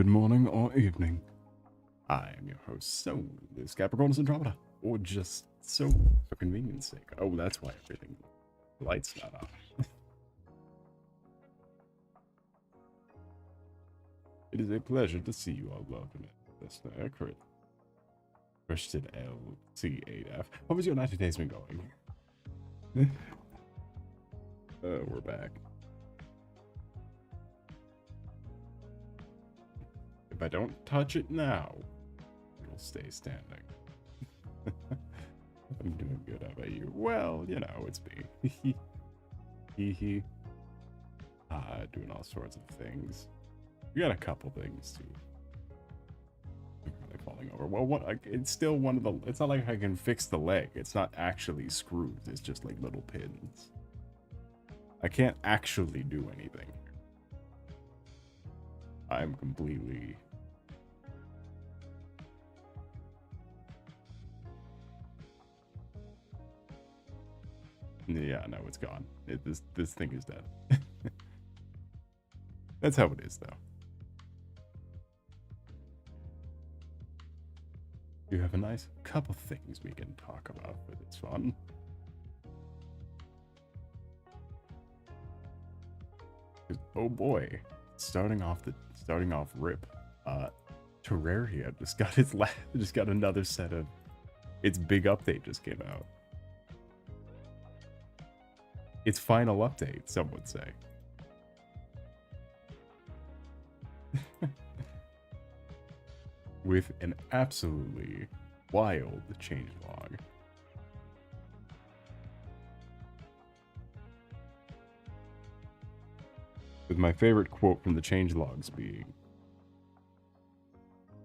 Good morning or evening. I am your host, so this Capricornus Andromeda, or just so for convenience sake. Oh, that's why everything lights not on. It is a pleasure to see you all, welcome it. Listener, Chris. Christian LC8F. How was your 90 days been going? We're back. If I don't touch it now, it'll stay standing. I'm doing good. How about you? Well, you know, it's me. Hee. Doing all sorts of things. We got a couple things too. Really falling over. Well, it's still one of the. It's not like I can fix the leg. It's not actually screws. It's just like little pins. I can't actually do anything. I'm completely. Yeah, no, it's gone. This thing is dead. That's how it is, though. You have a nice couple things we can talk about for this fun. Oh boy, starting off rip. Terraria just got another set of its big update just came out. Its final update, some would say. With an absolutely wild changelog. With my favorite quote from the changelogs being,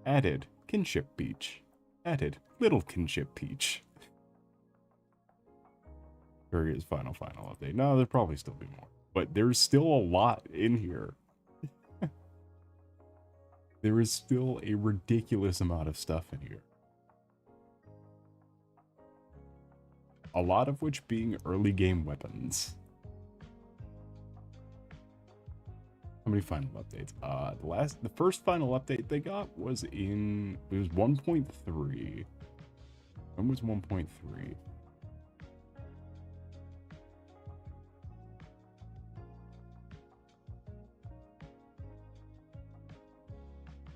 added kinship peach. Added little kinship peach. Terraria's final update. No, there'll probably still be more. But there's still a lot in here. There is still a ridiculous amount of stuff in here. A lot of which being early game weapons. How many final updates? The first final update they got was it was 1.3. When was 1.3?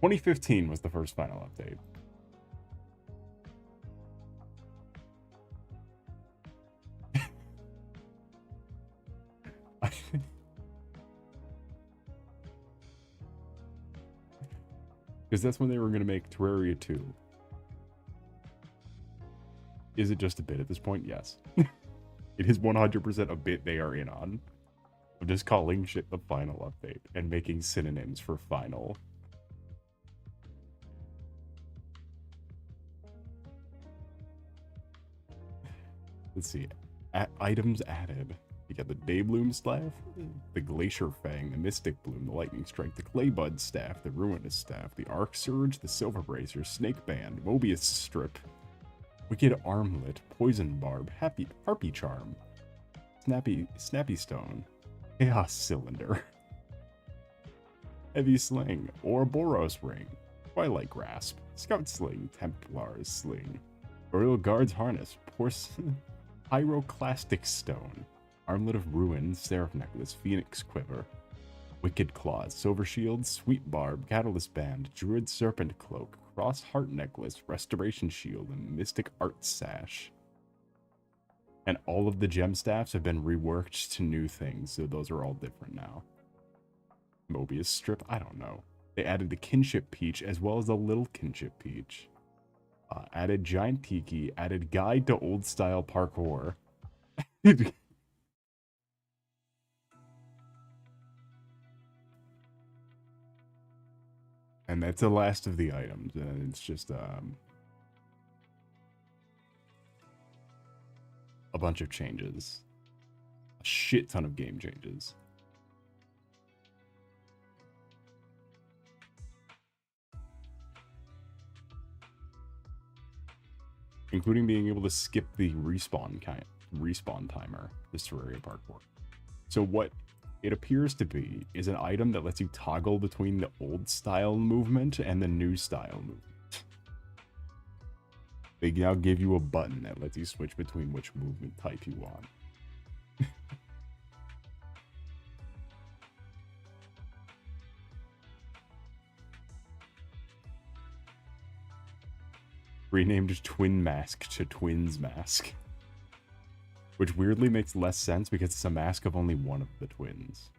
(2015) was the first final update. Because that's when they were going to make Terraria 2. Is it just a bit at this point? Yes. It is 100% a bit they are in on. I'm just calling shit the final update and making synonyms for final. Let's see. Items added. You got the Daybloom Staff, the Glacier Fang, the Mystic Bloom, the Lightning Strike, the Claybud Staff, the Ruinous Staff, the Arc Surge, the Silver Bracer, Snake Band, Mobius Strip, Wicked Armlet, Poison Barb, Harpy Charm, Snappy Stone, Chaos Cylinder, Heavy Sling, Ouroboros Ring, Twilight Grasp, Scout Sling, Templar's Sling, Royal Guard's Harness, Pyroclastic Stone, Armlet of Ruin, Seraph Necklace, Phoenix Quiver, Wicked Claws, Silver Shield, Sweet Barb, Catalyst Band, Druid Serpent Cloak, Cross Heart Necklace, Restoration Shield, and Mystic Art Sash. And all of the gem staffs have been reworked to new things, so those are all different now. Mobius Strip, I don't know. They added the Kinship Peach as well as the Little Kinship Peach. Added Giant Tiki, added Guide to Old Style Parkour. And that's the last of the items, and it's just a bunch of changes. A shit ton of game changes. Including being able to skip the respawn timer, this Terraria parkour. So what it appears to be, is an item that lets you toggle between the old style movement and the new style movement. They now give you a button that lets you switch between which movement type you want. Renamed Twin Mask to Twins Mask. Which weirdly makes less sense because it's a mask of only one of the twins.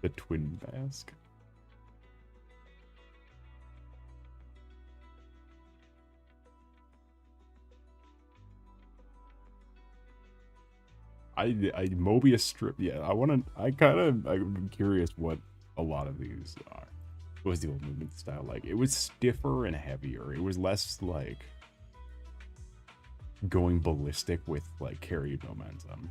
The Twin Mask. I Mobius strip. Yeah, I'm curious what a lot of these are. What was the old movement style like? It was stiffer and heavier. It was less like going ballistic with like carried momentum.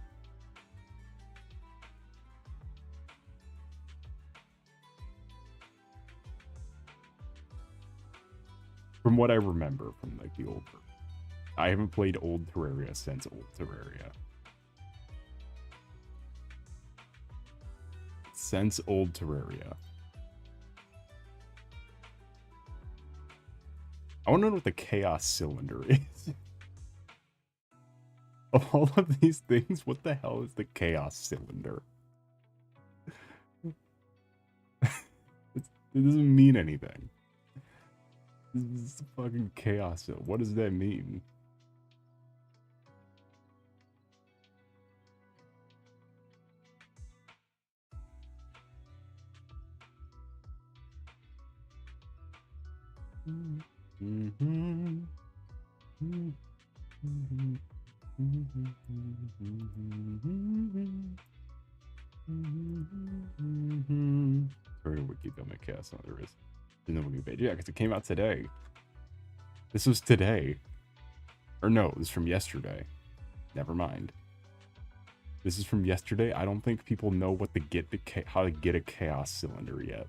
From what I remember from like the old, I haven't played old Terraria since old Terraria. Since old Terraria. I want to know what the Chaos Cylinder is. Of all of these things, what the hell is the Chaos Cylinder? It doesn't mean anything. This is fucking Chaos. What does that mean? Sorry, wiki don't make chaos. No, there is. There's no new page. Yeah, because it came out today. This was today. Or no, it was from yesterday. Never mind. This is from yesterday. I don't think people know what how to get a chaos cylinder yet.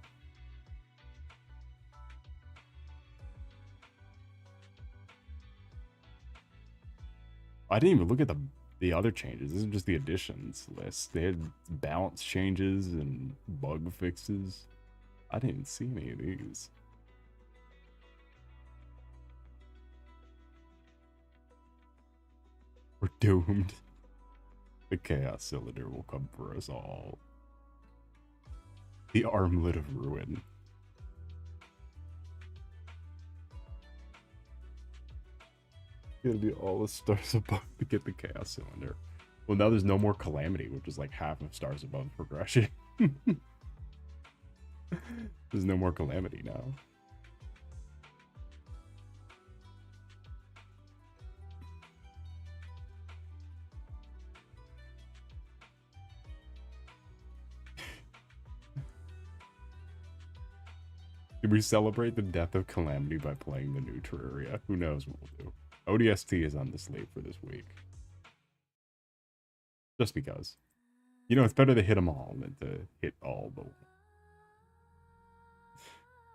I didn't even look at the other changes. This is just the additions list. They had balance changes and bug fixes. I didn't see any of these. We're doomed. The chaos cylinder will come for us all. The armlet of ruin. It'll be all the stars above to get the chaos cylinder. Well, now there's no more calamity, which is like half of stars above progression. There's no more calamity now. Did we celebrate the death of calamity by playing the new Terraria? Who knows what we'll do. ODST is on the slate for this week. Just because. You know, it's better to hit them all than to hit all the...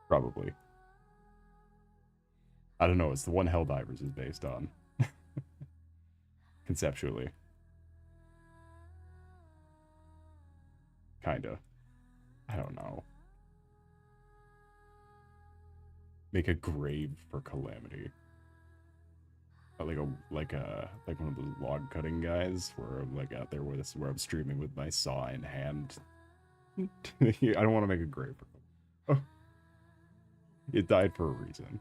Probably. I don't know, it's the one Helldivers is based on. Conceptually. Kinda. I don't know. Make a grave for calamity. Like one of those log cutting guys where I'm like out there where I'm streaming with my saw in hand. I don't want to make a grave for him. Oh. It died for a reason.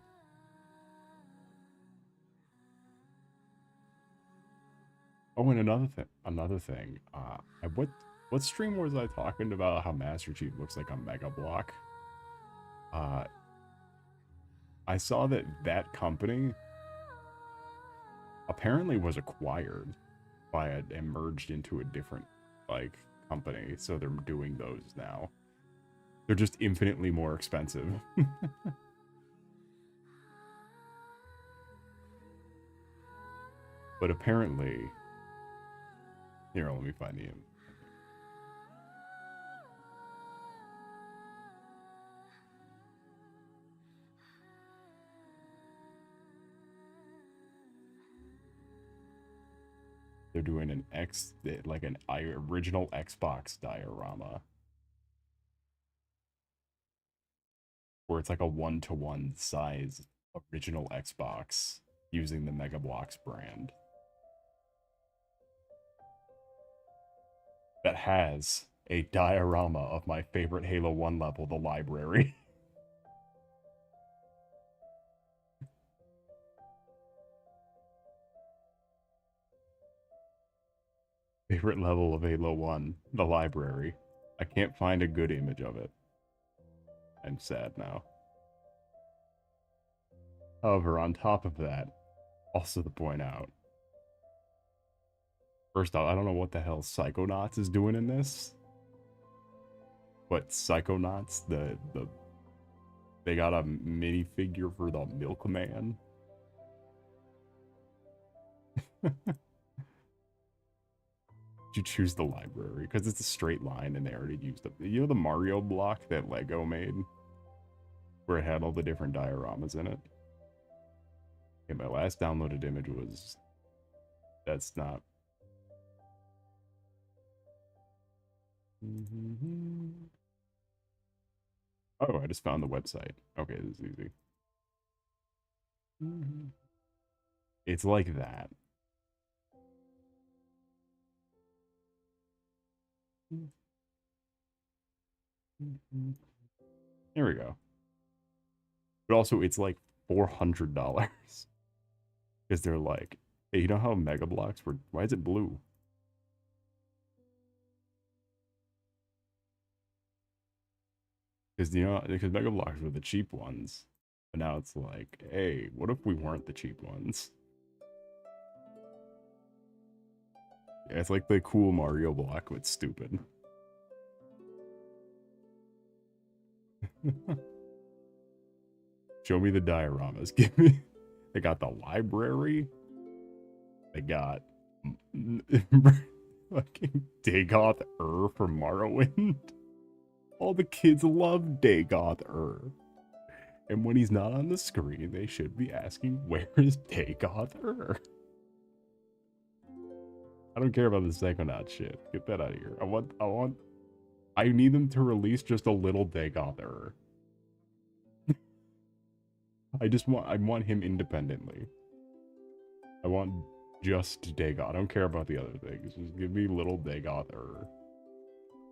Oh, and another thing. What stream was I talking about how Master Chief looks like a Mega Block? I saw that company apparently was acquired by and merged into a different like company, so they're doing those now. They're just infinitely more expensive. But apparently, here, let me find the image. they're doing an original Xbox diorama. Where it's like a 1-to-1 size original Xbox using the Mega Bloks brand. That has a diorama of my favorite Halo 1 level, the library. Favorite level of Halo 1, the library. I can't find a good image of it. I'm sad now. However, on top of that, also to point out, first off, I don't know what the hell Psychonauts is doing in this. But Psychonauts, they got a minifigure for the Milkman. You choose the library because it's a straight line and they already used it. You know the Mario block that Lego made? Where it had all the different dioramas in it? Okay, my last downloaded image was... That's not... Oh, I just found the website. Okay, this is easy. It's like that. Here we go. But also, it's like $400. Because they're like, hey, you know how Mega Bloks were... Why is it blue? Because, you know, because Mega Bloks were the cheap ones. But now it's like, hey, what if we weren't the cheap ones? Yeah, it's like the cool Mario block, but stupid. Show me the dioramas. Give me... They got the library. They got... fucking Dagoth from Morrowind. All the kids love Dagoth. And when he's not on the screen, they should be asking, where is Dagoth? I don't care about the Psychonaut shit. Get that out of here. I need them to release just a little Dagoth. I want him independently. I want just Dagoth. I don't care about the other things. Just give me little Dagoth.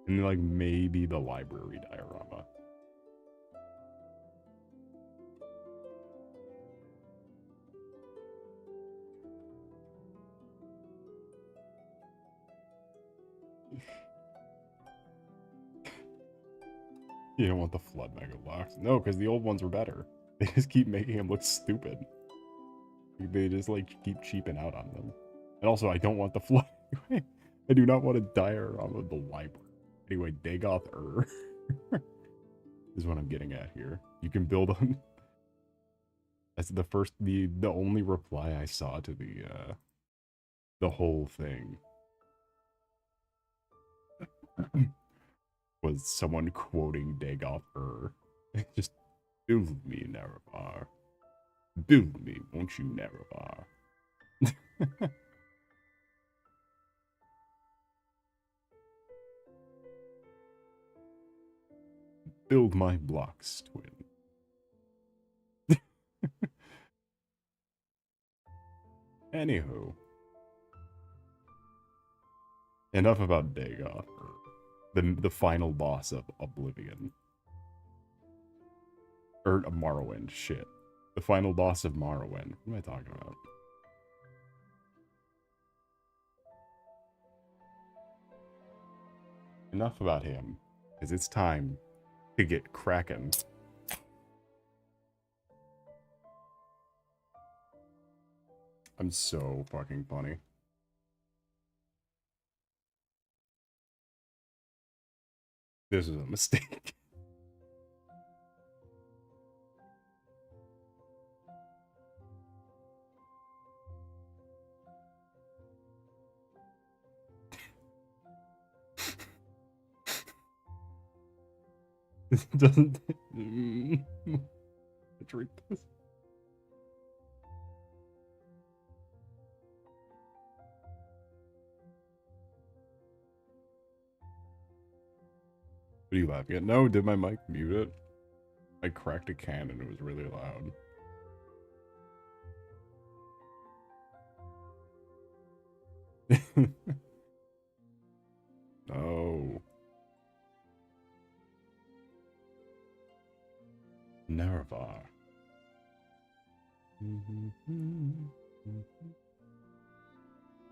And then, like, maybe the library diorama. You don't want the Flood Mega Bloks. No, because the old ones were better. They just keep making him look stupid. They just, like, keep cheaping out on them. And also, I don't want the Flood. I do not want a diorama of the library. Anyway, Dagoth is what I'm getting at here. You can build on... That's the only reply I saw to the whole thing. Was someone quoting Dagoth. Just build me, Nerevar. Build me, won't you, Nerevar? Build my blocks, twin. Anywho. Enough about Dagoth. The final boss of Oblivion. Or Morrowind, shit. The final boss of Morrowind. What am I talking about? Enough about him. Because it's time to get cracking. I'm so fucking funny. This is a mistake. This doesn't... Let's read this. What are you laughing at? No, did my mic mute it? I cracked a can and it was really loud. No. Nerevar.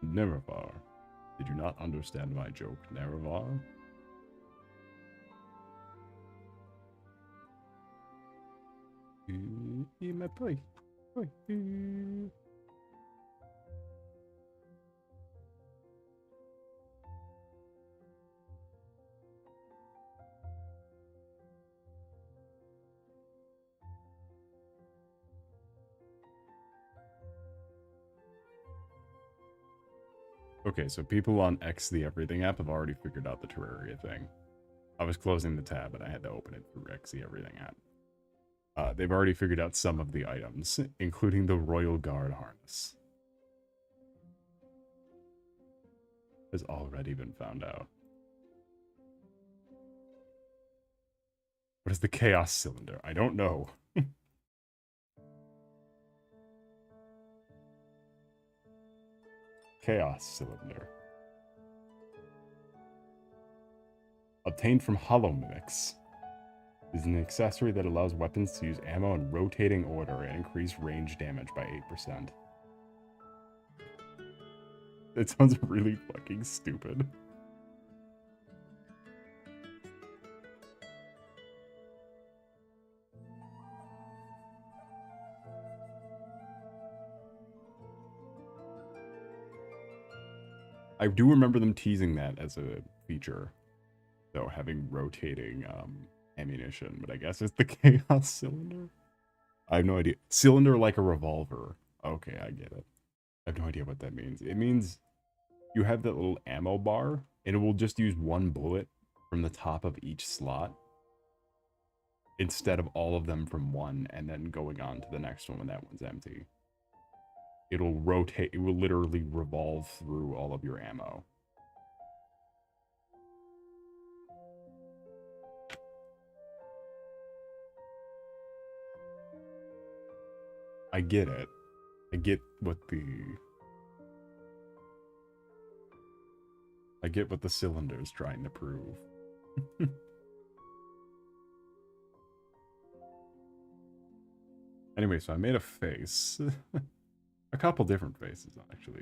Nerevar. Did you not understand my joke, Nerevar? My boy. Okay, so people on X the Everything app have already figured out the Terraria thing. I was closing the tab and I had to open it through X the Everything app. They've already figured out some of the items, including the Royal Guard harness. Has already been found out. What is the Chaos Cylinder? I don't know. Chaos Cylinder. Obtained from Hollow Mimics. Is an accessory that allows weapons to use ammo in rotating order and increase range damage by 8%. It sounds really fucking stupid. I do remember them teasing that as a feature, though, having rotating ammunition, but I guess it's the Chaos Cylinder. I have no idea. Cylinder like a revolver. Okay, I get it. I have no idea what that means. It means you have that little ammo bar, and it will just use one bullet from the top of each slot instead of all of them from one and then going on to the next one when that one's empty. It'll rotate, it will literally revolve through all of your ammo. I get it. I get what the cylinder is trying to prove. Anyway, so I made a face. A couple different faces, actually.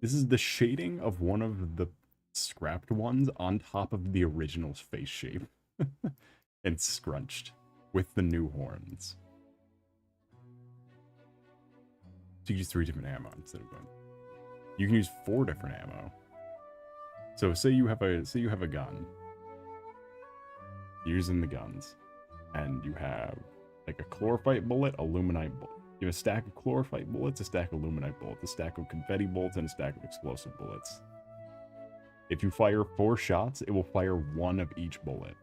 This is the shading of one of the scrapped ones on top of the original face shape. And scrunched with the new horns. So you can use 3 different ammo instead of one. You can use 4 different ammo. So say you have a gun. You're using the guns. And you have like a chlorophyte bullet, a luminite bullet. You have a stack of chlorophyte bullets, a stack of luminite bullets, a stack of confetti bullets, and a stack of explosive bullets. If you fire 4 shots, it will fire 1 of each bullet.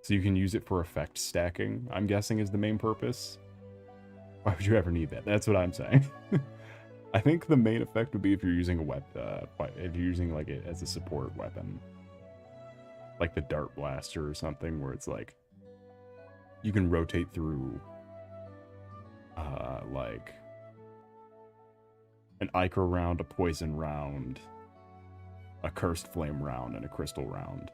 So you can use it for effect stacking, I'm guessing is the main purpose. Why would you ever need that? That's what I'm saying. I think the main effect would be if you're using a weapon, if you're using like it as a support weapon. Like the dart blaster or something, where it's like, you can rotate through, like, an Ichor round, a poison round, a cursed flame round, and a crystal round.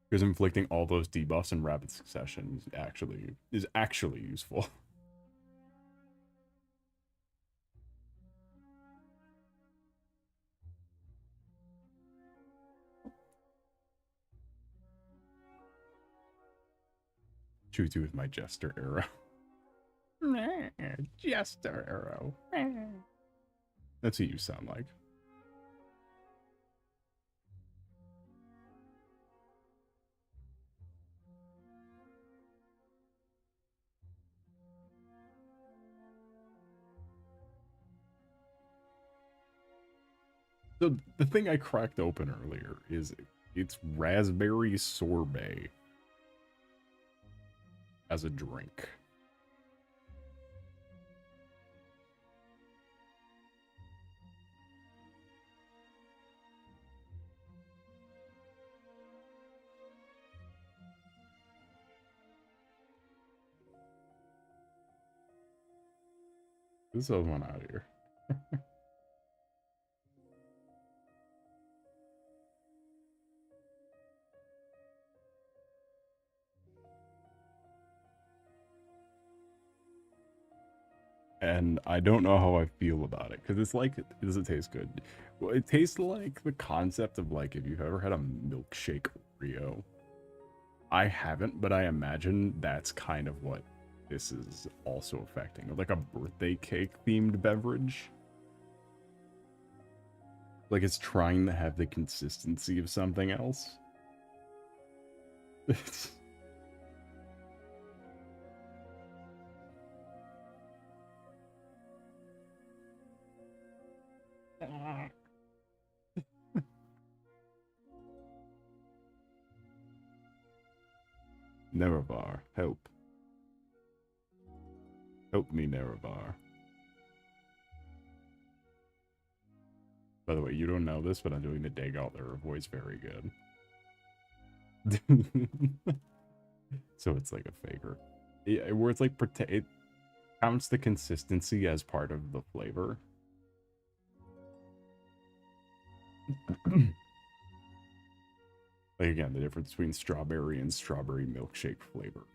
Because inflicting all those debuffs in rapid succession is actually useful. Shoot you with my jester arrow. Jester arrow. That's what you sound like. So the thing I cracked open earlier is it's raspberry sorbet. as a drink. This other one out here. And I don't know how I feel about it because it's like, does it taste good? Well, it tastes like the concept of like if you've ever had a milkshake Oreo. I haven't, but I imagine that's kind of what this is also affecting. Like a birthday cake themed beverage. Like it's trying to have the consistency of something else. Nerevar, help. Help me, Nerevar. By the way, you don't know this, but I'm doing the dig out there voice very good. So it's like a faker. Yeah, where it's like, it counts the consistency as part of the flavor. Like again, the difference between strawberry and strawberry milkshake flavor.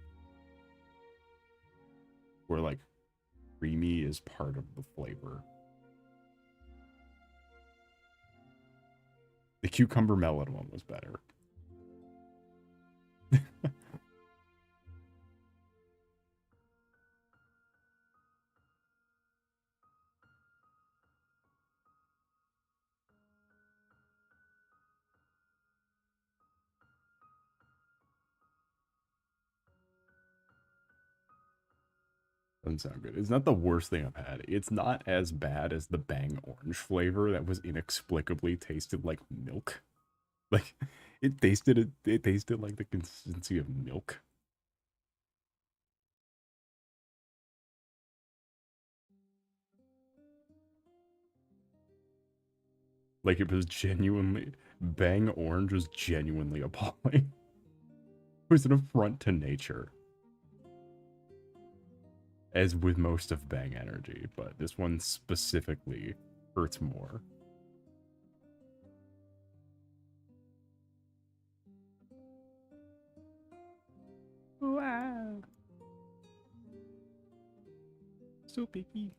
Where like creamy is part of the flavor. The cucumber melon one was better. Doesn't sound good. It's not the worst thing I've had. It's not as bad as the Bang orange flavor that was inexplicably tasted like milk. Like it tasted like the consistency of milk. Like it was genuinely Bang orange was genuinely appalling. It was an affront to nature. As with most of Bang Energy, but this one specifically hurts more. Wow. So picky.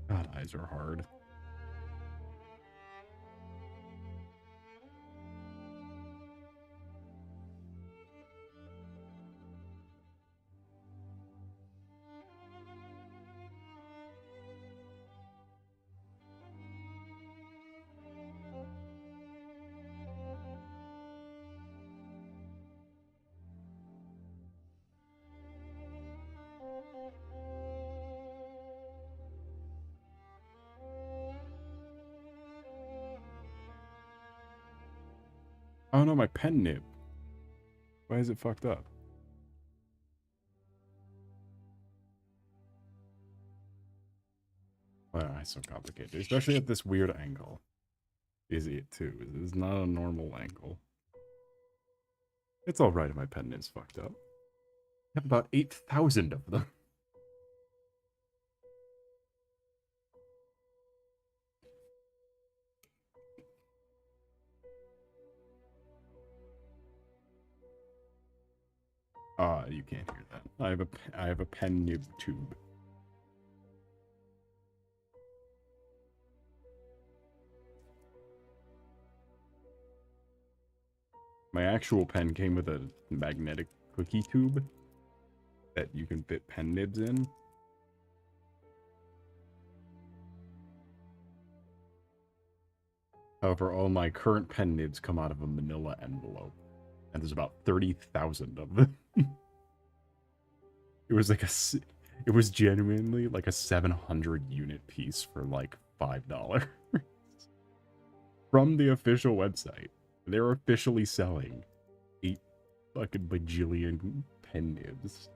God, eyes are hard. Oh no, my pen nib. Why is it fucked up? Wow, it's so complicated, especially at this weird angle. Is it too? This is not a normal angle. It's alright if my pen nib's fucked up. I have about 8,000 of them. You can't hear that. I have a pen nib tube. My actual pen came with a magnetic cookie tube that you can fit pen nibs in. However, all my current pen nibs come out of a manila envelope. And there's about 30,000 of them. It was like it was genuinely like a 700 unit piece for like $5. From the official website. They're officially selling 8 fucking bajillion pen nibs.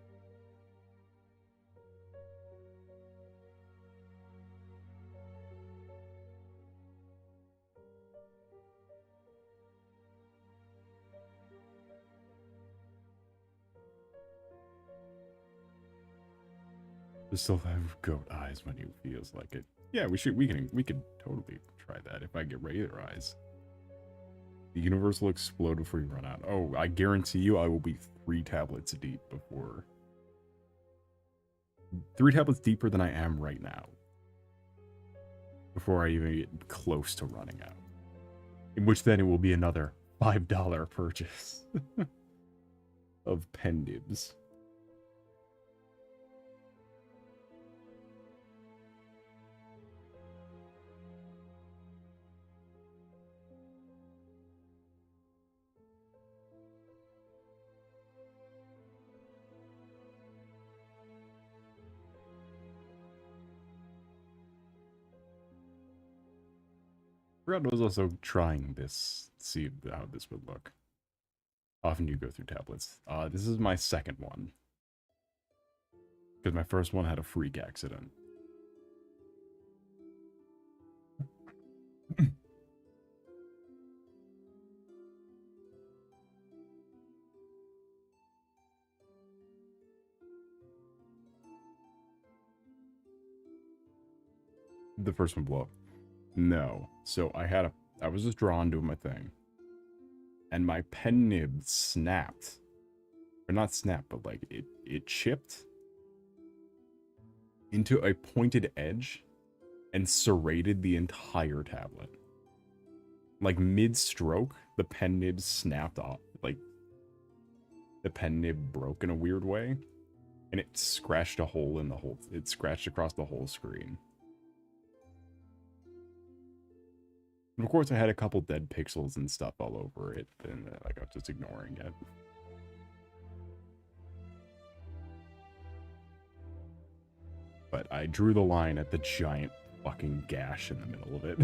Still have goat eyes when he feels like it. Yeah, we could totally try that if I get regular eyes. The universe will explode before you run out. Oh, I guarantee you I will be 3 tablets deep before. 3 tablets deeper than I am right now. Before I even get close to running out. In which then it will be another $5 purchase of pen nibs. Brad was also trying this, see how this would look. Often you go through tablets. This is my second one. Because my first one had a freak accident. The first one blew up. No. So I was just drawing doing my thing. And my pen nib snapped. Or not snapped, but like it chipped into a pointed edge and serrated the entire tablet. Like mid-stroke, the pen nib snapped off. Like the pen nib broke in a weird way. And it scratched a hole in the whole, it scratched across the whole screen. And of course, I had a couple dead pixels and stuff all over it, and like I was just ignoring it. But I drew the line at the giant fucking gash in the middle of it.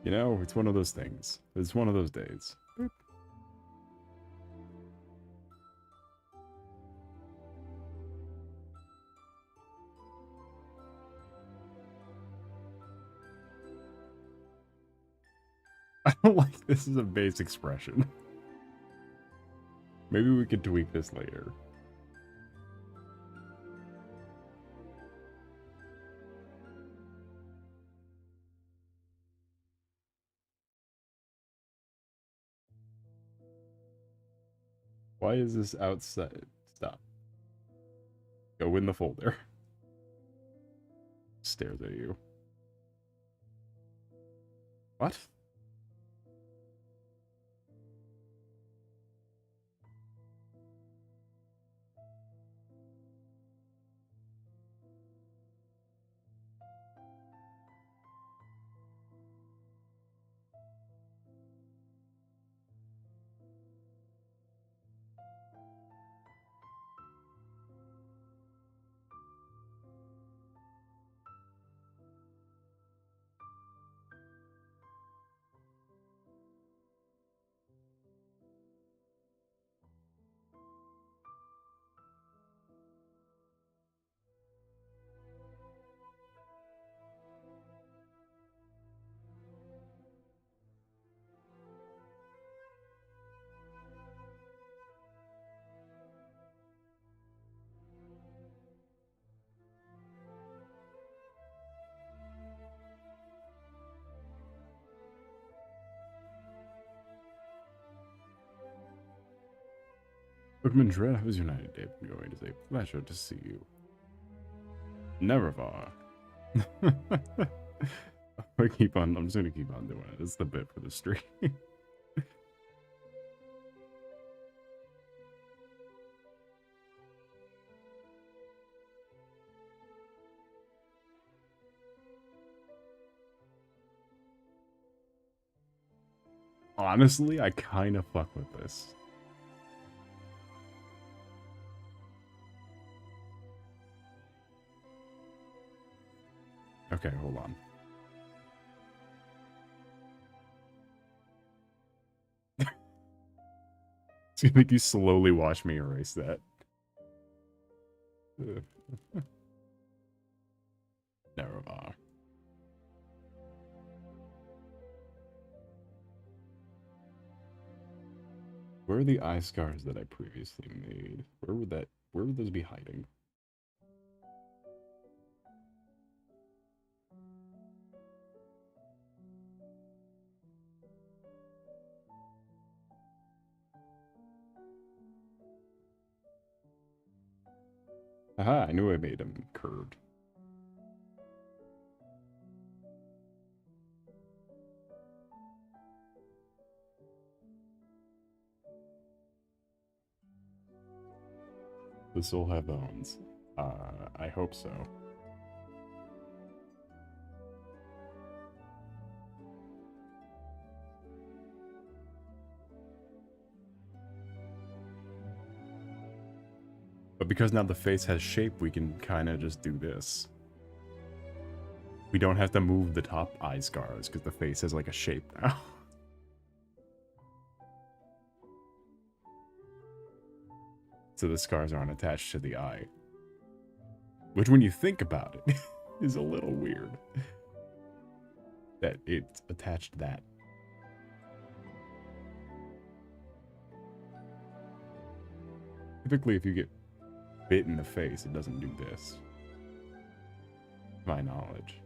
You know, it's one of those things. It's one of those days. Boop. I don't like this as a base expression. Maybe we could tweak this later. Why is this outside? Stop. Go in the folder. Stares at you. What? Bookman Dread, how was your night, Dave? Going to say, pleasure to see you. Nevervar. I'm just gonna keep on doing it. It's the bit for the stream. Honestly, I kind of fuck with this. Okay, hold on. So you think you slowly watch me erase that? Never mind. Where are the eye scars that I previously made? Where would those be hiding? Aha, I knew I made them curved. This will have bones. I hope so. But because now the face has shape, we can kind of just do this. We don't have to move the top eye scars because the face has like a shape now. So the scars aren't attached to the eye. Which, when you think about it, is a little weird. That it's attached to that. Typically, if you get bit in the face, it doesn't do this. To my knowledge.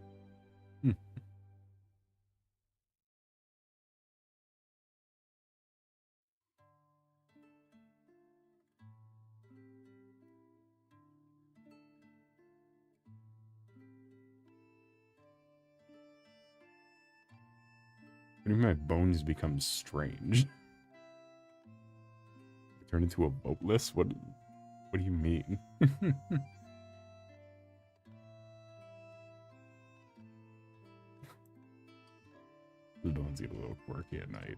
When my bones become strange. Turn into a boatless? What do you mean? The bones get a little quirky at night.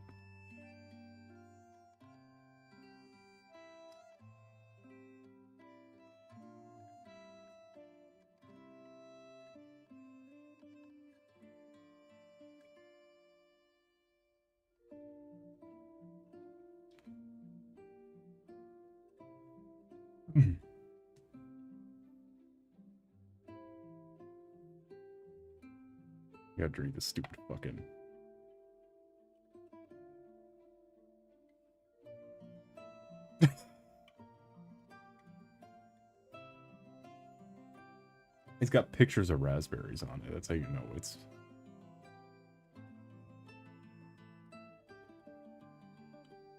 You gotta drink this stupid fucking... It's got pictures of raspberries on it. That's how you know it's...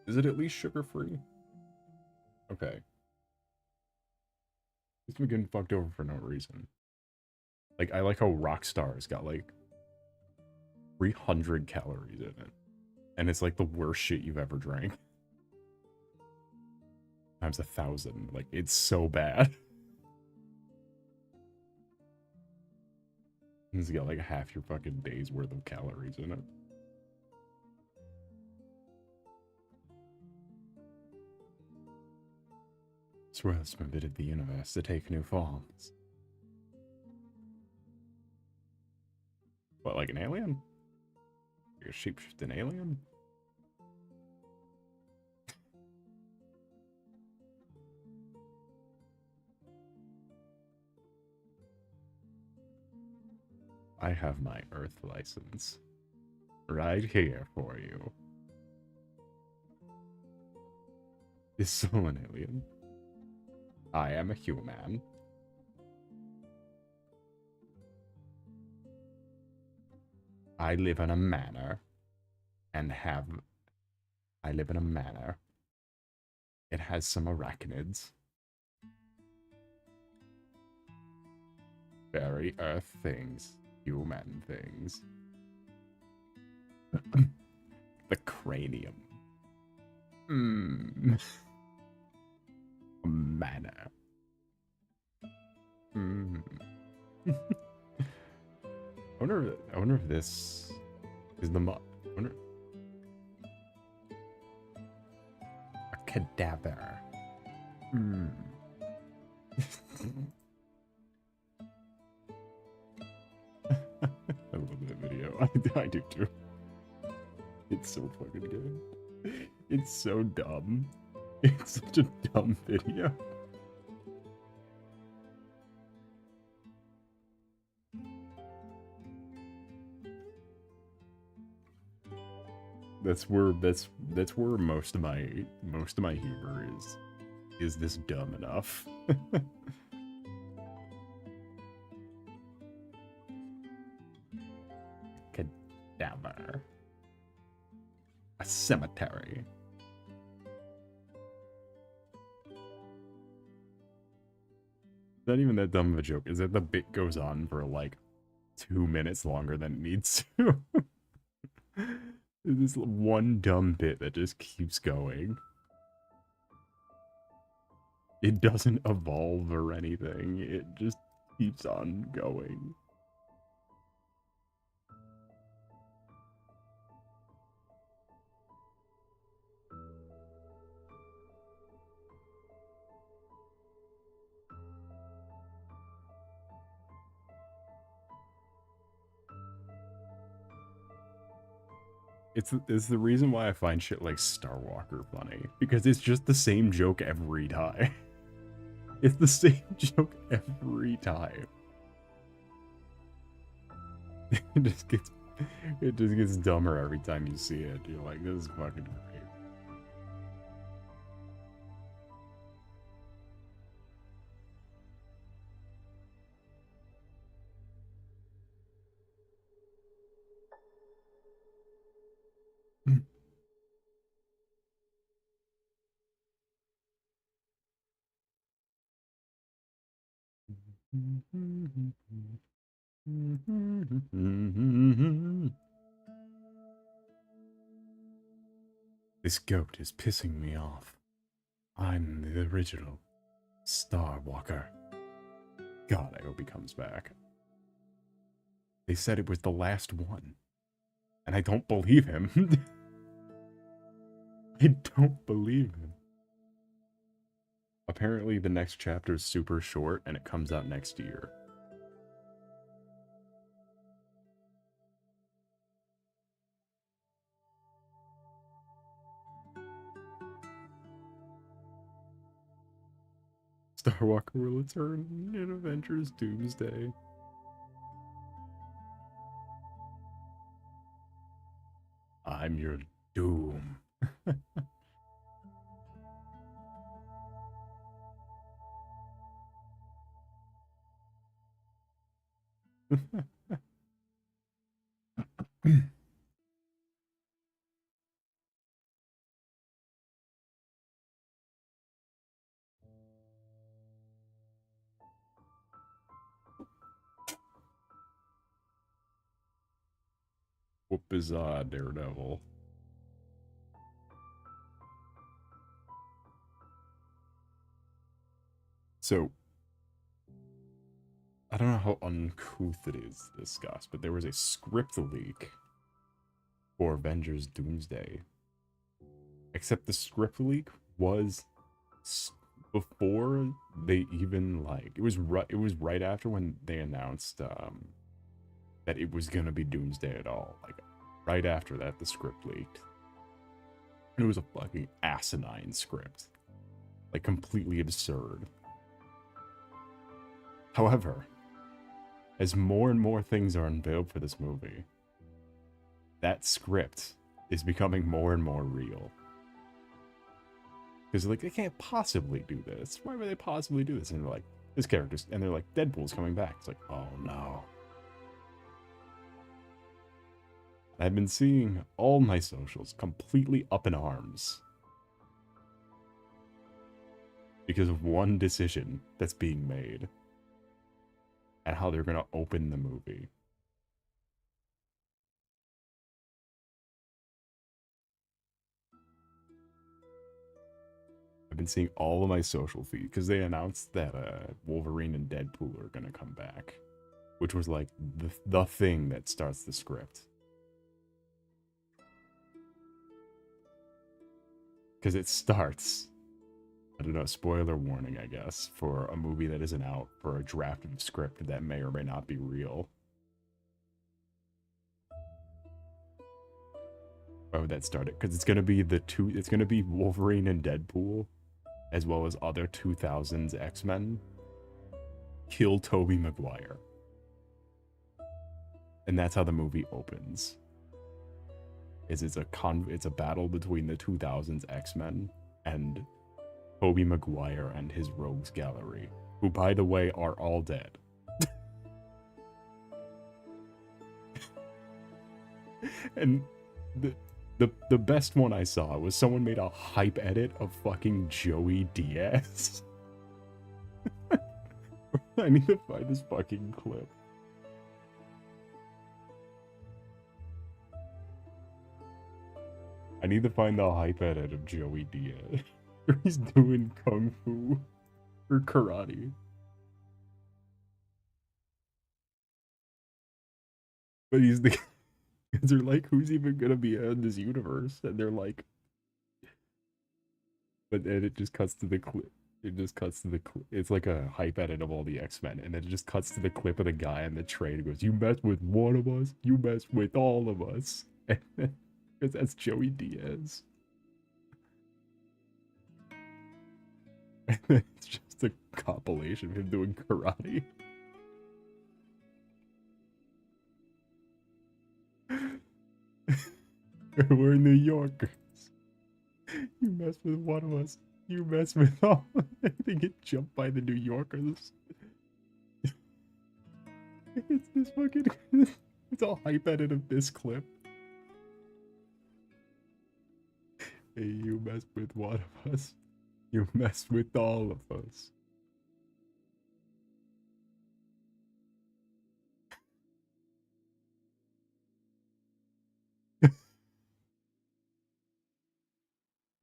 Is it at least sugar-free? Okay. It's been getting fucked over for no reason. Like, I like how Rockstar's got, like, 300 calories in it. And it's, like, the worst shit you've ever drank. Times 1,000. Like, it's so bad. It's got, like, half your fucking day's worth of calories in it. Swirls permitted the universe to take new forms. What, like an alien? Like a shapeshifting alien? I have my Earth license right here for you. Is still an alien. I am a human. I live in a manor. I live in a manor. It has some arachnids. Very earth things. Human things. The cranium. Mana. I wonder if this is the I wonder. A cadaver. I love that video. I do too. It's so fucking good. It's so dumb. It's such a dumb video. That's where most of my humor is. Is this dumb enough? Cadaver. A cemetery. Not even that dumb of a joke. Is that the bit goes on for like 2 minutes longer than it needs to? This one dumb bit that just keeps going. It doesn't evolve or anything. It just keeps on going. It's the reason why I find shit like Star Walker funny. Because it's just the same joke every time. It's the same joke every time. It just gets dumber every time you see it. You're like, this is fucking great. This goat is pissing me off. I'm the original Star Walker. God, I hope he comes back. They said it was the last one. And I don't believe him. I don't believe him. Apparently the next chapter is super short and it comes out next year. Star Walker will return in Avengers Doomsday. I'm your doom. Whoop is Daredevil. So, I don't know how uncouth it is to discuss, but there was a script leak for Avengers Doomsday. Except the script leak was before they even it was right after when they announced that it was gonna be Doomsday at all. Like right after that, the script leaked. And it was a fucking asinine script. Like completely absurd. However, as more and more things are unveiled for this movie, that script is becoming more and more real. Because like, they can't possibly do this. Why would they possibly do this? And they're like, this character's, and they're like, Deadpool's coming back. It's like, oh no. I've been seeing all my socials completely up in arms. because of one decision that's being made and how they're going to open the movie. I've been seeing all of my social feed because they announced that Wolverine and Deadpool are going to come back, which was like the thing that starts the script. Because it starts, I don't know, spoiler warning, I guess, for a movie that isn't out, for a drafted script that may or may not be real. Why would that start it? Because it's gonna be it's gonna be Wolverine and Deadpool, as well as other 2000s X-Men. Kill Tobey Maguire. And that's how the movie opens. It's a battle between the 2000s X-Men and Tobey Maguire and his rogues gallery, who, by the way, are all dead. And the best one I saw was someone made a hype edit of fucking Joey Diaz. I need to find this fucking clip. I need to find the hype edit of Joey Diaz. Where he's doing kung fu or karate. But he's the... Because they're like, who's even gonna be in this universe? And they're like... But then it just cuts to the clip. It just cuts to the clip. It's like a hype edit of all the X-Men. And then it just cuts to the clip of the guy on the train and goes, you mess with one of us, you mess with all of us. Because that's Joey Diaz. And then it's just a compilation of him doing karate. We're New Yorkers. You mess with one of us, you mess with all. They get jumped by the New Yorkers. It's this fucking... It's a hype edit of this clip. Hey, you mess with one of us, you mess with all of us.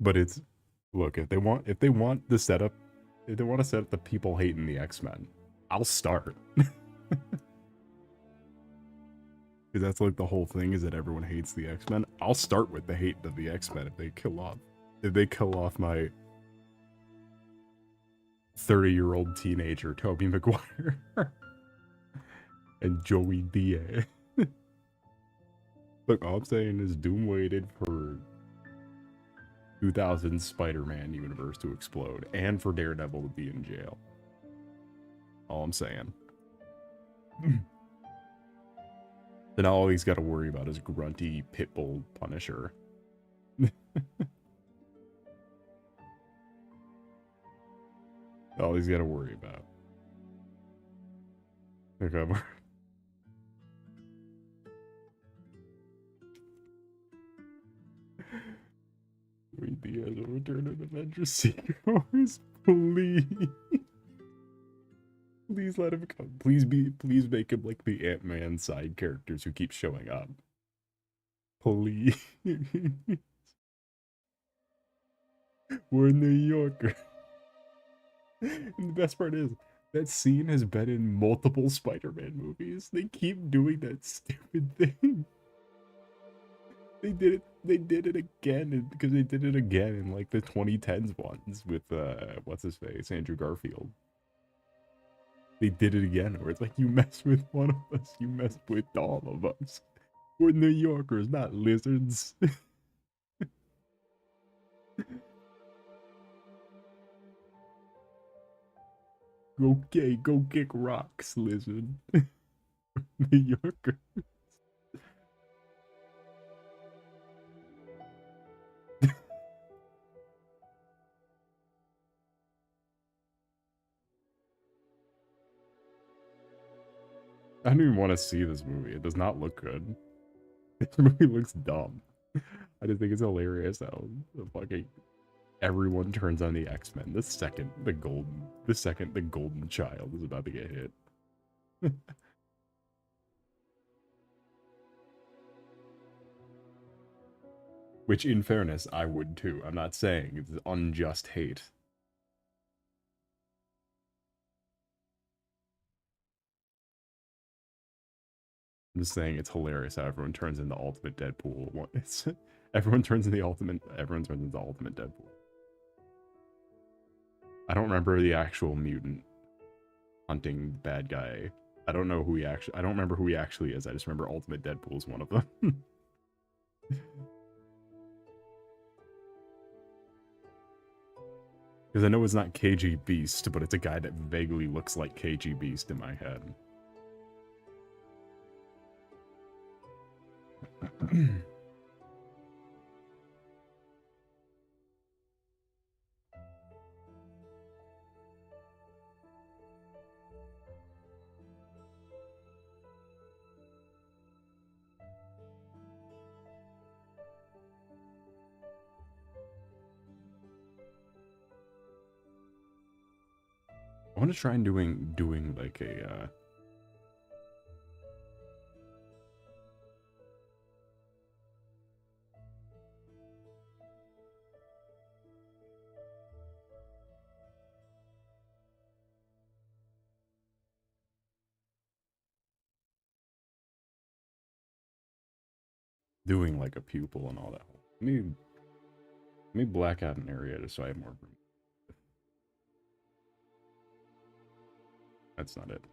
But it's, look, if they want the setup, if they want to set up the people hating the X-Men, I'll start. Because that's like the whole thing, is that everyone hates the X-Men. I'll start with the hate of the X-Men if they kill off my 30-year-old teenager Tobey Maguire and Joey Diaz. Look, all I'm saying is Doom waited for 2000 Spider-Man universe to explode and for Daredevil to be in jail. All I'm saying. So now all he's got to worry about is grunty pitbull Punisher. All he's got to worry about. Okay. Read the Return of the Avenger Seekers, please. Please let him come. Please make him like the Ant-Man side characters who keep showing up. Please. We're New Yorker. And the best part is, that scene has been in multiple Spider-Man movies. They keep doing that stupid thing. They did it again, because they did it again in like the 2010s ones with what's his face, Andrew Garfield. They did it again, where it's like, you mess with one of us, you mess with all of us. We're New Yorkers, not lizards. Okay, go kick rocks, lizard. New Yorkers. I don't even want to see this movie. It does not look good. This movie looks dumb. I just think it's hilarious how the fucking Everyone turns on the X-Men the second the golden child is about to get hit. Which, in fairness, I would too. I'm not saying it's unjust hate. I'm just saying it's hilarious how everyone turns into Ultimate Deadpool. Everyone turns into Ultimate Deadpool. I don't remember the actual mutant hunting bad guy. I don't remember who he actually is. I just remember Ultimate Deadpool is one of them. Because I know it's not KG Beast, but it's a guy that vaguely looks like KG Beast in my head. I want to try and doing like a doing like a pupil and all that. Let me black out an area just so I have more room. That's not it.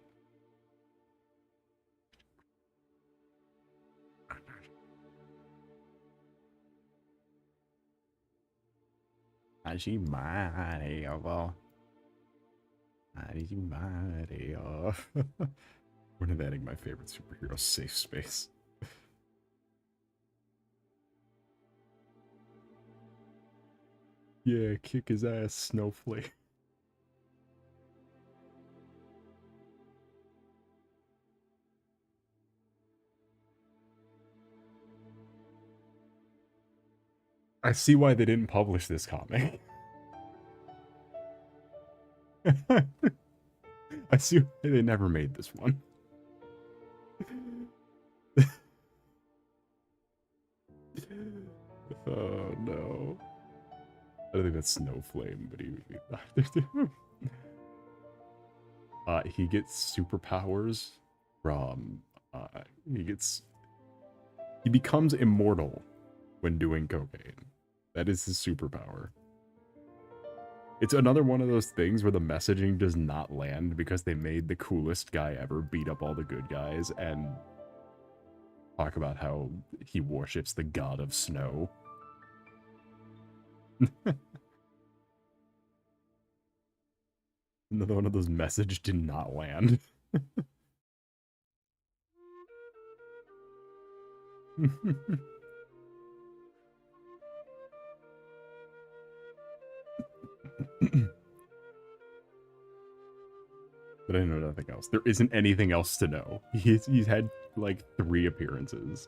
We're not adding my favorite superhero safe space. Yeah, kick his ass, Snowflake. I see why they didn't publish this comic. I see why they never made this one. Oh no. I don't think that's Snowflame, but he would be. He gets superpowers from. He becomes immortal when doing cocaine. That is his superpower. It's another one of those things where the messaging does not land because they made the coolest guy ever beat up all the good guys and talk about how he worships the god of snow. Another one of those messages did not land. But I know nothing else. There isn't anything else to know. He's had like 3 appearances.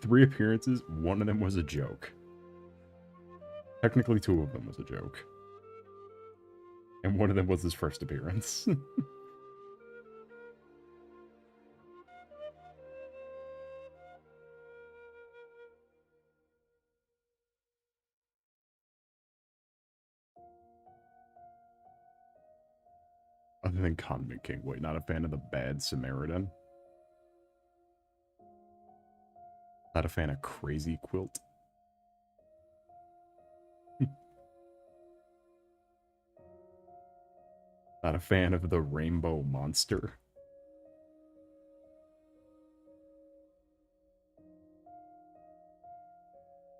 3 appearances, one of them was a joke. Technically 2 of them was a joke. And one of them was his first appearance. Other than Condiment King. Wait, not a fan of the Bad Samaritan? Not a fan of Crazy Quilt? Not a fan of the Rainbow Monster?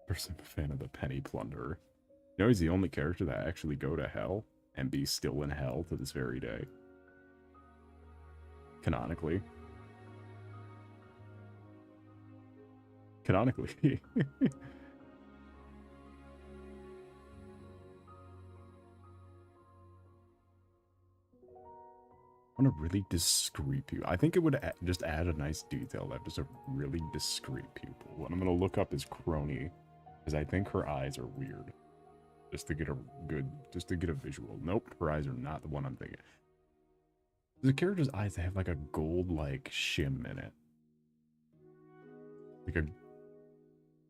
Person a fan of the Penny Plunderer. You know, he's the only character that actually go to hell and be still in hell to this very day. Canonically. Canonically. I want a really discreet pupil. I think it would just add a nice detail that just a really discreet pupil. What I'm going to look up is Crony. Because I think her eyes are weird. Just to get a visual. Nope, her eyes are not the one I'm thinking. The character's eyes, they have like a gold like shim in it. Like a,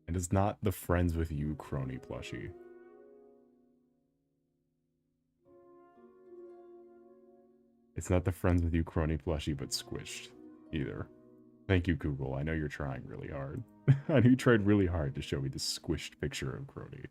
and it's not the Friends with You crony plushie. It's not the Friends with You crony plushie, but squished either. Thank you, Google. I know you're trying really hard. I know you tried really hard to show me this squished picture of Crony.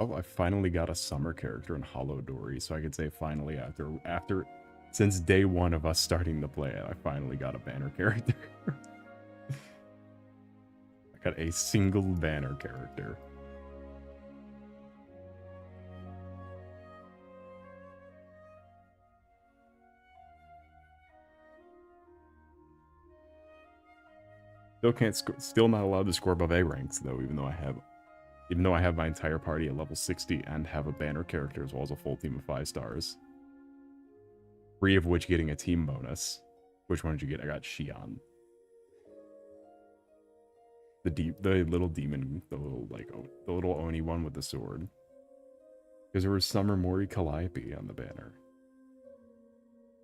Oh, I finally got a summer character in Hollow Dory, so I could say finally after since day one of us starting to play it, I finally got a banner character. I got a single banner character. Still not allowed to score above A ranks though, even though I have my entire party at level 60 and have a banner character as well as a full team of 5 stars. 3 of which getting a team bonus. Which one did you get? I got Xion. The little demon, the little Oni one with the sword. Because there was Summer Mori Calliope on the banner.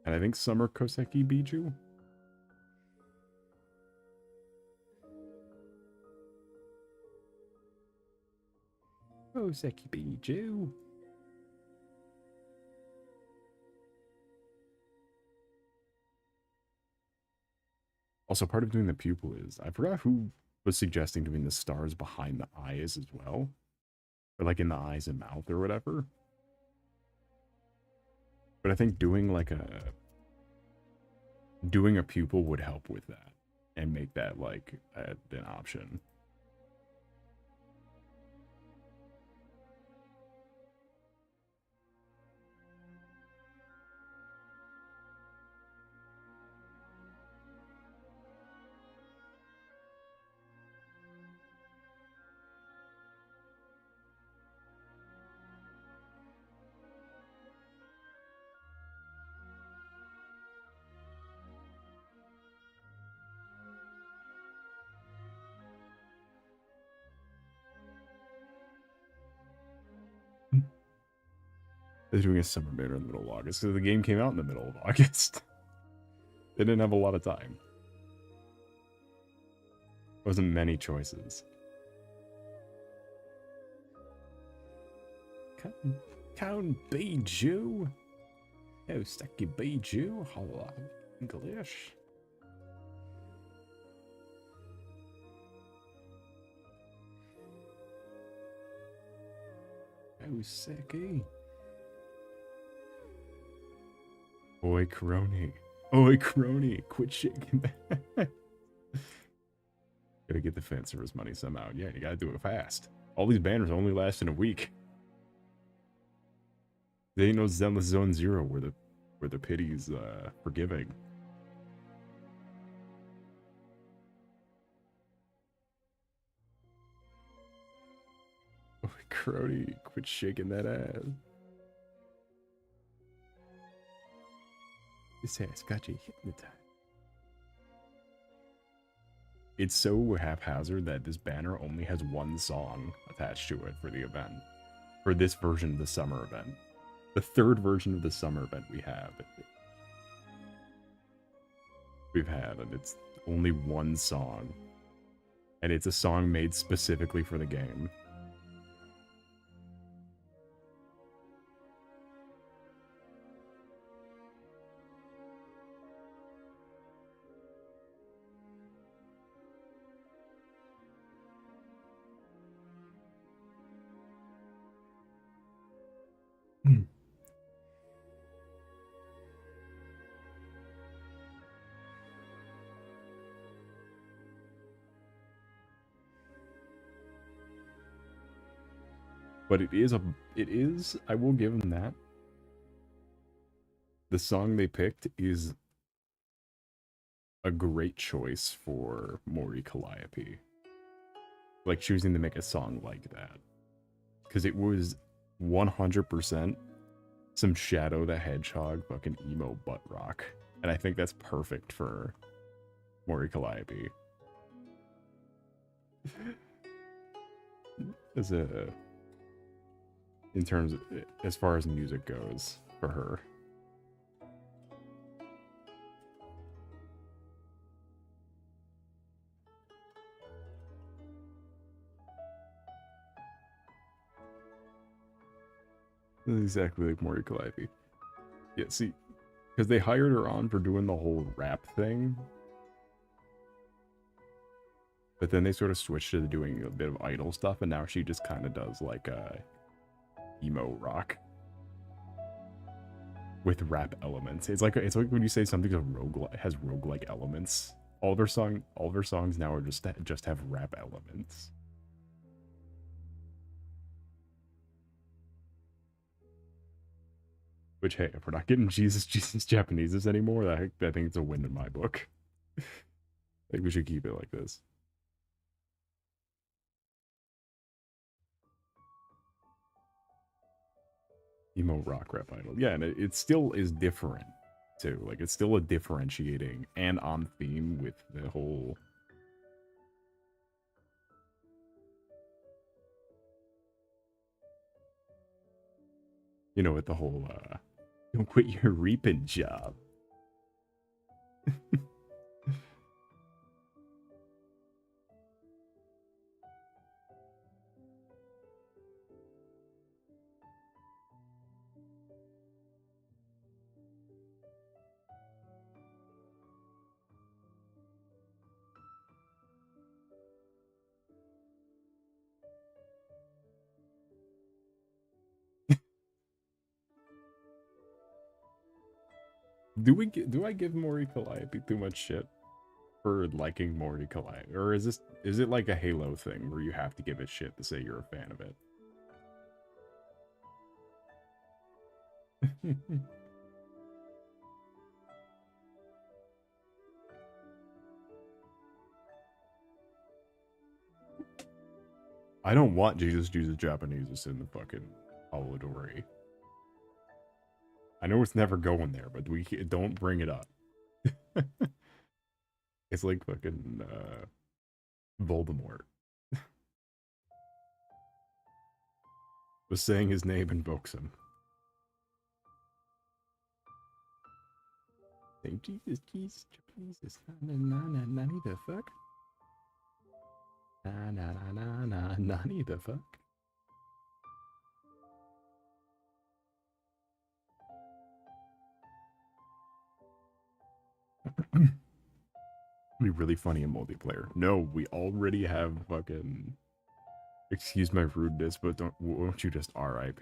And I think Summer Koseki Biju. Koseki Biju. Also, part of doing the pupil is, I forgot who was suggesting doing the stars behind the eyes as well. Or like in the eyes and mouth or whatever. But I think doing a pupil would help with that. And make that like an option. They're doing a summer banner in the middle of August. So the game came out in the middle of August. They didn't have a lot of time. There wasn't many choices. Count Beiju? Oh, Seki Beiju? Hello, English. Oh, Seki. Oi, crony. Oi, crony. Quit shaking that. Gotta get the fan service money somehow. Yeah, you gotta do it fast. All these banners only last in a week. They ain't no Zenless Zone Zero where the pity's forgiving. Oi, crony. Quit shaking that ass. This ass got you hypnotized. It's so haphazard that this banner only has one song attached to it for the event. For this version of the summer event. The third version of the summer event we've had, and it's only one song. And it's a song made specifically for the game. But I will give them that. The song they picked is a great choice for Mori Calliope. Like choosing to make a song like that. Because it was 100% some Shadow the Hedgehog fucking emo butt rock. And I think that's perfect for Mori Calliope. As far as music goes for her. Exactly like Mori Calliope. Yeah, see, because they hired her on for doing the whole rap thing. But then they sort of switched to doing a bit of idol stuff, and now she just kind of does like emo rock with rap elements. It's like when you say something's has roguelike elements. All of her songs now are just have rap elements. Which, hey, if we're not getting Jesus Japaneses anymore, I think it's a win in my book. I think we should keep it like this. Emo rock rap idol. Yeah, and it still is different, too. Like, it's still a differentiating and on theme with the whole... You know, with the whole, don't quit your reaping job. Do I give Mori Calliope too much shit for liking Mori Calliope? Or is it like a Halo thing where you have to give it shit to say you're a fan of it? I don't want Jesus Japanese in the fucking Holiday. I know it's never going there, but we don't bring it up. It's like fucking Voldemort. But saying his name invokes him. Saying Jesus, nani the fuck? Nani the fuck? Be really funny in multiplayer. No, we already have fucking... Excuse my rudeness, but won't you just RIP?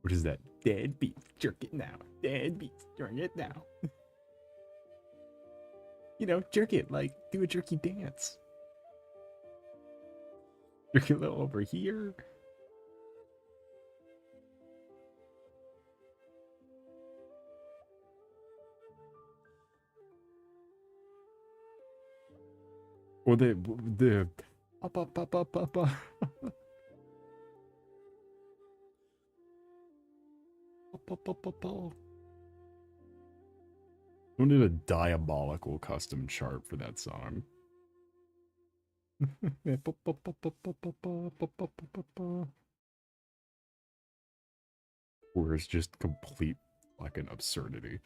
What is that? Dead beats, jerk it now. Dead beats, jerk it now. You know, jerk it, like, do a jerky dance. Jerk it a little over here. Or the up. We did a diabolical custom chart for that song. Where it's just complete fucking absurdity.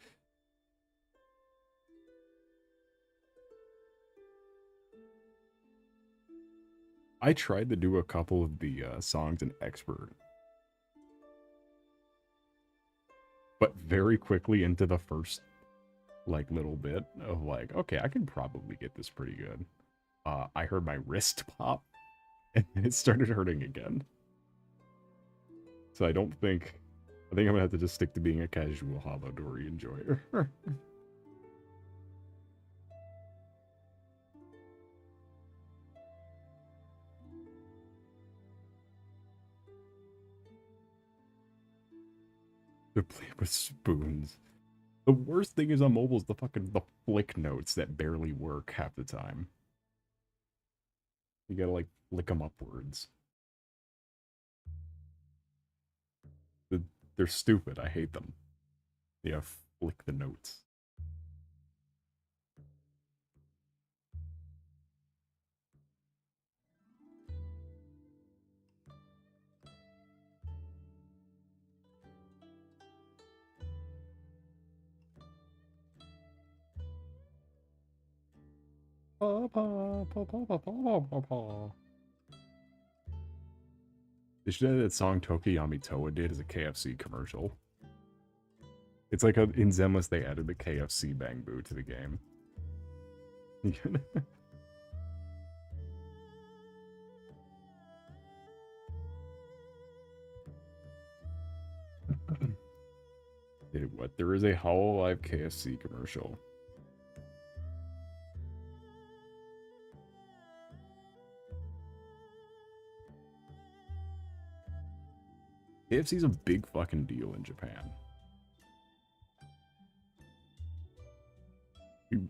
I tried to do a couple of the songs in Expert. But very quickly into the first, like, little bit of, like, okay, I can probably get this pretty good. I heard my wrist pop, and then it started hurting again. So I think I'm gonna have to just stick to being a casual Halodori enjoyer. They're playing with spoons. The worst thing is on mobile is the flick notes that barely work half the time. You gotta like flick them upwards. They're stupid. I hate them. Yeah, flick the notes. They should have that song Tokiyami Toa did as a KFC commercial. It's like in Zenless they added the KFC Bang Boo to the game. Dude, what? There is a Hololive KFC commercial. KFC's a big fucking deal in Japan.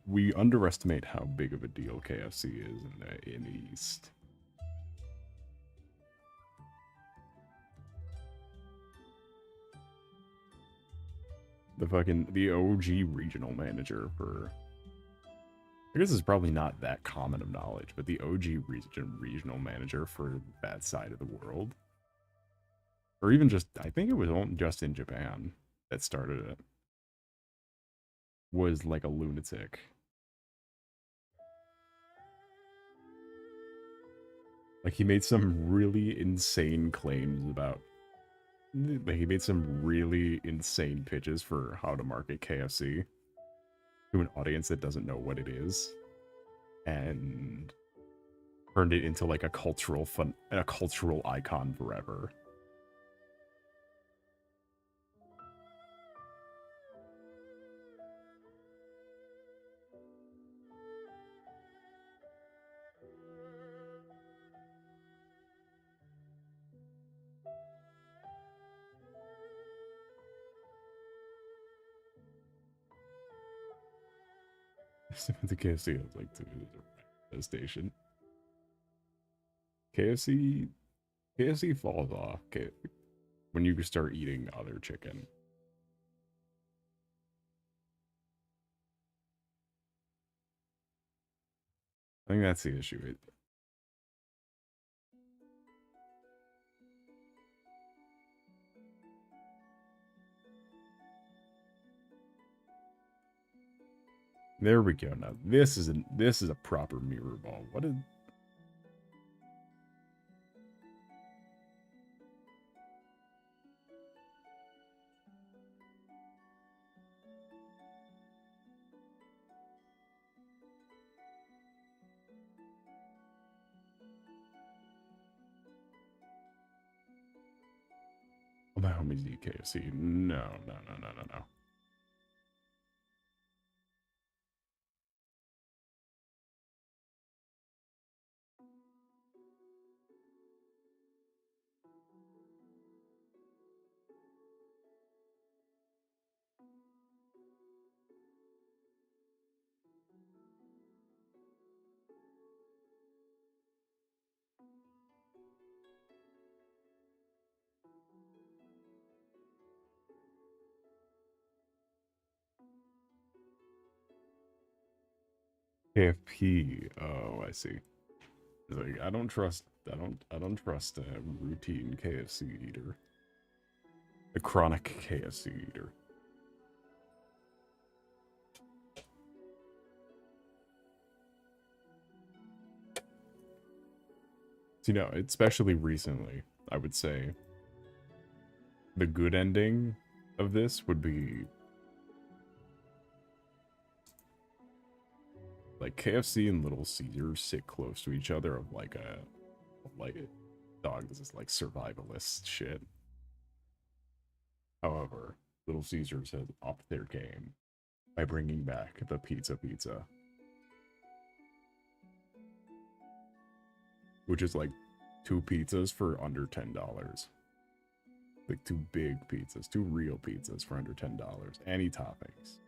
We underestimate how big of a deal KFC is in the East. The OG regional manager for, I guess it's probably not that common of knowledge, but the OG regional manager for that side of the world, or even just, I think it was just in Japan that started it, was like a lunatic. Like he made some really insane claims about, like he made some really insane pitches for how to market KFC to an audience that doesn't know what it is, and turned it into like a cultural icon forever. The KFC has like the station. KFC falls off when you start eating other chicken. I think that's the issue. There we go. Now this is a proper mirror ball. What is? Oh, my homies eat KFC. No. KFP. Oh, I see. Like I don't trust a routine KFC eater. A chronic KFC eater. So, especially recently, I would say the good ending of this would be like KFC and Little Caesars sit close to each other of like dog, this is like survivalist shit. However, Little Caesars has upped their game by bringing back the pizza, which is like 2 pizzas for under $10. Like 2 big pizzas, 2 real pizzas for under $10. Any toppings.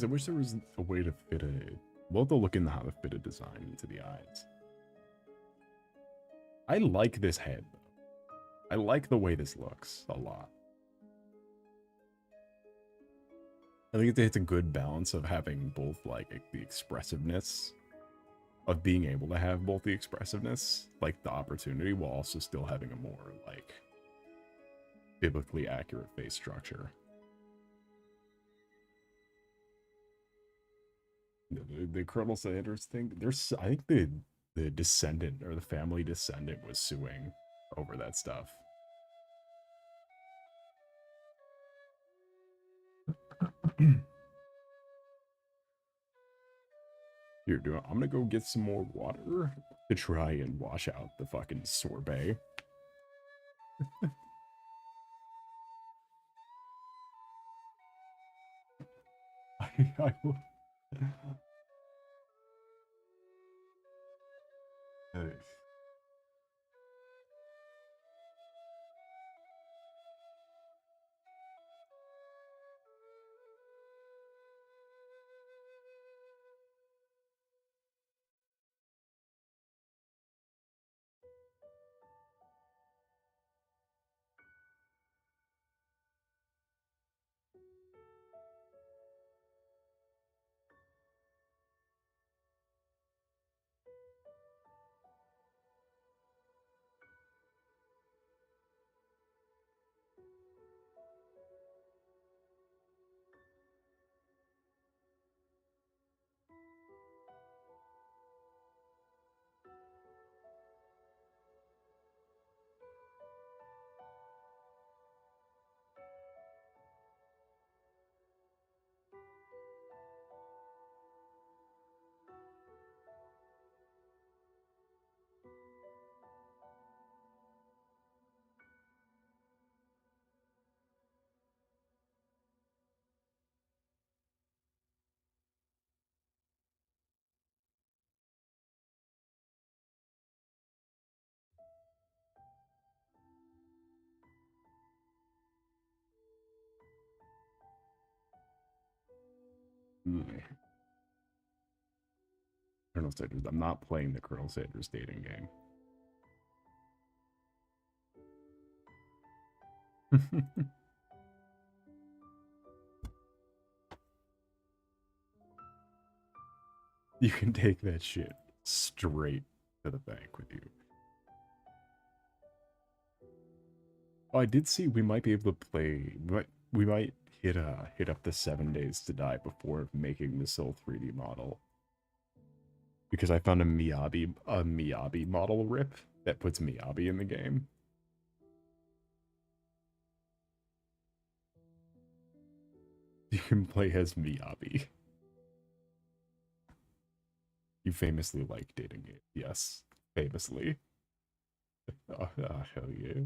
I wish there was a way to fit a... We'll have to look into how to fit a design into the eyes. I like this head, though. I like the way this looks a lot. I think it's a good balance of having both, like, the expressiveness of being able to have both the expressiveness, like the opportunity, while also still having a more, like, biblically accurate face structure. The Colonel Sanders thing, I think the descendant or the family descendant was suing over that stuff. Here, I'm gonna go get some more water to try and wash out the fucking sorbet. I will. Nice. Colonel Sanders. I'm not playing the Colonel Sanders dating game. You can take that shit straight to the bank with you. Oh, I did see we might be able to play. We might hit up the 7 days to die before making the Soul 3D model, because I found a Miyabi model rip that puts Miyabi in the game. You can play as Miyabi. You famously like dating it. Yes, famously. Oh, hell yeah.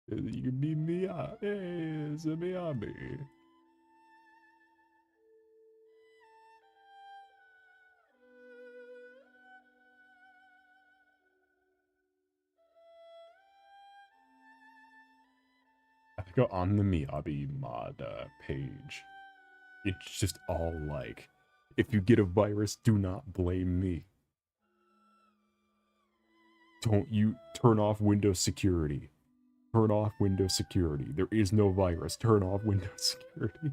You can be Miyabi. Hey, it's a Miyabi. I think on the Miyabi mod page, it's just all like, if you get a virus, do not blame me. Don't you turn off Windows security. Turn off Windows security. There is no virus. Turn off Windows security.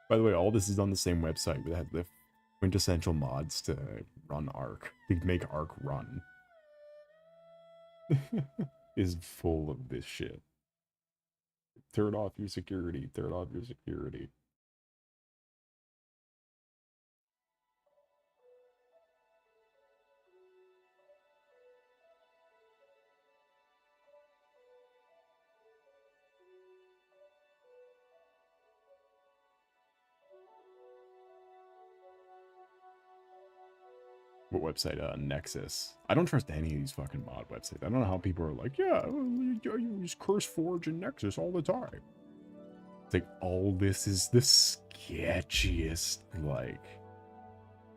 By the way, all this is on the same website that has the quintessential mods to run Arc. To make Arc run. Is full of this shit. Turn off your security. Turn off your security. What website? Nexus. I don't trust any of these fucking mod websites. I don't know how people are like, yeah, I use CurseForge and Nexus all the time. It's like, all this is the sketchiest, like,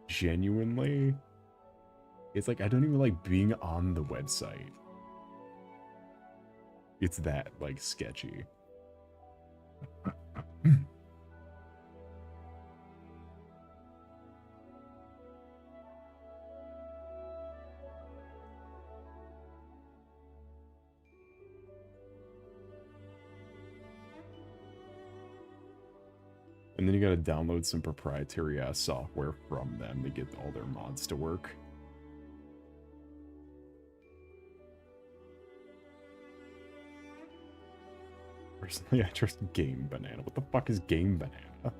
genuinely. It's like, I don't even like being on the website. It's that, like, sketchy. And then you gotta download some proprietary ass software from them to get all their mods to work. Personally, I trust Game Banana. What the fuck is Game Banana?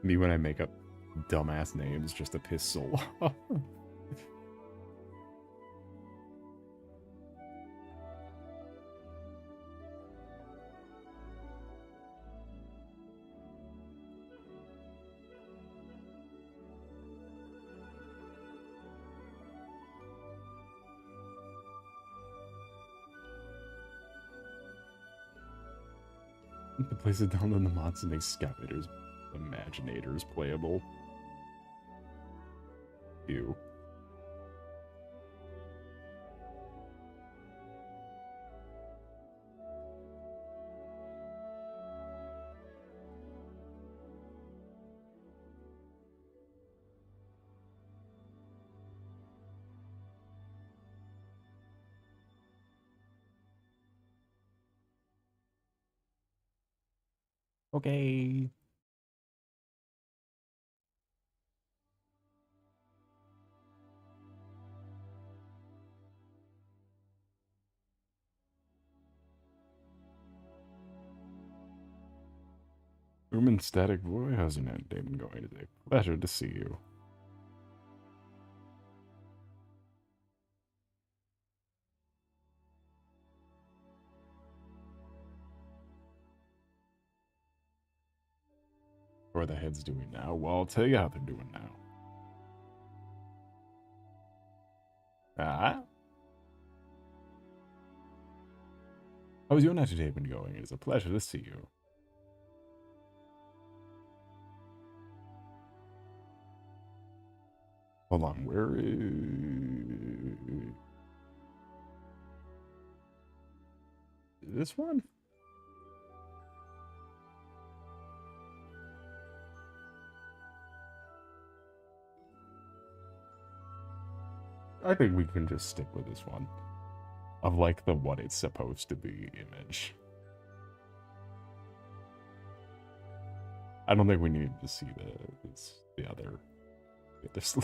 Me when I make up dumbass names just to piss Soul off. The place to download the mods to make Scavenger's Imaginators playable. Ew. Okay. Room Static Boy, how's your night been going today? Pleasure to see you. How are the heads doing now? Well, I'll tell you how they're doing now. Ah? How's your night today been going? It is a pleasure to see you. Hold on, where is this one? I think we can just stick with this one. Of like the what it's supposed to be image. I don't think we need to see the other. This.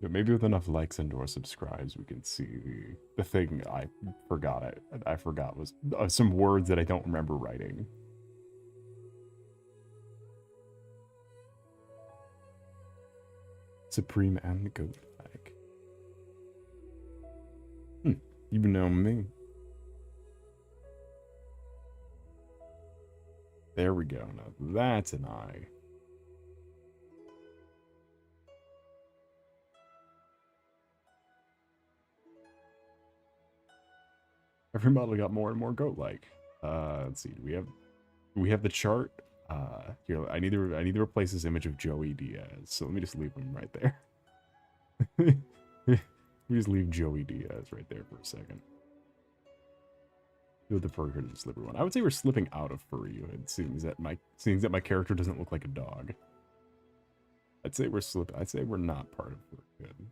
Maybe with enough likes and or subscribes, we can see the thing I forgot. I forgot was some words that I don't remember writing. Supreme and the goat flag. You know me. There we go. Now that's an eye. Every model got more and more goat-like. Let's see. We have the chart. Here, I need to replace this image of Joey Diaz. So let me just leave him right there. Let me just leave Joey Diaz right there for a second. Do the furry hood and slippery one. I would say we're slipping out of furry hood, seeing that my character doesn't look like a dog. I'd say we're slipping. I'd say we're not part of furry hood.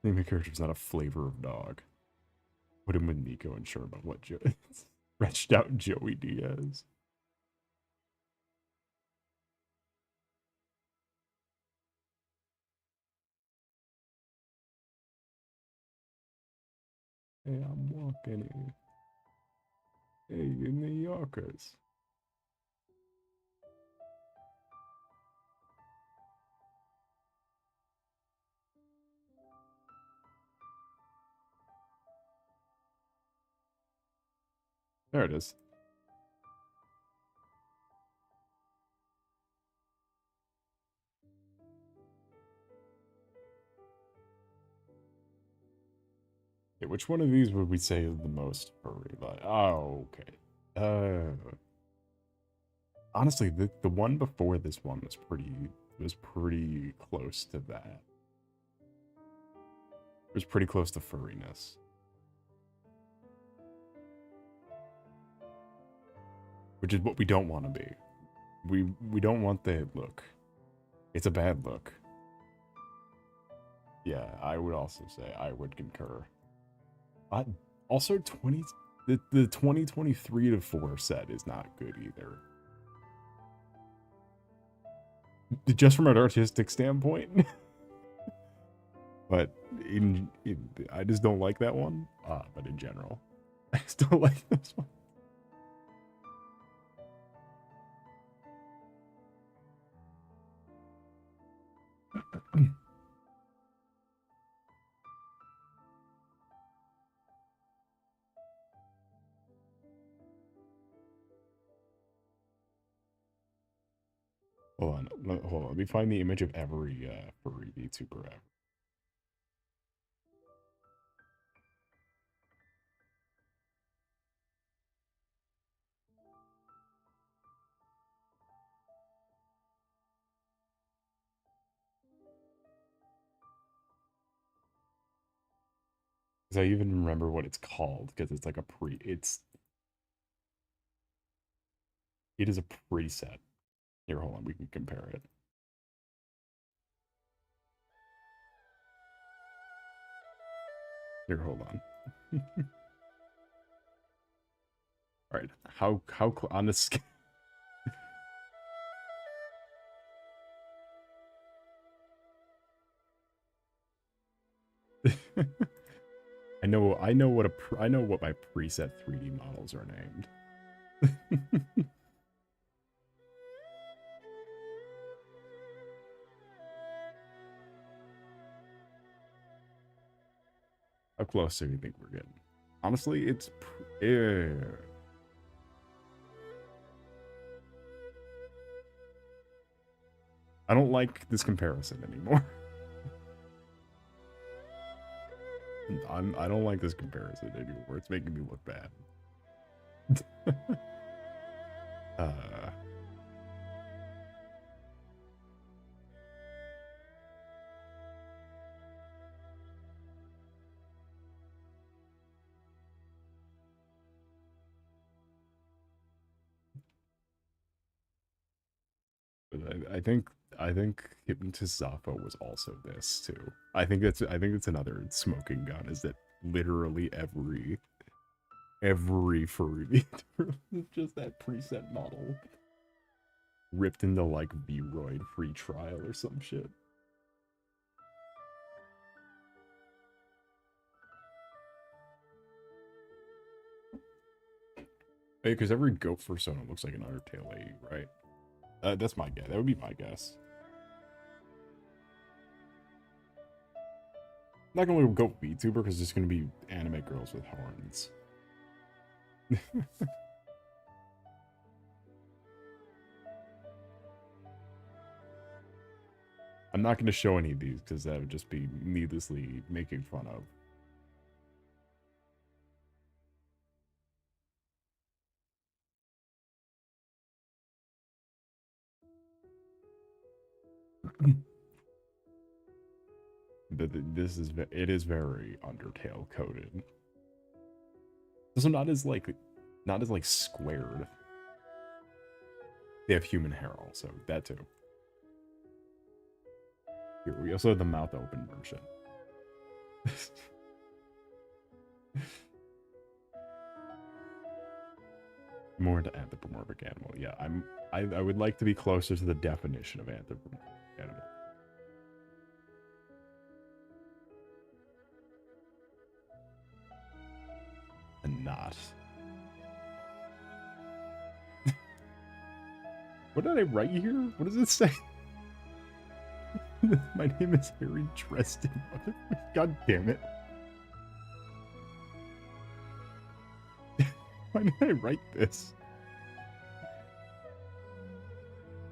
Name a character's not a flavor of dog. Put him with Nico and Sherman. What stretched out Joey Diaz. Hey, I'm walking in. Hey, you New Yorkers. There it is. Okay, which one of these would we say is the most furry? Like, oh, okay. Honestly, the one before this one was pretty close to that. It was pretty close to furriness. Which is what we don't want to be. We don't want the look. It's a bad look. Yeah, I would also say I would concur. Also, the 2023 to 4 set is not good either. Just from an artistic standpoint. But I just don't like that one. But in general, I still like this one. Hold on, hold on. Let me find the image of every furry VTuber ever. Because I even remember what it's called, because it's like it is a preset. Here, hold on, we can compare it. Here, hold on. All right, how on the scale? I know what my preset 3D models are named. How close do you think we're getting? Honestly, it's I don't like this comparison anymore. I don't like this comparison anymore. It's making me look bad. But I think Hypnotist Zappo was also this too. I think it's another smoking gun. Is that literally every furry is just that preset model ripped into like V-Roid free trial or some shit. Hey, because every goat persona looks like an Undertale AE, right? That's my guess. That would be my guess. I'm not gonna go VTuber because it's gonna be anime girls with horns. I'm not gonna show any of these because that would just be needlessly making fun of. It is very Undertale coded. So not as like squared. They have human hair also, that too. Here we also have the mouth open version. More into anthropomorphic animal. Yeah, I would like to be closer to the definition of anthropomorphic animal. And not. What did I write here? What does it say? My name is Harry Dresden. God damn it. Why did I write this?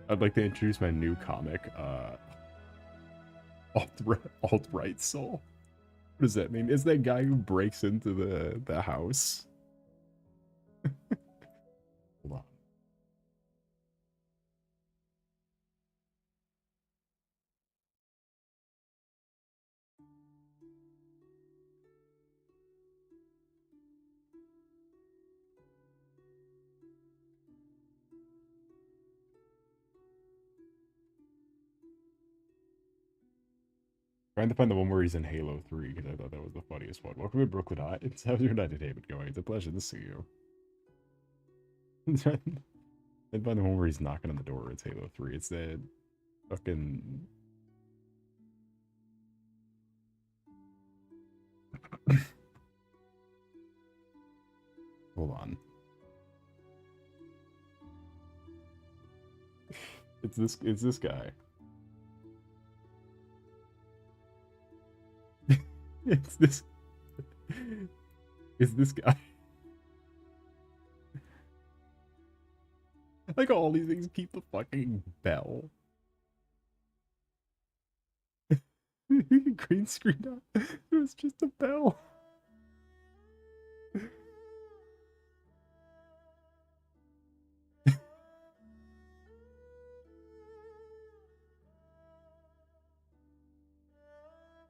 I'd like to introduce my new comic, Alt-Right Soul. What does that mean? Is that guy who breaks into the house? Hold on. Trying to find the one where he's in Halo 3, because I thought that was the funniest one. Welcome to Brooklyn High. How's your night day been going? It's a pleasure to see you. And find the one where he's knocking on the door. It's Halo 3. It's that fucking... Hold on. It's this guy. It's this guy. Like all these things keep the fucking bell. Green screen up. It was just a bell.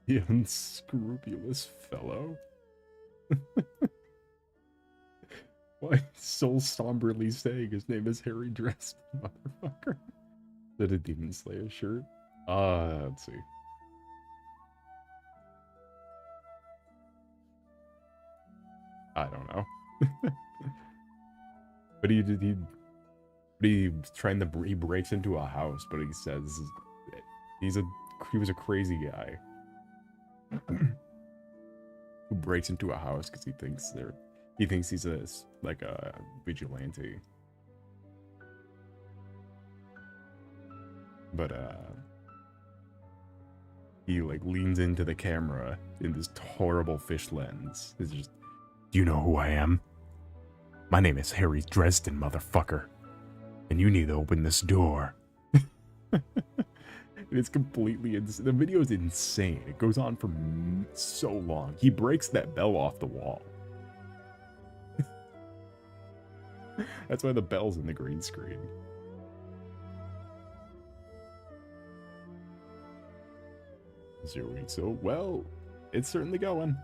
The unscrupulous fellow. Why so somberly saying his name is Harry Dresden, motherfucker? Is that a Demon Slayer shirt? Let's see. I don't know. But he breaks into a house, but he says he was a crazy guy who breaks into a house because he thinks he's a vigilante. But he like leans into the camera in this horrible fish lens. It's just, do you know who I am? My name is Harry Dresden, motherfucker. And you need to open this door. It's completely insane. The video is insane. It goes on for so long. He breaks that bell off the wall. That's why the bell's in the green screen. So, well, it's certainly going.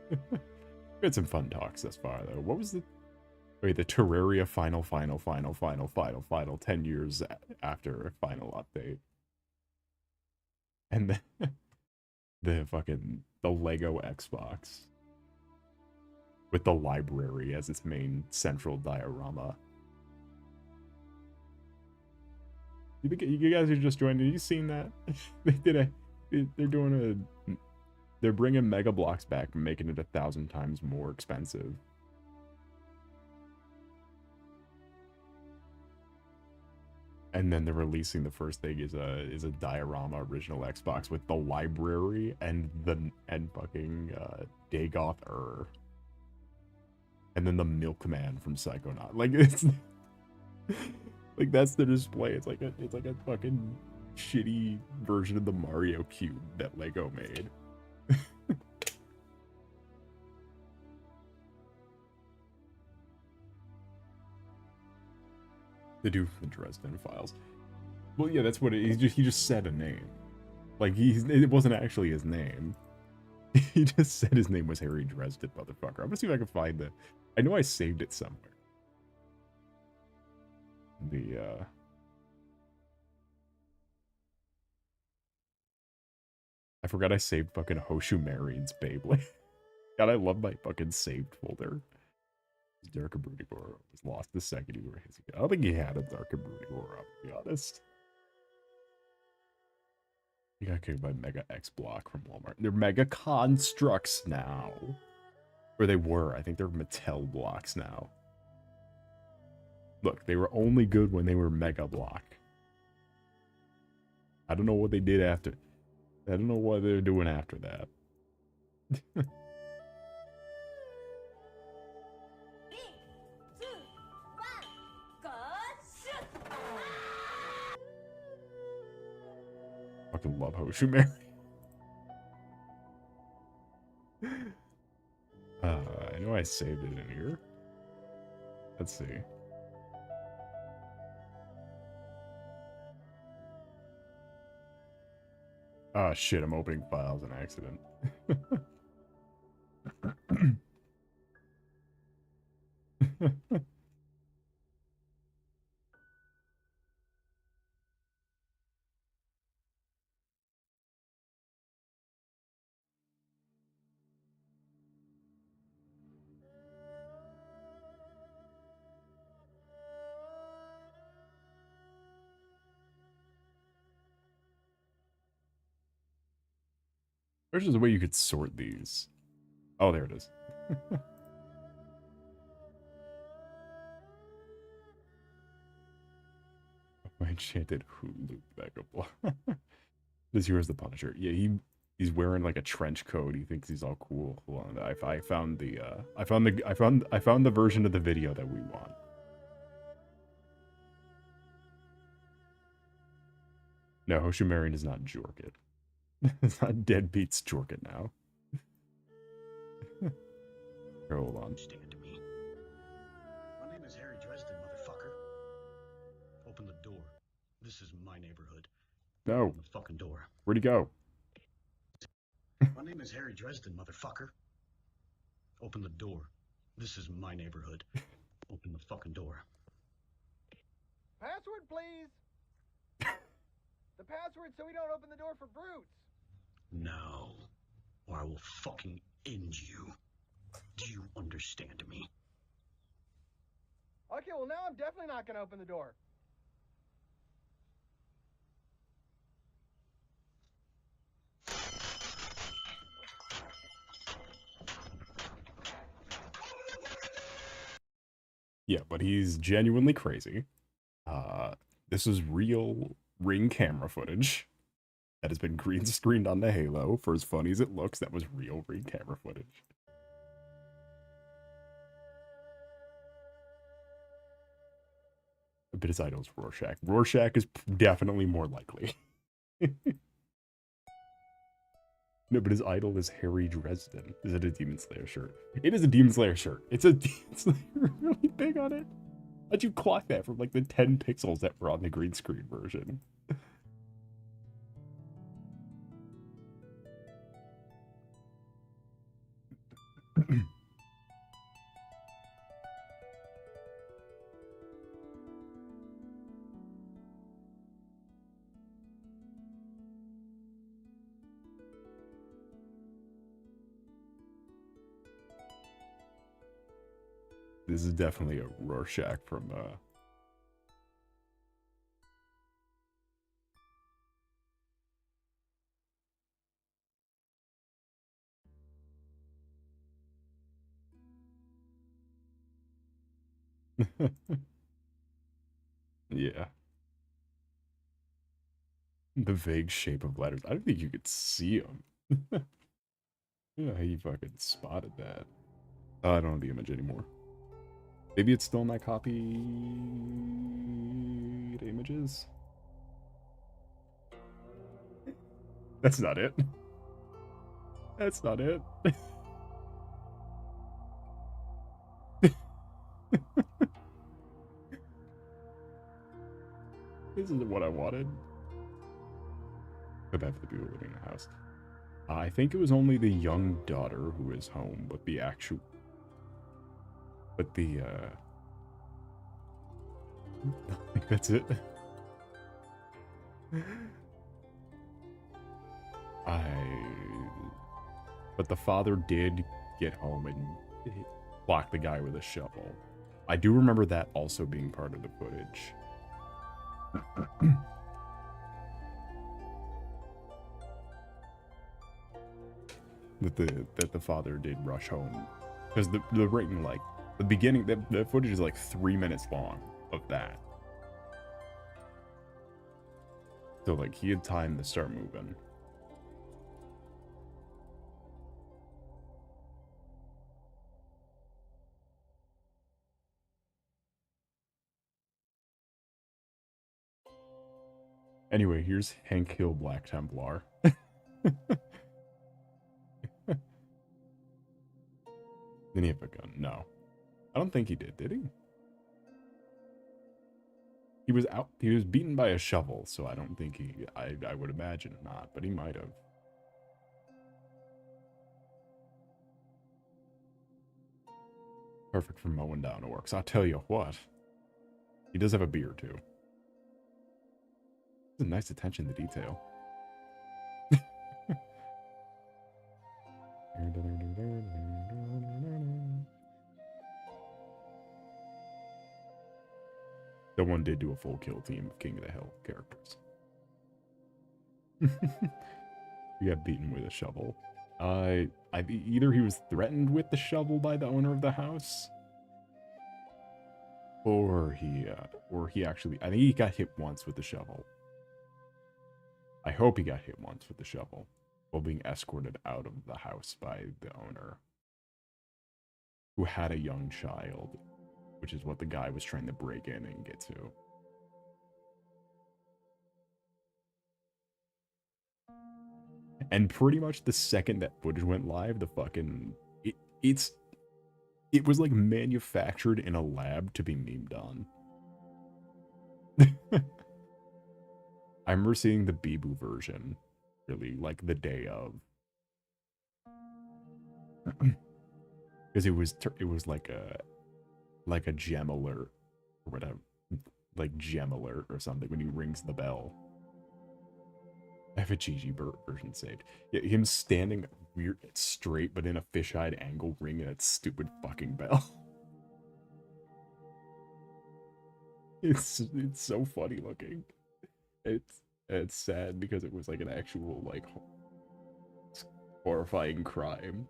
We had some fun talks thus far, though. What was the... Wait, the Terraria final 10 years after final update. And the Lego Xbox. With the library as its main central diorama. You guys who just joined, have you seen that? They're bringing Mega Bloks back and making it 1,000 times more expensive. And then they're releasing the first thing is a diorama original Xbox with the library and fucking Dagoth and then the Milkman from Psychonaut. Like it's like that's the display. It's like a fucking shitty version of the Mario cube that Lego made. The dude from the Dresden Files. Well, yeah, that's what he just said a name. Like it wasn't actually his name. He just said his name was Harry Dresden, motherfucker. I'm gonna see if I can find the. I know I saved it somewhere. I forgot I saved fucking Hoshu Marine's Beyblade. God, I love my fucking saved folder. Dark and Brooding Aura was lost the second you were his. I don't think he had a Dark and Brooding Aura, to be honest. He got kicked by Mega X Block from Walmart. They're Mega Constructs now. Or they were. I think they're Mattel blocks now. Look, they were only good when they were Mega Block. I don't know what they did after. I don't know what they're doing after that. Fucking love Hoshu Mary. I know I saved it in here. Let's see. Oh shit, I'm opening files on accident. There's just a way you could sort these. Oh, there it is. My enchanted Hulu backup block. This here is the Punisher. Yeah, he's wearing like a trench coat. He thinks he's all cool. Hold on, I found the version of the video that we want. No, Hoshu Marion does not jork it. It's not Deadbeats jork it now. Here, hold on. Stand to me. My name is Harry Dresden, motherfucker. Open the door. This is my neighborhood. No. Open the fucking door. Where'd he go? My name is Harry Dresden, motherfucker. Open the door. This is my neighborhood. Open the fucking door. Password, please. The password so we don't open the door for brutes. No. Or I will fucking end you. Do you understand me? Okay, well now I'm definitely not gonna open the door. Yeah, but he's genuinely crazy. This is real Ring camera footage that has been green screened onto Halo. For as funny as it looks, that was real Ring camera footage. But his idol's Rorschach. Rorschach is definitely more likely. No, but his idol is Harry Dresden. Is it a Demon Slayer shirt? It is a Demon Slayer shirt. It's a Demon Slayer really big on it. How'd you clock that from like the 10 pixels that were on the green screen version? This is definitely a Rorschach from, yeah. The vague shape of letters. I don't think you could see them. Yeah, how you fucking spotted that. Oh, I don't have the image anymore. Maybe it's still in my copied images? That's not it. That's not it. This isn't what I wanted. Go back to the people living in the house. I think it was only the young daughter who is home, but the actual... But the, I think that's it. But the father did get home and block the guy with a shovel. I do remember that also being part of the footage. that the father did rush home, because the rating, like the beginning, the footage is like 3 minutes long of that. So like he had time to start moving. Anyway, here's Hank Hill, Black Templar. Did he have a gun? No. I don't think he did he? He was out, he was beaten by a shovel, so I don't think I would imagine not, but he might have. Perfect for mowing down orcs. I'll tell you what. He does have a beard, too. It's a nice attention to detail. Someone did do a full kill team of King of the Hill characters. He got beaten with a shovel. Either he was threatened with the shovel by the owner of the house, or he actually, I think he got hit once with the shovel. I hope he got hit once with the shovel while being escorted out of the house by the owner, who had a young child, which is what the guy was trying to break in and get to. And pretty much the second that footage went live, the fucking it was like manufactured in a lab to be memed on. I remember seeing the Bibu version, really, like the day of, because it was like a gem alert or whatever, like gem alert or something when he rings the bell. I have a GG version saved. Yeah, him standing weird straight but in a fisheye angle ringing that stupid fucking bell. It's so funny looking. It's sad because it was like an actual like horrifying crime.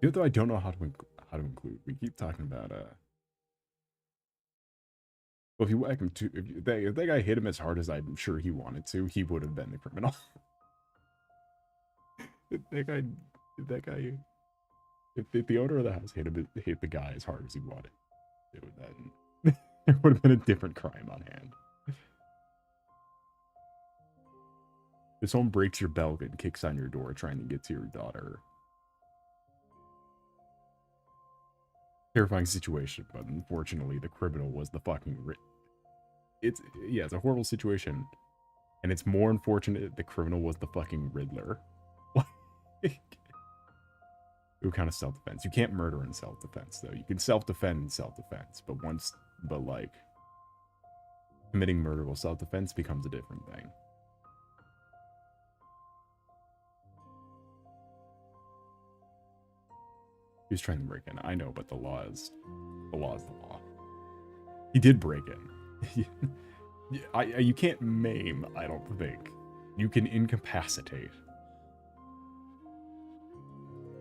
Even though I don't know how to include. We keep talking about well, if you whack him too, if that guy hit him as hard as I'm sure he wanted to, he would have been the criminal. if the owner of the house hit the guy as hard as he wanted, then there would have been a different crime on hand. If someone breaks your bell and kicks on your door trying to get to your daughter. Terrifying situation, but unfortunately the criminal was the fucking it's a horrible situation, and it's more unfortunate the criminal was the fucking Riddler. What kind of self-defense? You can't murder in self-defense though. You can self-defend in self-defense, but like committing murder while self-defense becomes a different thing. He was trying to break in. I know, but the law is the law. He did break in. You can't maim, I don't think. You can incapacitate.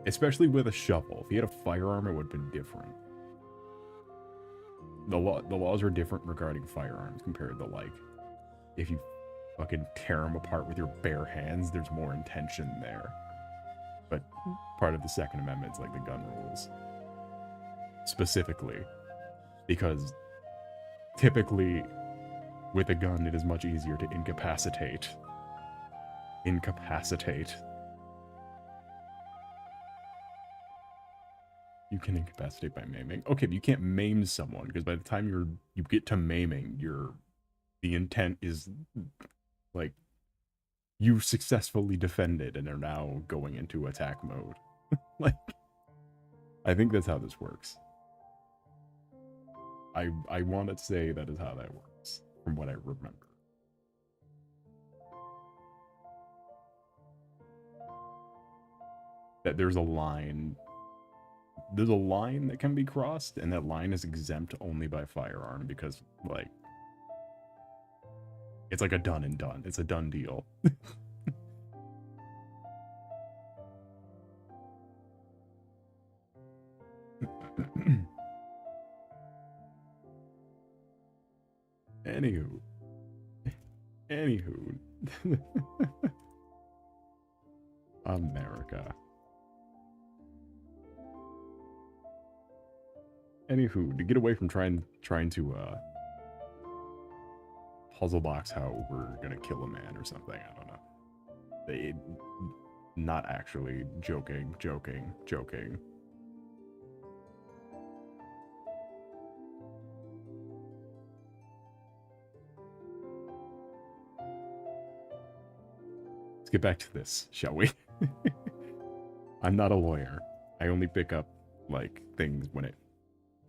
Especially with a shovel. If he had a firearm, it would have been different. The laws are different regarding firearms compared to, like, if you fucking tear them apart with your bare hands, there's more intention there. But part of the Second Amendment is like the gun rules. Specifically. Because typically, with a gun, it is much easier to incapacitate. You can incapacitate by maiming. Okay, but you can't maim someone, because by the time you get to maiming, the intent is, like, you successfully defended and are now going into attack mode. Like, I think that's how this works. I want to say that is how that works, from what I remember. That there's a line that can be crossed, and that line is exempt only by firearm because, like, it's like a done and done. It's a done deal. Anywho. America. Anywho, to get away from trying to puzzle box how we're gonna kill a man or something, I don't know. Not actually joking. Let's get back to this, shall we? I'm not a lawyer. I only pick up, like, things when it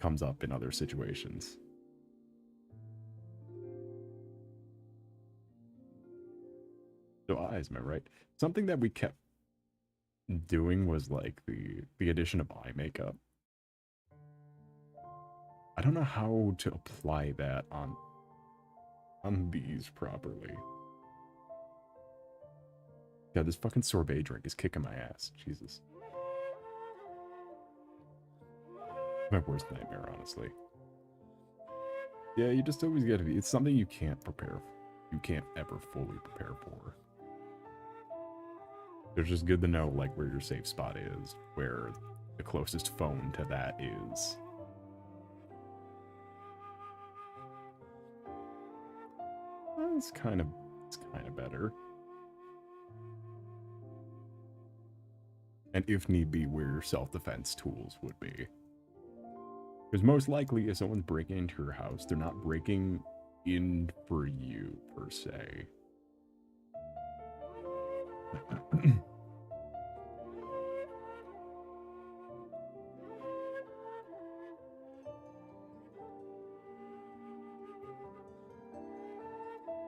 comes up in other situations. So eyes, am I right? Something that we kept doing was, like, the addition of eye makeup. I don't know how to apply that on these properly. God, this fucking sorbet drink is kicking my ass. Jesus. My worst nightmare, honestly. Yeah, you just always gotta be. It's something you can't prepare. You can't ever fully prepare for. It's just good to know, like, where your safe spot is, where the closest phone to that is. Well, it's kind of better. And if need be, where your self-defense tools would be. Because most likely, if someone's breaking into your house, they're not breaking in for you, per se.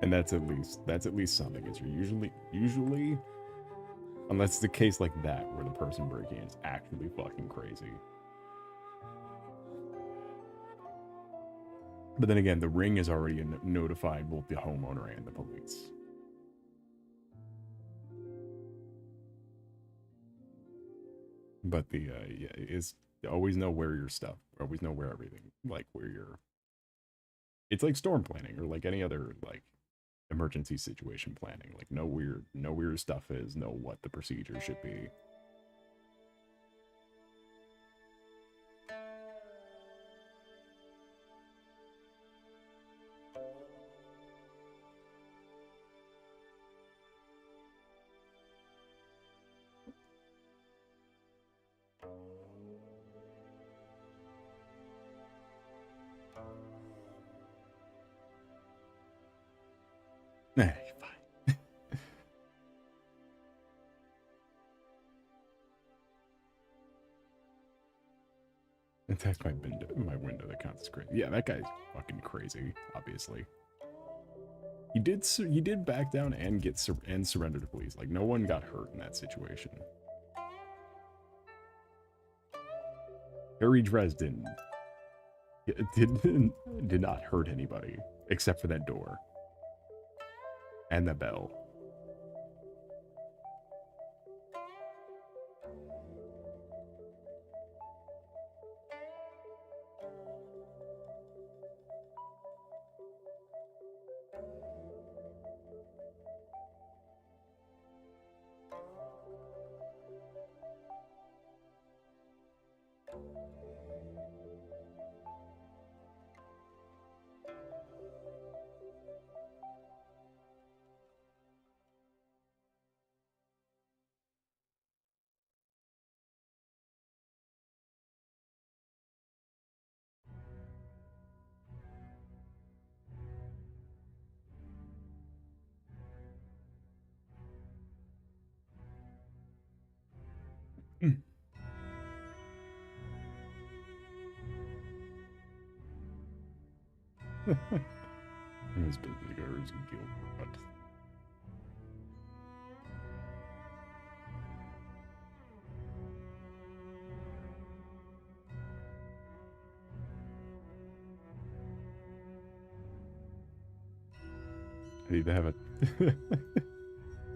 And that's at least something. Is usually, unless it's a case like that where the person breaking in is actually fucking crazy. But then again, the ring is already notified both the homeowner and the police. But yeah, is always know where your stuff, always know where everything, like where your. It's like storm planning or like any other like emergency situation planning. Like know where your stuff is, know what the procedure should be. Nah, you're fine. And text my window that counts as crazy. Yeah, that guy's fucking crazy. Obviously, he did back down and surrender to police. Like no one got hurt in that situation. Harry Dresden did not hurt anybody except for that door and the bell. His business goes guild rut. I need to have a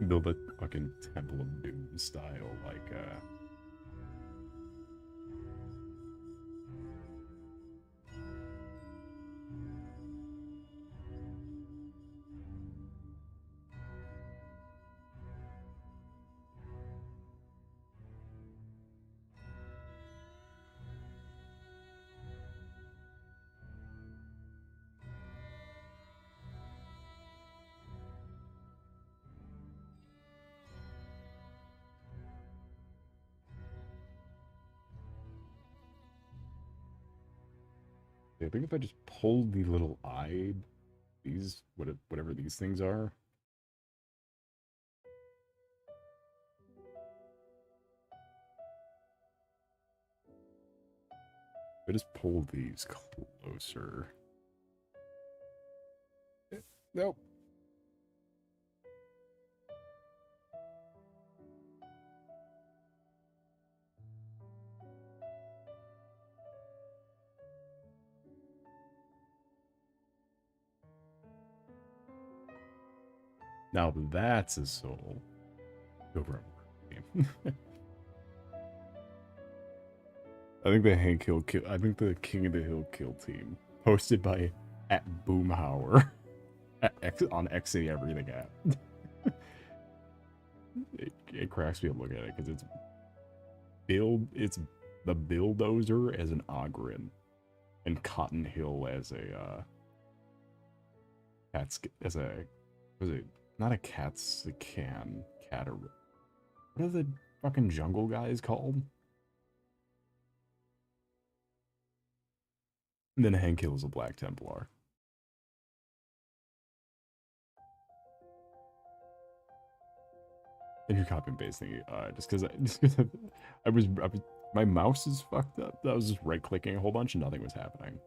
build a fucking Temple of Doom style, like I think if I just pulled the little eye, these whatever these things are. If I just pull these closer. Nope. Now that's a soul. Over game. I think the Hank Hill kill. I think the King of the Hill kill team, hosted by at Boomhauer, on Xity Everything app. It cracks me up looking at it because it's the Bulldozer as an Ogren, and Cotton Hill as a was it not a cat's a can cat or what are the fucking jungle guys called? And then Hank Hill is a Black Templar. And you're copy and pasting it, just because I was my mouse is fucked up. I was just right clicking a whole bunch and nothing was happening.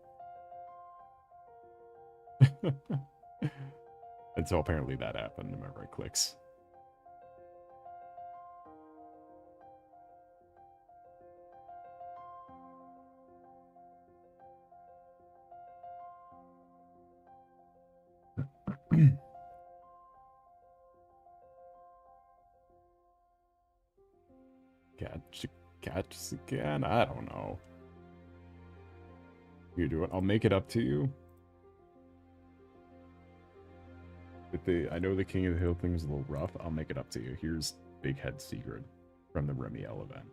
And so apparently that happened in my right clicks. Catch again? I don't know. You do it. I'll make it up to you. But I know the King of the Hill thing is a little rough. I'll make it up to you. Here's Big Head Secret from the Remiel event.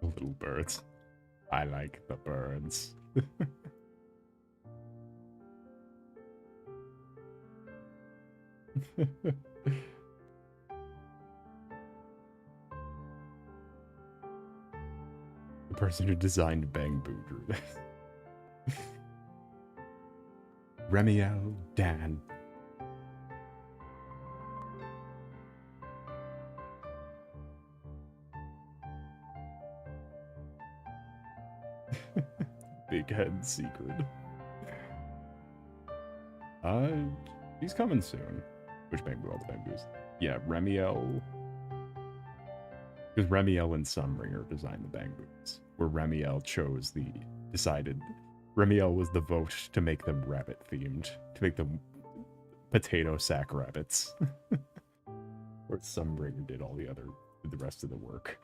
Little birds. I like the birds. The person who designed Bang Boo drew this. Remiel Dan. Big Head Secret. He's coming soon. Which Bamboo? All the Bamboos. Yeah, Remiel. Because Remiel and Sunbringer designed the Bamboos. Where Remiel Remiel was the vote to make them rabbit themed. To make them potato sack rabbits. Where Sunbringer did the rest of the work.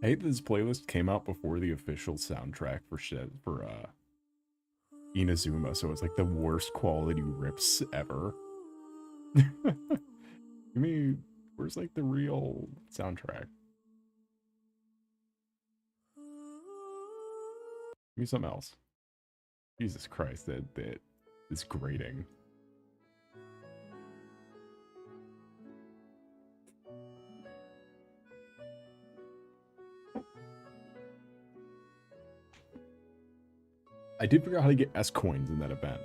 I hate that this playlist came out before the official soundtrack for Inazuma, so it's like the worst quality rips ever. I mean, where's like the real soundtrack? Give me something else. Jesus Christ, that is grating. I did figure out how to get S coins in that event.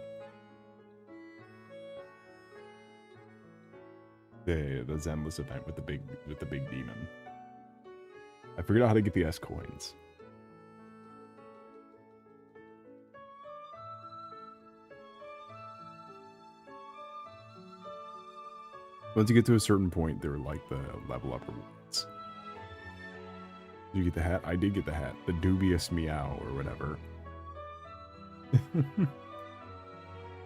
The Zenless event with the big demon. I figured out how to get the S coins. Once you get to a certain point, they're like the level up rewards. Did you get the hat? I did get the hat. The dubious meow or whatever.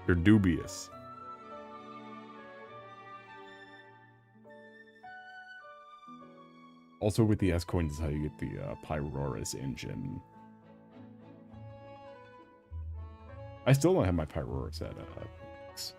They're dubious. Also with the S coins is how you get the Pyroris engine. I still don't have my Pyroris at X.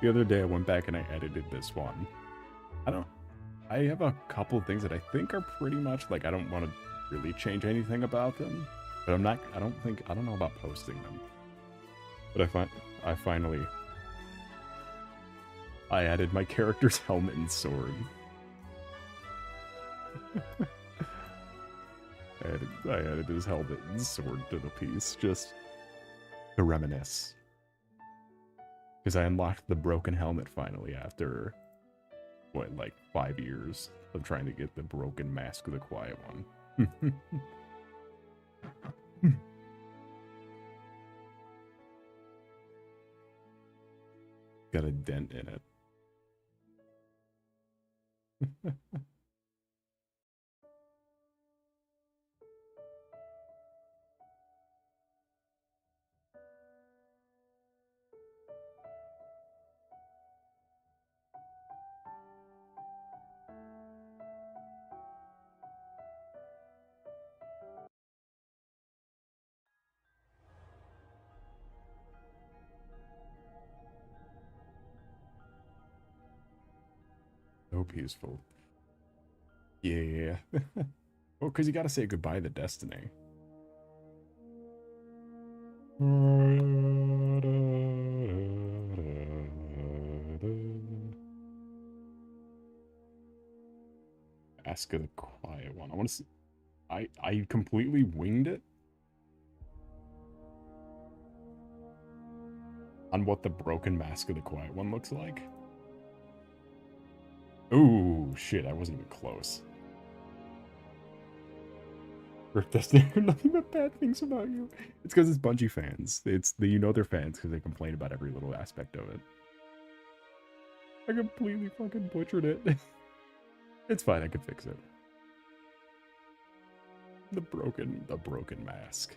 The other day I went back and I edited this one. I have a couple things that I think are pretty much, like, I don't want to really change anything about them. But I don't know about posting them. But I finally added my character's helmet and sword. I added his helmet and sword to the piece, just to reminisce. Because I unlocked the broken helmet finally after, what, like 5 years of trying to get the broken Mask of the Quiet One. Got a dent in it. So peaceful. Yeah. Well, because you gotta say goodbye to Destiny. Ask of the Quiet One. I want to see. I completely winged it on what the broken Mask of the Quiet One looks like. Ooh, shit, I wasn't even close. Destiny heard nothing but bad things about you. It's because it's Bungie fans. You know they're fans because they complain about every little aspect of it. I completely fucking butchered it. It's fine, I can fix it. The broken mask.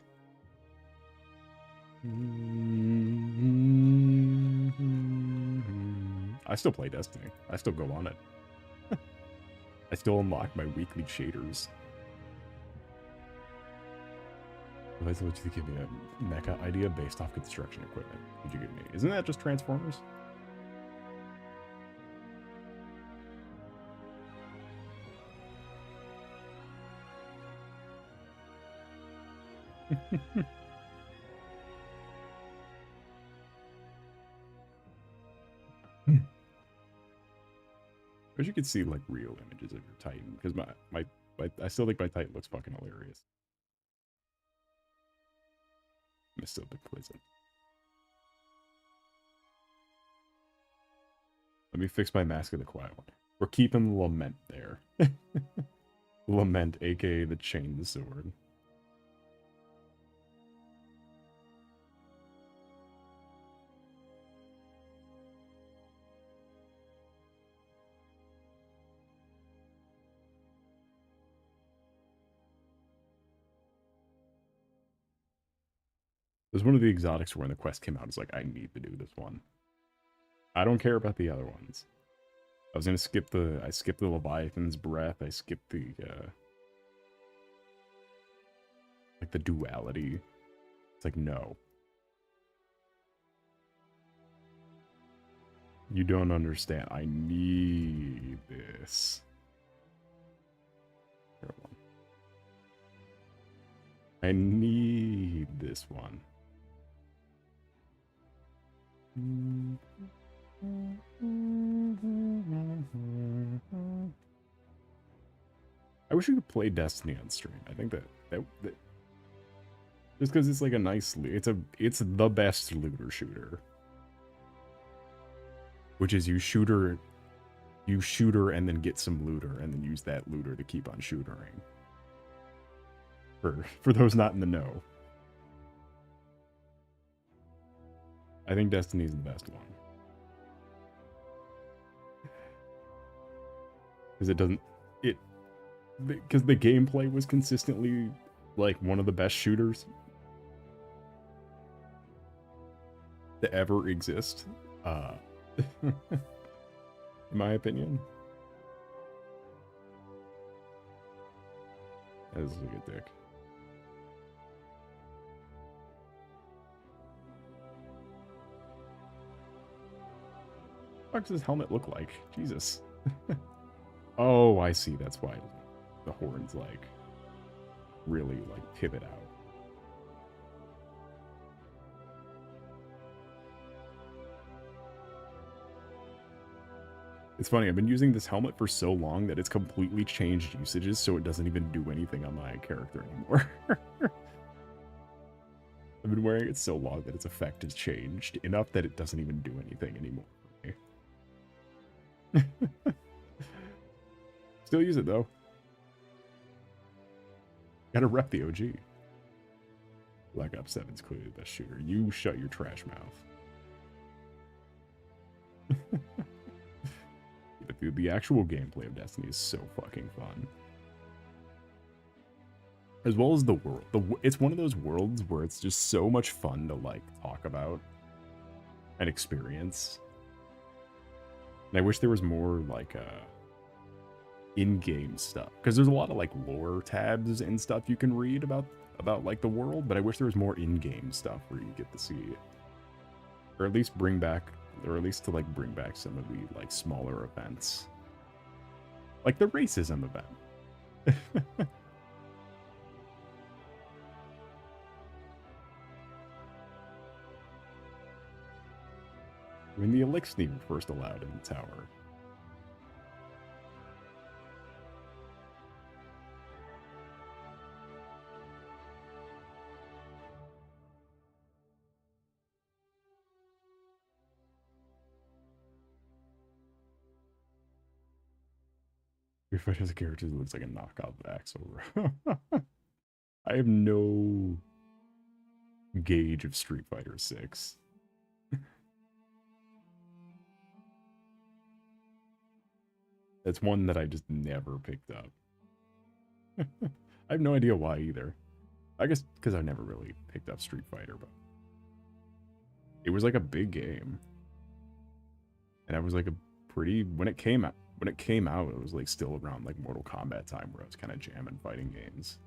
I still play Destiny. I still go on it. I still unlock my weekly shaders. If I told you to give me a mecha idea based off construction equipment, would you give me? Isn't that just Transformers? I wish you could see like real images of your Titan, because I still think my Titan looks fucking hilarious. Missed a bit pleasant. Let me fix my Mask of the Quiet One. We're keeping Lament there. Lament, aka the Chained Sword. There's one of the exotics where when the quest came out, it's like, I need to do this one. I don't care about the other ones. I was gonna skip I skipped the Leviathan's Breath, I skipped the, like the duality. It's like, no. You don't understand. I need this. I need this one. I wish we could play Destiny on stream. I think that just because it's like a nice, it's the best looter shooter, which is you shoot her and then get some looter and then use that looter to keep on shootering. For those not in the know, I think Destiny is the best one because the gameplay was consistently like one of the best shooters to ever exist, in my opinion. That is a good dick. What does his helmet look like? Jesus. Oh, I see. That's why the horns like really like pivot out. It's funny, I've been using this helmet for so long that it's completely changed usages, so it doesn't even do anything on my character anymore. I've been wearing it so long that its effect has changed enough that it doesn't even do anything anymore for me. Still use it though. Gotta rep the OG. Black Ops 7's clearly the best shooter. You shut your trash mouth. But dude, the actual gameplay of Destiny is so fucking fun. As well as the world. It's one of those worlds where it's just so much fun to like talk about and experience. And I wish there was more like in-game stuff, because there's a lot of like lore tabs and stuff you can read about like the world, but I wish there was more in-game stuff where you get to see, or at least bring back some of the like smaller events, like the racism event. When the elixir were first allowed in the tower. Your fight as a character that looks like a knockoff of Axel. I have no gauge of Street Fighter 6. That's one that I just never picked up. I have no idea why either. I guess because I never really picked up Street Fighter, but it was like a big game. And I was like when it came out, it was like still around like Mortal Kombat time where I was kind of jamming fighting games.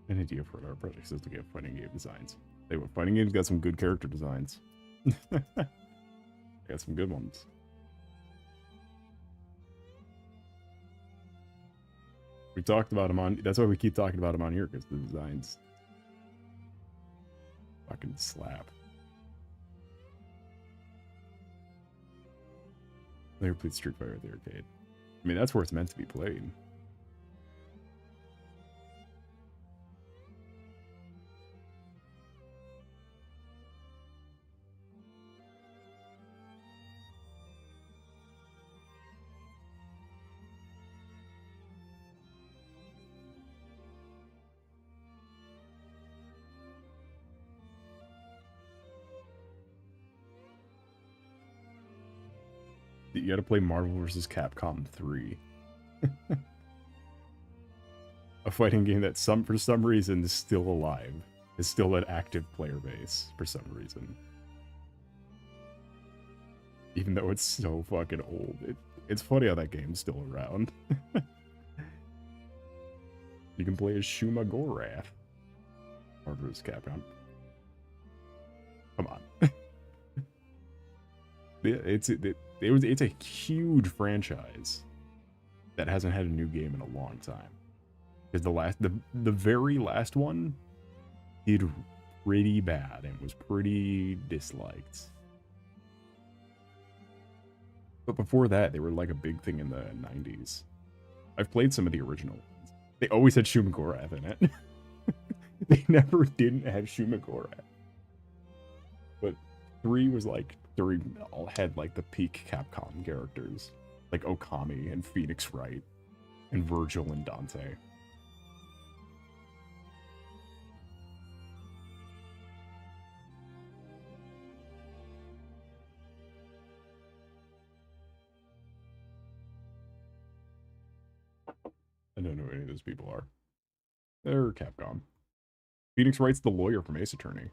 An idea for our project is to get fighting game designs. Hey, what fighting games got some good character designs? Got some good ones. We talked about them on. That's why we keep talking about them on here, because the designs fucking slap. Never played Street Fighter at the arcade. I mean, that's where it's meant to be played. You gotta play Marvel vs. Capcom 3. A fighting game that for some reason is still alive. Is still an active player base for some reason. Even though it's so fucking old. It's funny how that game's still around. You can play as Shuma Gorath. Marvel vs. Capcom. Come on. It's a huge franchise that hasn't had a new game in a long time. Because the very last one did pretty bad and was pretty disliked. But before that, they were like a big thing in the 90s. I've played some of the original ones. They always had Shuma Gorath in it. They never didn't have Shuma Gorath. But 3 was like, 3 all had like the peak Capcom characters. Like Okami and Phoenix Wright and Virgil and Dante. I don't know who any of those people are. They're Capcom. Phoenix Wright's the lawyer from Ace Attorney.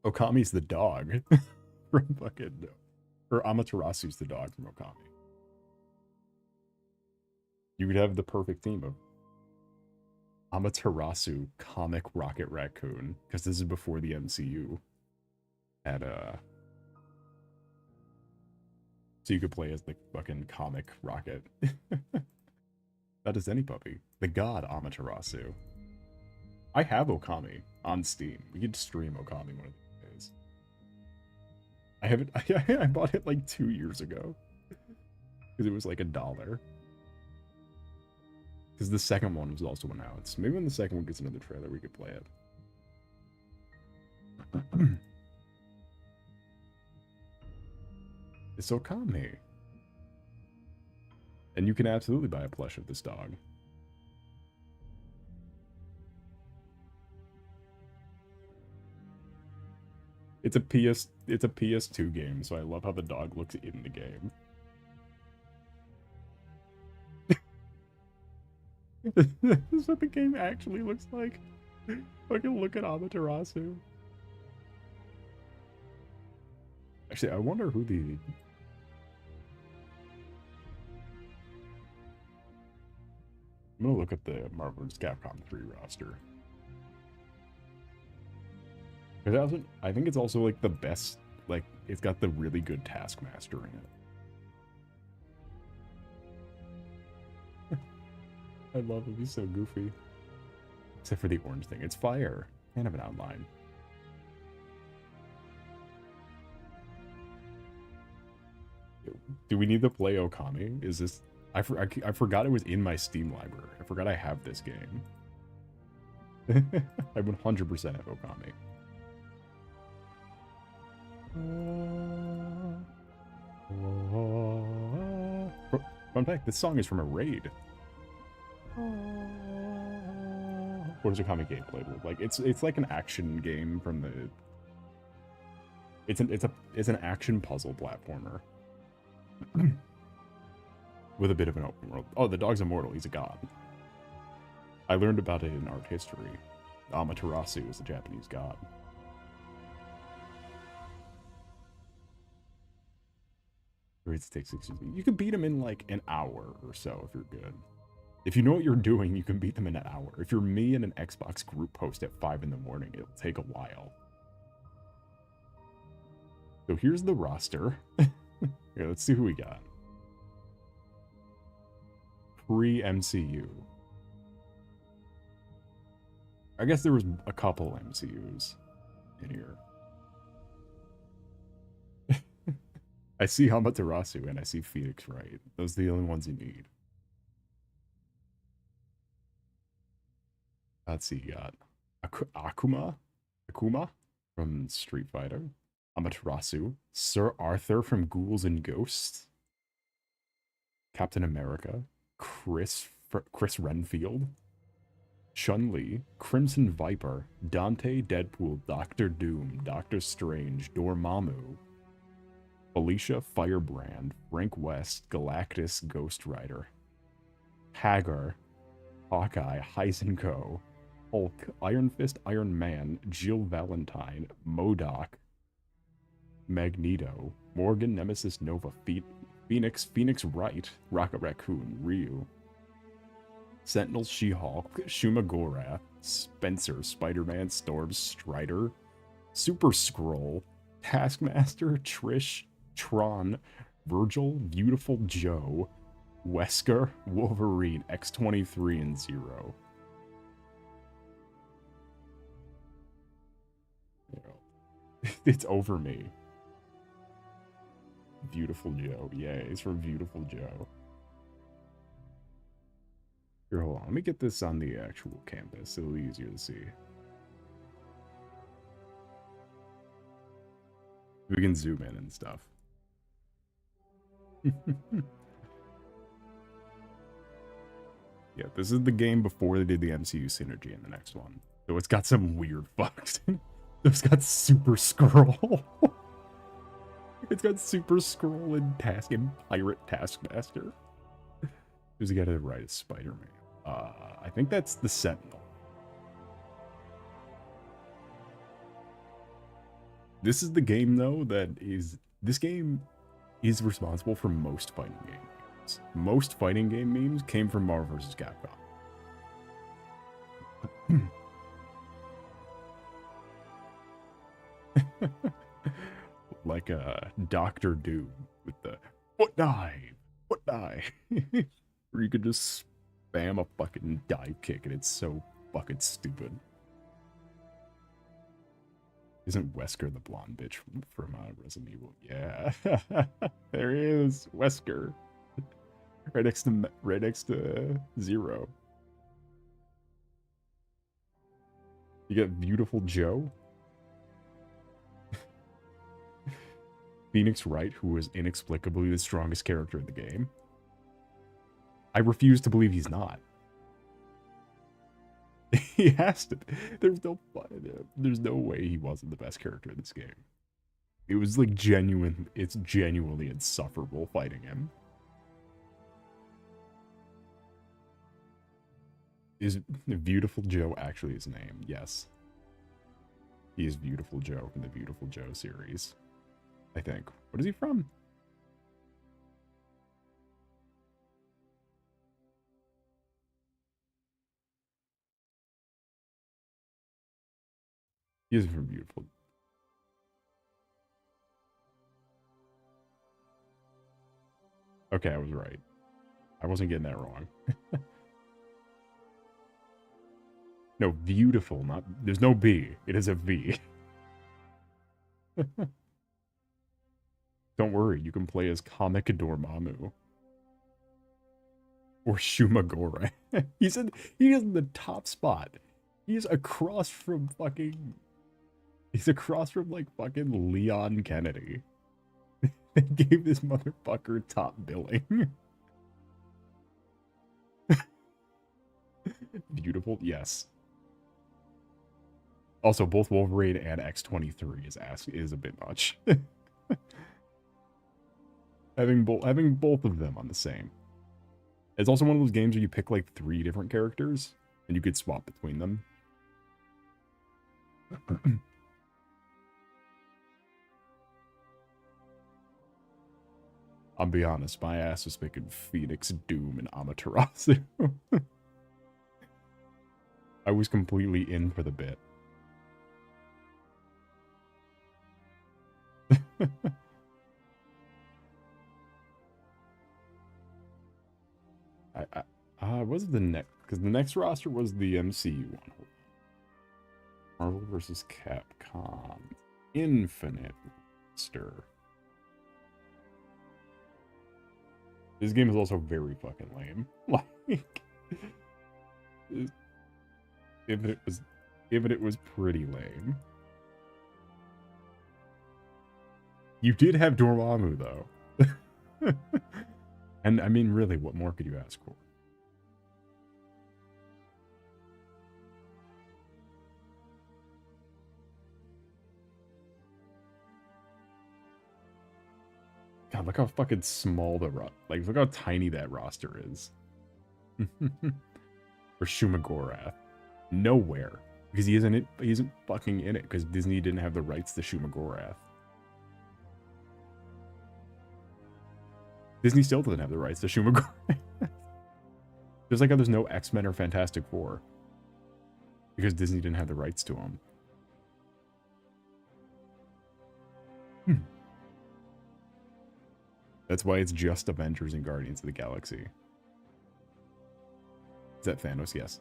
Okami's the dog from fucking... Or Amaterasu's the dog from Okami. You would have the perfect theme of Amaterasu comic Rocket Raccoon. Because this is before the MCU had so you could play as the fucking comic Rocket. That is any puppy. The god Amaterasu. I have Okami on Steam. We could stream Okami one of these days. I haven't. I bought it like 2 years ago because it was like $1. Because the second one was also announced. Maybe when the second one gets another trailer, we could play it. It's Okami. And you can absolutely buy a plush of this dog. It's a PS2 game, so I love how the dog looks in the game. This is what the game actually looks like. Fucking look at Amaterasu. Actually, I wonder who the... I'm gonna look at the Marvel vs. Capcom 3 roster. I think it's also like the best, like, it's got the really good Taskmaster in it. I love him, he's so goofy. Except for the orange thing. It's fire. Can't have an outline. Do we need to play Okami? Is this... I forgot it was in my Steam library. I forgot I have this game. I 100% have Okami. Fun fact, this song is from a raid. What does Okami gameplay look like? It's like an action game from the... It's an action puzzle platformer. With a bit of an open world. Oh, the dog's immortal. He's a god. I learned about it in art history. Amaterasu is a Japanese god. You can beat him in like an hour or so if you're good. If you know what you're doing, you can beat them in an hour. If you're me and an Xbox group post at 5 in the morning, it'll take a while. So here's the roster. Here, let's see who we got. Pre-MCU. I guess there was a couple MCUs in here. I see Amaterasu and I see Phoenix Wright. Those are the only ones you need. Let's see, you got Akuma from Street Fighter. Amaterasu. Sir Arthur from Ghouls and Ghosts. Captain America. Chris Renfield. Chun-Li, Crimson Viper, Dante, Deadpool, Doctor Doom, Doctor Strange, Dormammu, Felicia, Firebrand, Frank West, Galactus, Ghost Rider, Hagar, Hawkeye, Heisenko, Hulk, Iron Fist, Iron Man, Jill Valentine, MODOK, Magneto, Morgan, Nemesis, Nova, Phoenix, Phoenix Wright, Rocket Raccoon, Ryu, Sentinel, She-Hulk, Shuma Gorath, Spencer, Spider-Man, Storm, Strider, Super Skrull, Taskmaster, Trish, Tron, Virgil, Beautiful Joe, Wesker, Wolverine, X-23, and Zero. It's over me. Beautiful Joe. Yay, it's from Beautiful Joe. Here, hold on. Let me get this on the actual canvas. It'll be easier to see. We can zoom in and stuff. Yeah, this is the game before they did the MCU synergy in the next one. So it's got some weird fucks. It's got Super Skrull. It's got Super Skrull and Pirate Taskmaster. Who's the guy to the right? Is Spider-Man. I think that's the Sentinel. This is the game, though, this game is responsible for most fighting game memes. Most fighting game memes came from Marvel vs. Capcom. Like Doctor Doom with the what dive, where you could just spam a fucking dive kick and it's so fucking stupid. Isn't Wesker the blonde bitch from Resident Evil? Yeah, there he is, Wesker, right next to Zero. You got Beautiful Joe. Phoenix Wright, who is inexplicably the strongest character in the game. I refuse to believe he's not. He has to. There's no way he wasn't the best character in this game. It was like genuine. It's genuinely insufferable fighting him. Is Beautiful Joe actually his name? Yes. He is Beautiful Joe from the Beautiful Joe series. I think. What is he from? He is from Beautiful. Okay, I was right. I wasn't getting that wrong. No, beautiful, not... There's no B. It is a V. Don't worry, you can play as Comic Dormammu. Or Shumagora. He is in the top spot. He's across from fucking... He's across from, like, fucking Leon Kennedy. They gave this motherfucker top billing. Beautiful, yes. Also, both Wolverine and X-23 is a bit much. having both of them on the same. It's also one of those games where you pick like 3 different characters and you could swap between them. I'll be honest, my ass was picking Phoenix, Doom, and Amaterasu. I was completely in for the bit. Was the next? Because the next roster was the MCU one. Marvel vs. Capcom Infinite roster. This game is also very fucking lame. Like, Infinite was pretty lame. You did have Dormammu though. And I mean, really, what more could you ask for? God, look how fucking small the like, look how tiny that roster is. For Shumagorath. Nowhere. Because he isn't fucking in it, because Disney didn't have the rights to Shumagorath. Disney still doesn't have the rights to Shumagorath. Just like how there's no X-Men or Fantastic Four. Because Disney didn't have the rights to them. That's why it's just Avengers and Guardians of the Galaxy. Is that Thanos? Yes.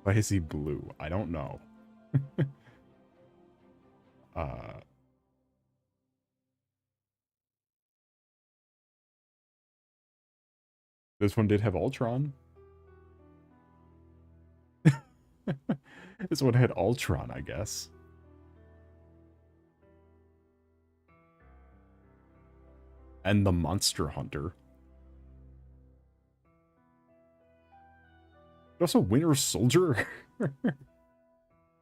Why is he blue? I don't know. This one did have Ultron. This one had Ultron, I guess. And the Monster Hunter. But also Winter Soldier.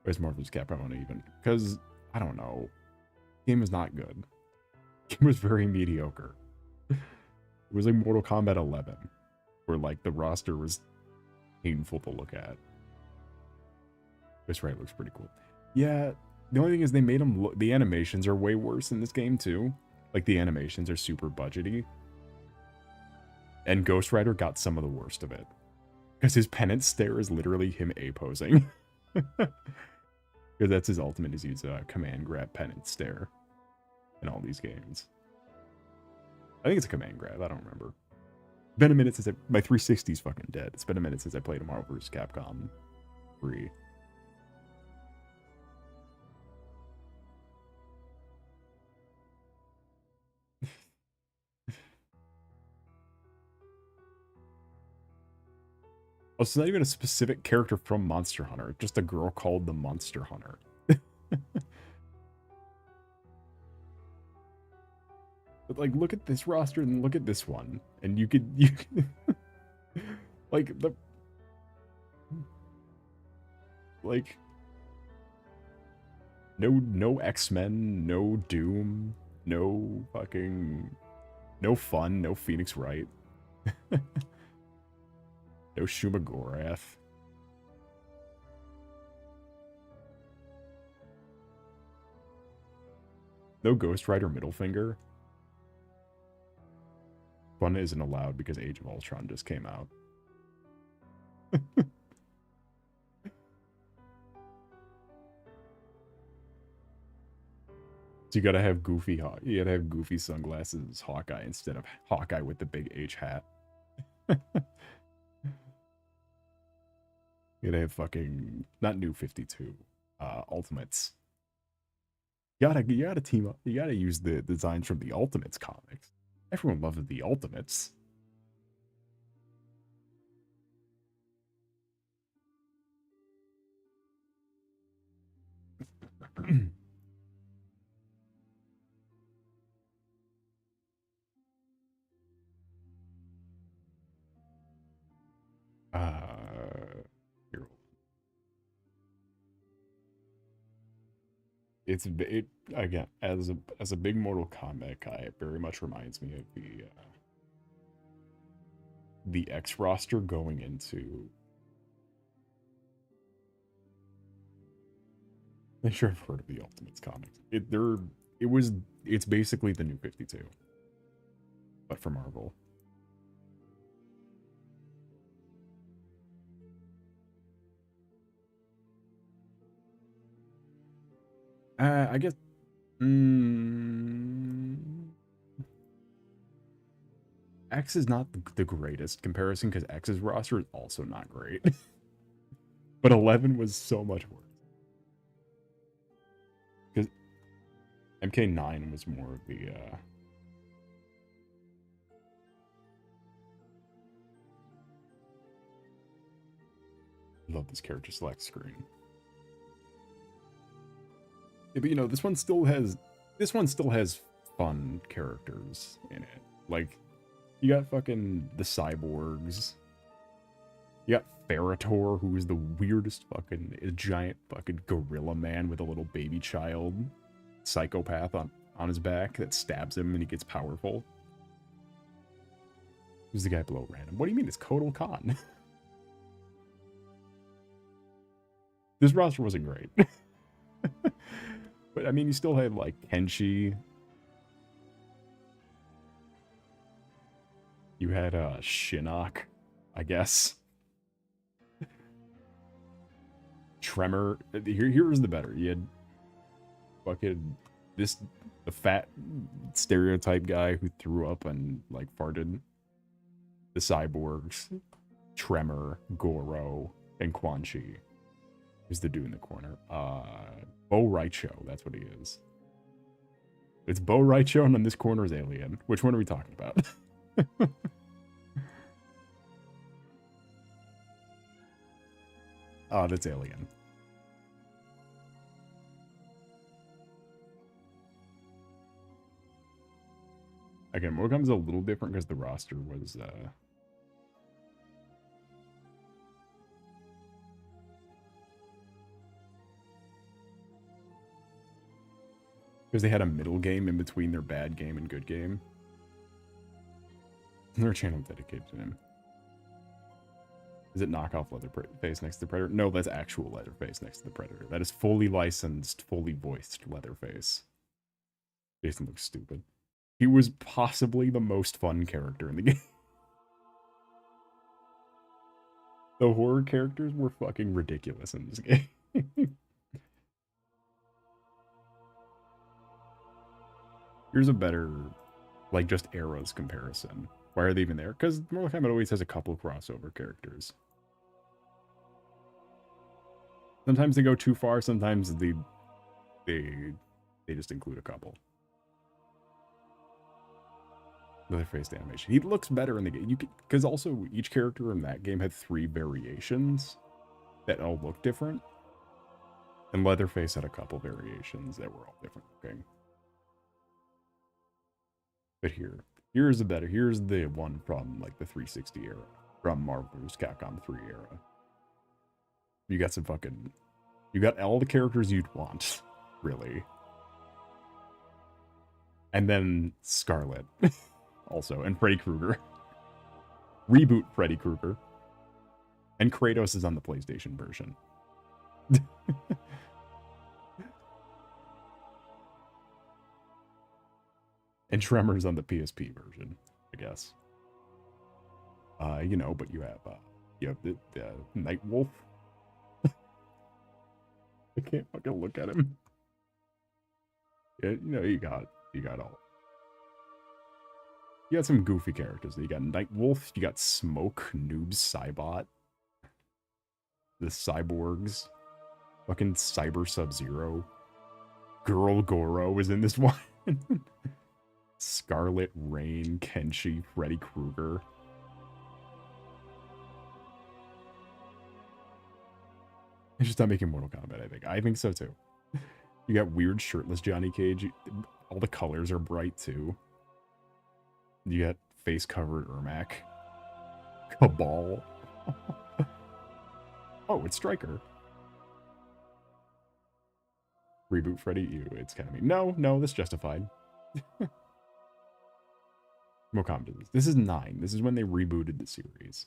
Where's Marvel's Capcom even? Because, I don't know. The game was not good. The game was very mediocre. It was like Mortal Kombat 11. Where like the roster was painful to look at. This right looks pretty cool. Yeah, the only thing is they made them look, the animations are way worse in this game too. Like the animations are super budgety. And Ghost Rider got some of the worst of it. Because his penance stare is literally him A-posing. Because that's his ultimate, is use a command grab penance stare. In all these games. I think it's a command grab, I don't remember. It's been a minute since my 360's fucking dead. It's been a minute since I played a Marvel vs. Capcom 3. Oh, it's not even a specific character from Monster Hunter. Just a girl called the Monster Hunter. But like, look at this roster and look at this one, and you could like no X-Men, no Doom, no fun, no Phoenix Wright. No Shumagorath. No Ghost Rider Middle Finger. Fun isn't allowed because Age of Ultron just came out. So you gotta have Goofy you gotta have Goofy sunglasses Hawkeye instead of Hawkeye with the big H hat. You gotta have fucking not New 52, Ultimates. You gotta team up. You gotta use the designs from the Ultimates comics. Everyone loves the Ultimates. Here. It again as a big Mortal Kombat guy, it very much reminds me of the X roster going into. I'm sure I've heard of the Ultimates comics. It's basically the New 52, but for Marvel. I guess. X is not the greatest comparison because X's roster is also not great. But 11 was so much worse. Because MK9 was more of the love this character select screen. Yeah, but you know, this one still has fun characters in it. Like, you got fucking the cyborgs. You got Ferrator, who is the weirdest fucking giant fucking gorilla man with a little baby child psychopath on his back that stabs him and he gets powerful. Who's the guy below random? What do you mean it's Kotal Khan? This roster wasn't great. But I mean, you still had like Kenshi. You had Shinnok, I guess. Tremor. Here's the better. You had fucking the fat stereotype guy who threw up and like farted. The cyborgs, Tremor, Goro, and Quan Chi. Who's the dude in the corner? Bo Raicho, that's what he is. It's Bo Raicho, and on this corner is Alien. Which one are we talking about? Oh, that's Alien. Again, Mocome's a little different because the roster was because they had a middle game in between their bad game and good game. Their channel dedicated to him. Is it knockoff Leatherface next to the Predator? No, that's actual Leatherface next to the Predator. That is fully licensed, fully voiced Leatherface. Jason looks stupid. He was possibly the most fun character in the game. The horror characters were fucking ridiculous in this game. Here's a better, like, just eras comparison. Why are they even there? Because Mortal Kombat always has a couple crossover characters. Sometimes they go too far, sometimes they just include a couple. Leatherface animation. He looks better in the game. Because also each character in that game had 3 variations that all look different. And Leatherface had a couple variations that were all different looking. But here's the better. Here's the one from like the 360 era, from Marvel vs. Capcom 3 era. You got some fucking, you got all the characters you'd want, really. And then Scarlet, also, and Freddy Krueger. Reboot Freddy Krueger. And Kratos is on the PlayStation version. And Tremor's on the PSP version, I guess. You know, but you have the Night Wolf. I can't fucking look at him. Yeah, you know, you got all. You got some goofy characters. You got Night Wolf, you got Smoke, Noob Cybot, the Cyborgs, fucking Cyber Sub-Zero. Girl Goro is in this one. Scarlet, Rain, Kenshi, Freddy Krueger. It's just not making Mortal Kombat, I think. I think so, too. You got weird shirtless Johnny Cage. All the colors are bright, too. You got face-covered Ermac. Cabal. Oh, it's Stryker. Reboot Freddy? Ew, it's kind of mean. No, that's justified. Mortal Kombat. This is 9. This is when they rebooted the series.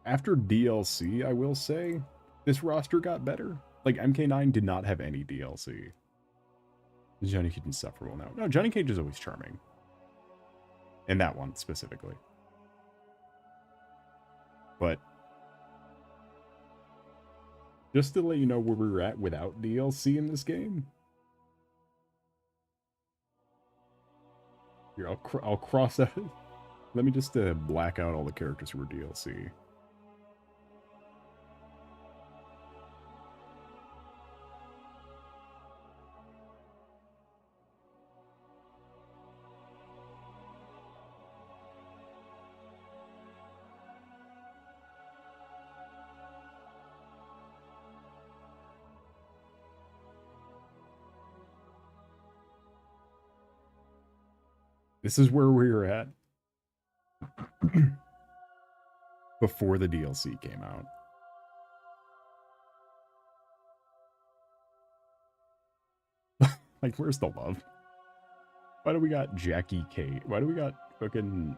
After DLC, I will say, this roster got better. Like, MK9 did not have any DLC. Johnny Cage is insufferable now. No, Johnny Cage is always charming. In that one, specifically. But just to let you know where we're at without DLC in this game. Here, I'll cross that. Let me just black out all the characters who were DLC. This is where we were at before the DLC came out. Like, where's the love? Why do we got Jackie Kate? Why do we got fucking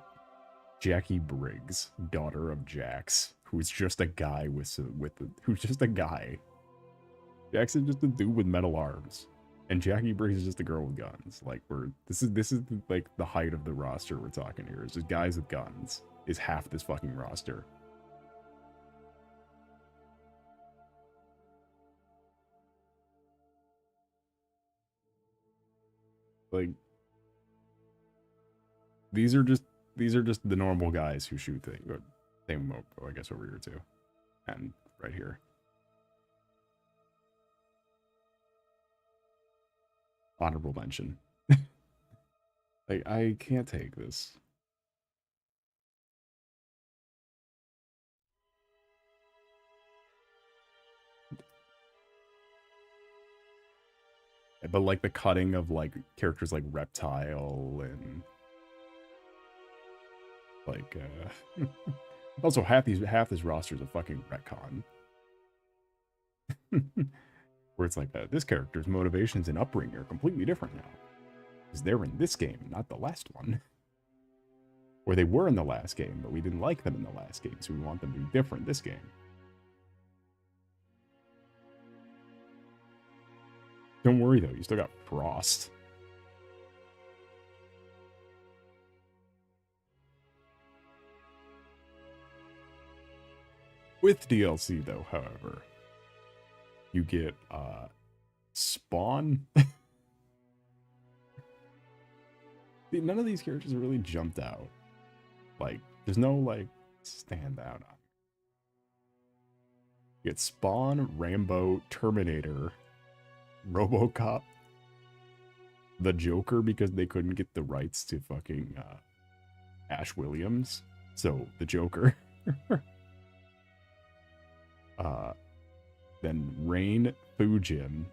Jackie Briggs, daughter of Jax, who's just a guy who's just a guy. Jax is just a dude with metal arms, and Jackie Briggs is just a girl with guns. Like, this is like the height of the roster we're talking here. Is just guys with guns is half this fucking roster. Like, these are just the normal guys who shoot things. Same, I guess, over here too, and right here. Honorable mention. Like, I can't take this. But like the cutting of like characters like Reptile and like also half this roster is a fucking retcon. Where it's like this character's motivations and upbringing are completely different now. Because they're in this game, not the last one. Or they were in the last game, but we didn't like them in the last game, so we want them to be different this game. Don't worry though, you still got Frost. With DLC though, however, you get Spawn. None of these characters really jumped out. Like, there's no like standout. You get Spawn, Rambo, Terminator, RoboCop, the Joker, because they couldn't get the rights to fucking Ash Williams. So the Joker. Then Rain Fujin.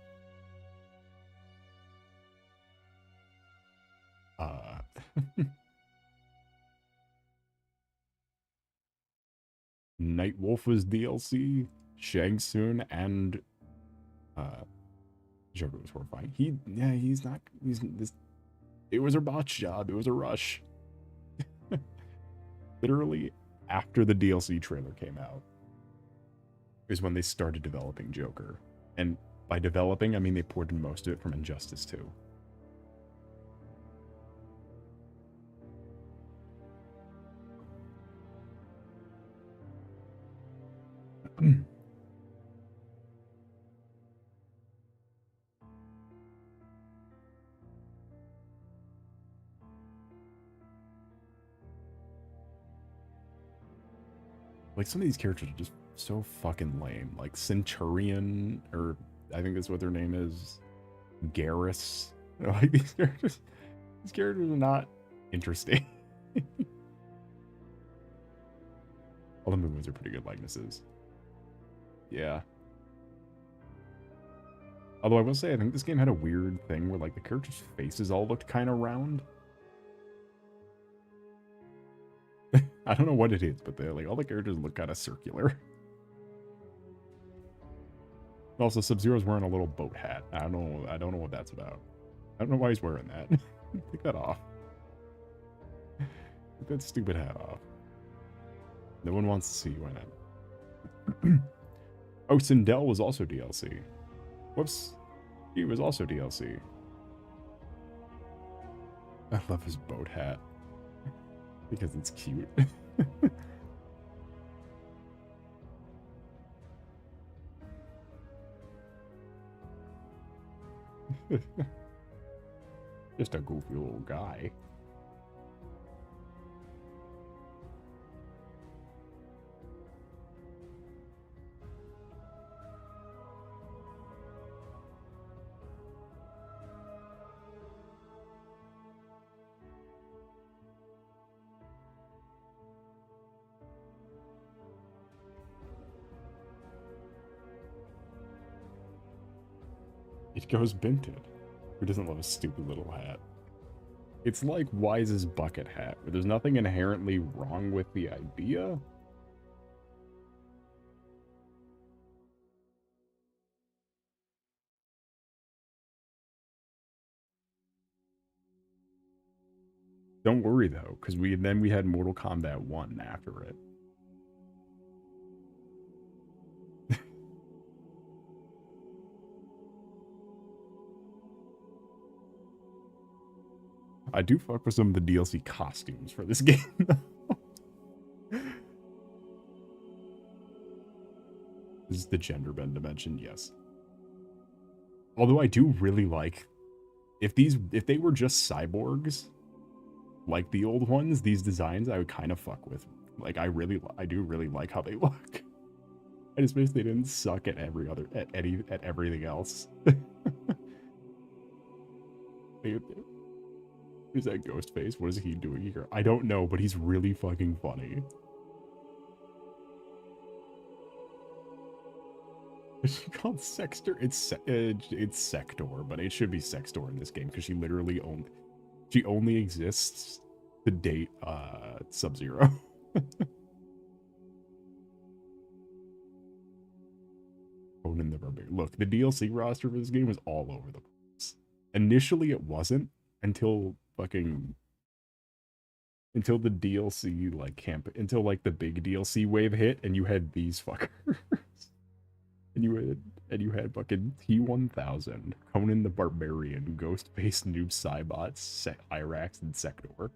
Nightwolf was DLC. Shang Tsung and Joker was horrifying. It was a botch job. It was a rush. Literally after the DLC trailer came out is when they started developing Joker. And by developing, I mean they ported most of it from Injustice 2. Like, some of these characters are just so fucking lame. Like Centurion, or I think that's what their name is, Garrus. Like, these characters are not interesting. All the movements are pretty good likenesses. Yeah. Although I will say, I think this game had a weird thing where like the characters' faces all looked kind of round. I don't know what it is, but they're like all the characters look kind of circular. Also, Sub-Zero's wearing a little boat hat. I don't know what that's about. I don't know why he's wearing that. Take that off. Take that stupid hat off. No one wants to see you in it. Oh, Sindel was also DLC. Whoops. He was also DLC. I love his boat hat. Because it's cute. Just a goofy little guy. It goes Binted. Who doesn't love a stupid little hat? It's like Wise's bucket hat, where there's nothing inherently wrong with the idea. Don't worry though, because we had Mortal Kombat 1 after it. I do fuck with some of the DLC costumes for this game. This is the gender bend dimension, yes. Although I do really like if they were just cyborgs, like the old ones, these designs I would kind of fuck with. Like I do really like how they look. I just wish they didn't suck at everything else. Who's that ghost face? What is he doing here? I don't know, but he's really fucking funny. Is she called Sextor? It's Sector, but it should be Sextor in this game because she literally only exists to date Sub-Zero. Conan the Barbarian. Look, the DLC roster for this game was all over the place. Initially, it wasn't until the DLC until like the big DLC wave hit, and you had these fuckers. And you had fucking T-1000, Conan the Barbarian, Ghost-based Noob Saibot, Irax, and Sector.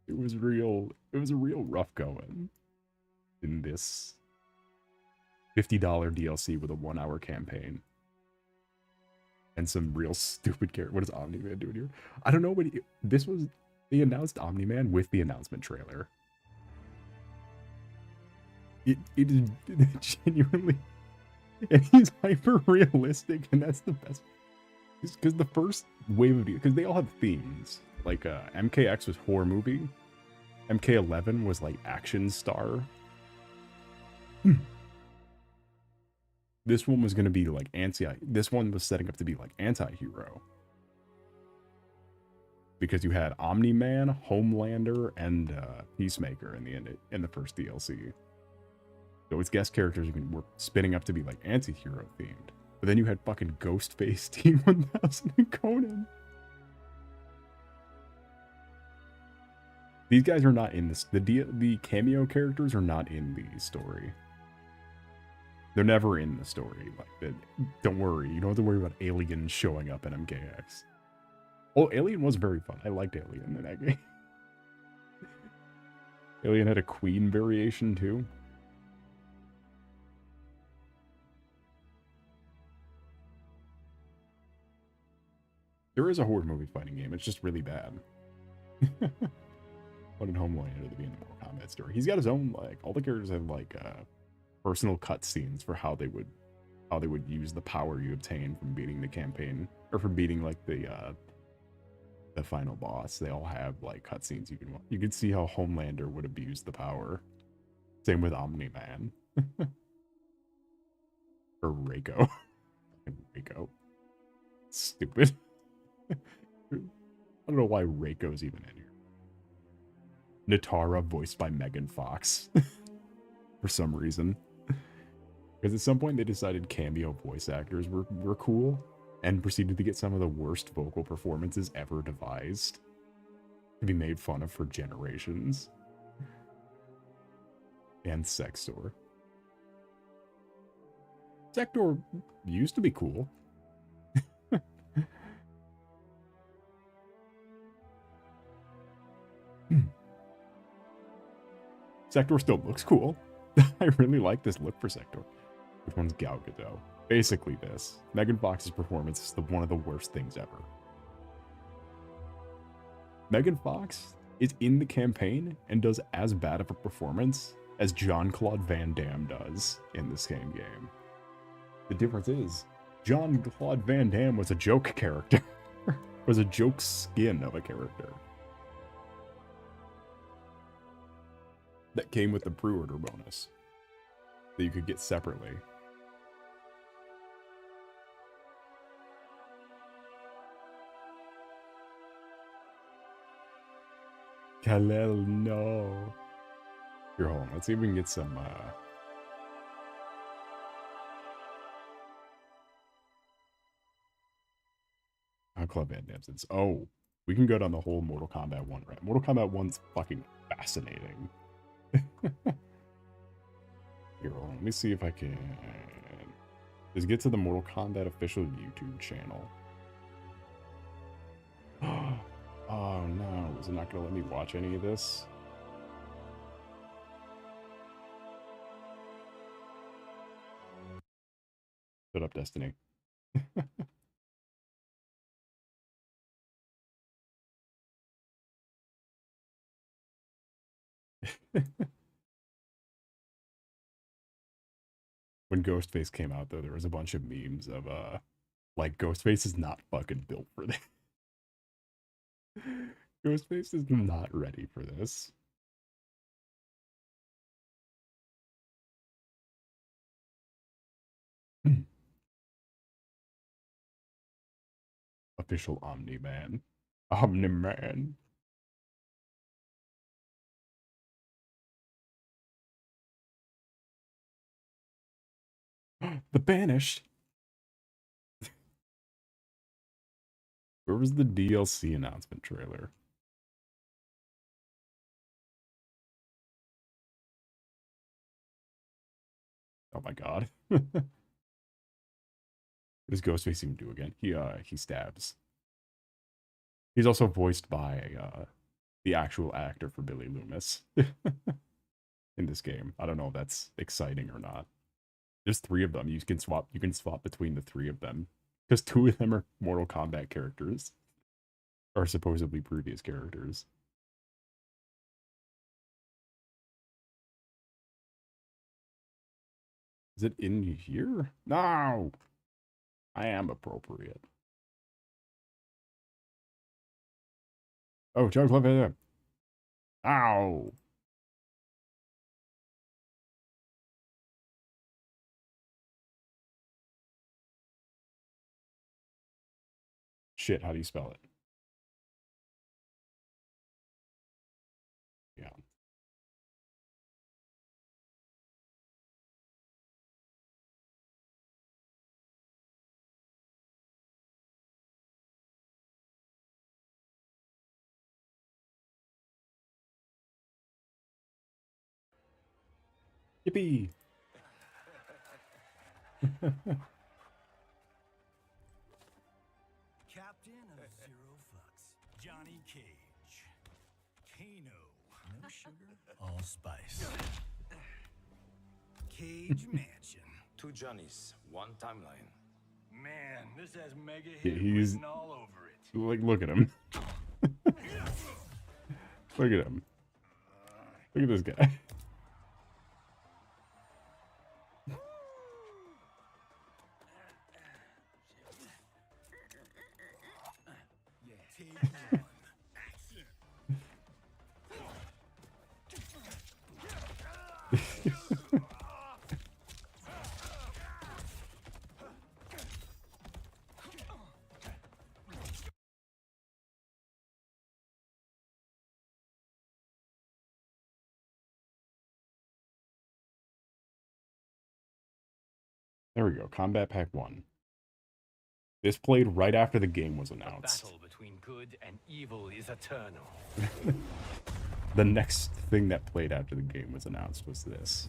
It was a real rough going in this $50 DLC with a 1-hour campaign. And some real stupid character. What is Omni-Man doing here? I don't know, but they announced Omni-Man with the announcement trailer. It is genuinely, and he's hyper realistic, and that's the best. Because the first wave of because they all have themes. Like MKX was horror movie, MK11 was like action star. This one was gonna be like This one was setting up to be like anti-hero. Because you had Omni-Man, Homelander, and Peacemaker in the first DLC. So its guest characters were spinning up to be like anti-hero themed. But then you had fucking Ghostface, T-1000, and Conan. These guys are not in this. The cameo characters are not in the story. They're never in the story. Like, don't worry. You don't have to worry about aliens showing up in MKX. Oh, Alien was very fun. I liked Alien in that game. Alien had a Queen variation too. There is a horror movie fighting game. It's just really bad. What did Homelander to be in the Mortal Kombat story? He's got his own, like, all the characters have like personal cutscenes for how they would use the power you obtain from beating the campaign or from beating like the final boss. They all have like cutscenes you can see how Homelander would abuse the power. Same with Omni-Man. Or Reiko. Reiko. Stupid. I don't know why Reiko's even in here. Natara, voiced by Megan Fox. For some reason. Because at some point they decided cameo voice actors were cool. And proceeded to get some of the worst vocal performances ever devised. To be made fun of for generations. And Sextor. Sector used to be cool. Sector still looks cool. I really like this look for Sector. Which one's Gal Gadot? Basically this. Megan Fox's performance is one of the worst things ever. Megan Fox is in the campaign and does as bad of a performance as Jean-Claude Van Damme does in the same game. The difference is, Jean-Claude Van Damme was a joke character. Was a joke skin of a character. That came with the pre-order bonus. That you could get separately. Kalel, no. Here, hold on. Let's see if we can get some, Club Van Damsons. Oh, we can go down the whole Mortal Kombat 1 right? Mortal Kombat 1's fucking fascinating. Here, hold on. Let me see if I can just get to the Mortal Kombat official YouTube channel. Oh no, is it not gonna let me watch any of this? Shut up, Destiny. When Ghostface came out, though, there was a bunch of memes of, like, Ghostface is not fucking built for this. Ghostface is not ready for this. Official Omni-Man. Omni-Man. The Banished. Where was the DLC announcement trailer? Oh my god. What does Ghostface even do again? He stabs. He's also voiced by the actual actor for Billy Loomis in this game. I don't know if that's exciting or not. There's 3 of them. You can swap between the 3 of them. Because 2 of them are Mortal Kombat characters. Or supposedly previous characters. Is it in here? No! I am appropriate. Oh, Joe Cliff. Ow! Shit, how do you spell it? Yeah. Yippee! Captain of Zero Fucks, Johnny Cage. Kano, no sugar, all spice. Cage Mansion. 2 Johnnies, 1 timeline. Man, this has mega Yeah, hit he's written all over it. like, look at him. Look at him. Look at this guy. Take 1. Action. There we go. Combat Pack 1. This played right after the game was announced. The battle between good and evil is eternal. The next thing that played after the game was announced was this.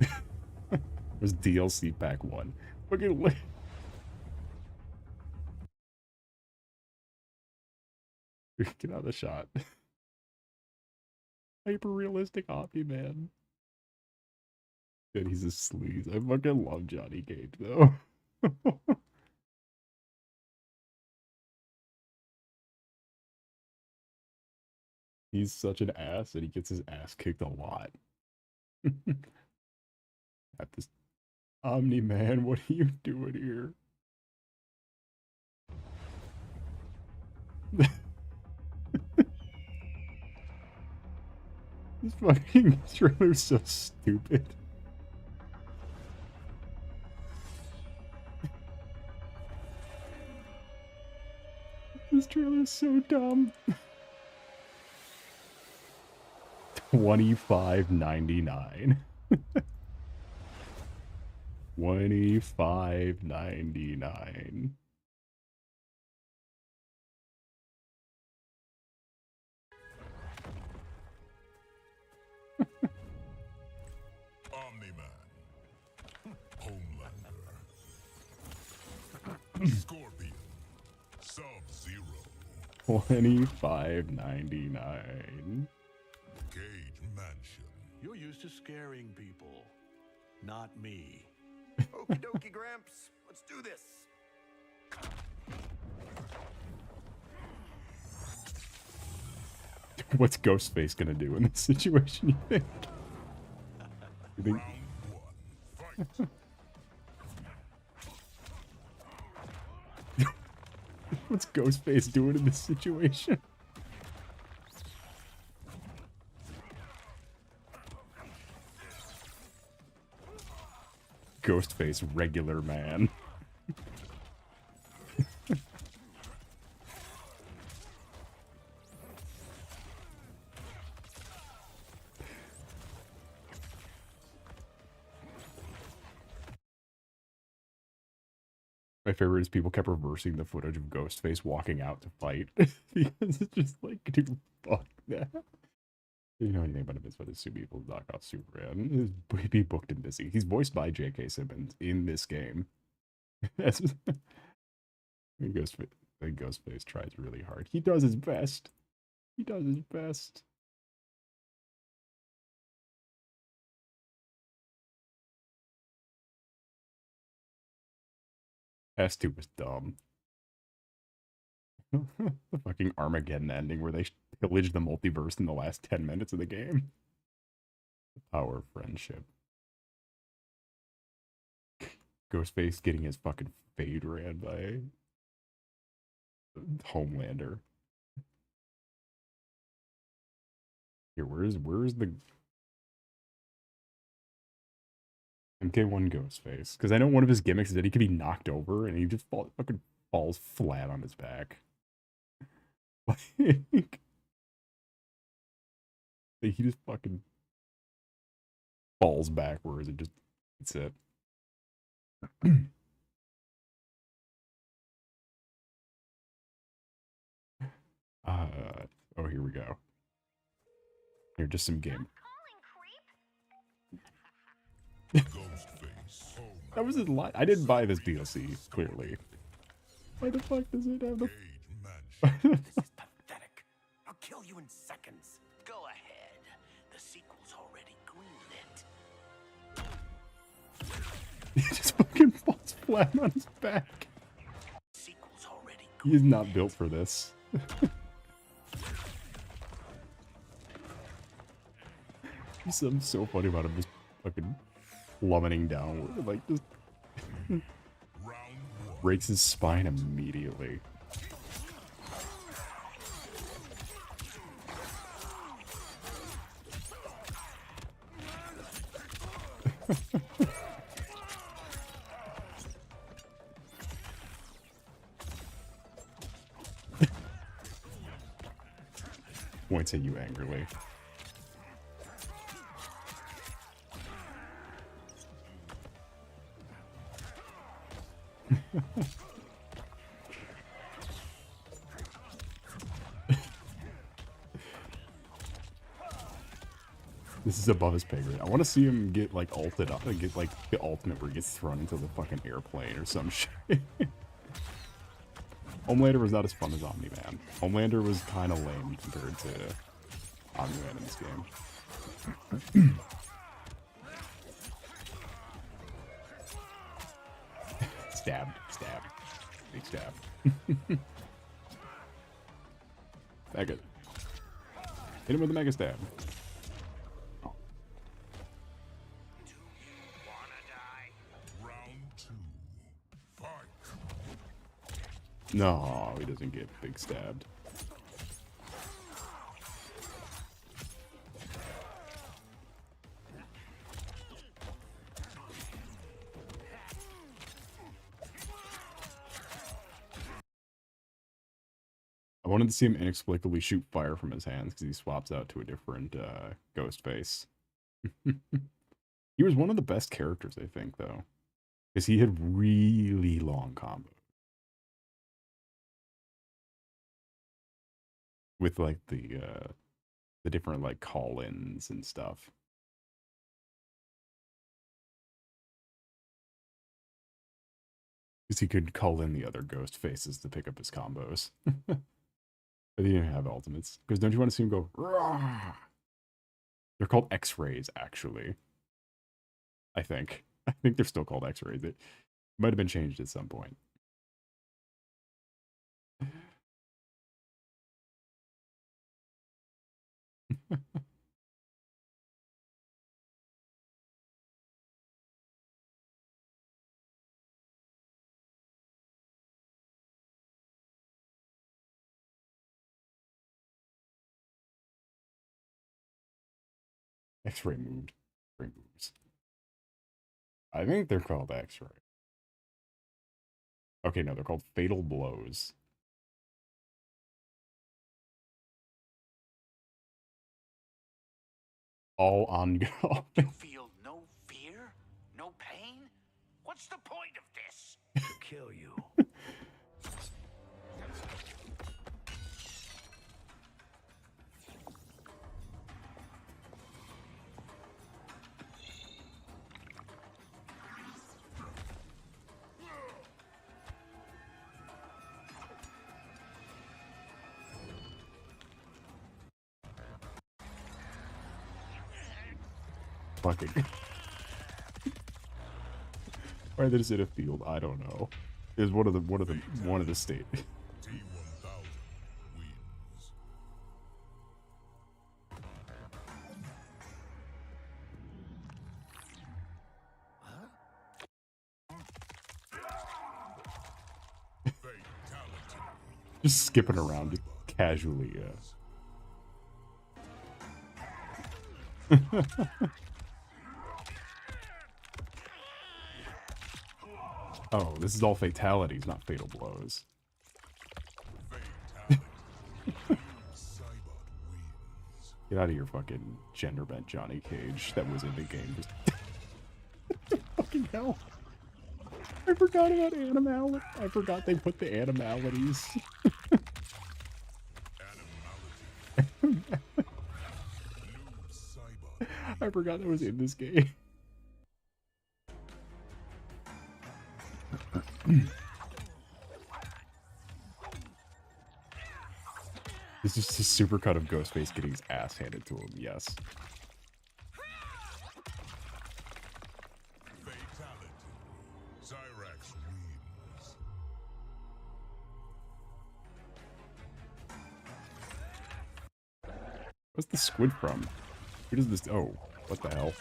It was DLC Pack 1. Fucking look. Get out of the shot. Hyper realistic Omni Man. Good, he's a sleaze. I fucking love Johnny Cage though. He's such an ass and he gets his ass kicked a lot. At this Omni Man, what are you doing here? This fucking trailer's so stupid. This trailer is so dumb. 25.99. 25.99. Omni-Man, Homelander, Scorpion, Sub-Zero, 25.99. Cage Mansion. You're used to scaring people, not me. Okie dokie, Gramps. Let's do this. What's Ghostface gonna do in this situation, you think? You think Round one, fight. what's Ghostface doing in this situation? Ghostface, regular man. My favorite is people kept reversing the footage of Ghostface walking out to fight. Because it's just like, dude, fuck that. You know anything about him is what his super evil knock off Superman. He'd be booked and busy. He's voiced by J.K. Simmons in this game. Ghostface tries really hard. He does his best. He does his best. S2 was dumb. The fucking Armageddon ending where they pillaged the multiverse in the last 10 minutes of the game. The power of friendship. Ghostface getting his fucking fade ran by Homelander. Here, where's the MK1 Ghostface? Because I know one of his gimmicks is that he could be knocked over and he just fucking falls flat on his back. Like, he just fucking falls backwards and just, that's it. Oh, here we go. Here, just some game. Ghostface, That was his line. I didn't buy this DLC, clearly. Why the fuck does it have the... Cage Mansion. This is pathetic. I'll kill you in seconds. Go ahead. The sequel's already greenlit. He just fucking falls flat on his back. Sequel's already He is not built for this. There's something so funny about him just fucking plummeting downward. Like, just Round one, breaks his spine immediately. Points at you angrily. This is above his pay grade. I want to see him get like ulted up and get like the ultimate where he gets thrown into the fucking airplane or some shit. Homelander was not as fun as Omni-Man. Homelander was kind of lame compared to Omni-Man in this game. Stab, stab, big stab. Faggot. Hit him with a mega stab. round two, fight. No, he doesn't get big stabbed. wanted to see him inexplicably shoot fire from his hands because he swaps out to a different ghost face. He was one of the best characters, I think, though. Because he had really long combos. With, like, the different, like, call-ins and stuff. Because he could call in the other ghost faces to pick up his combos. But he didn't have ultimates. Because don't you want to see him go, "Rah!" They're called X-rays, actually. I think. I think they're still called X-rays. It might have been changed at some point. X-ray moved. X-ray moves. I think they're called X-ray. Okay, no, they're called fatal blows. All on go. You feel no fear? No pain? What's the point of this? To kill you. Fucking. Why did it in a field? I don't know. It was one of the state. T1000 wins. Fatality. Just skipping around, just casually. Oh, this is all fatalities, not fatal blows. Fatality. Cybot wins. Get out of your fucking gender bent Johnny Cage that was in the game. Just fucking hell. I forgot about animality. I forgot they put the animalities. Animality. New Cybot. I forgot that was in this game. This is just a supercut of Ghostface getting his ass handed to him, yes. Fatality. Cyrax wins. What's the squid from? Who does this? Oh, what the hell?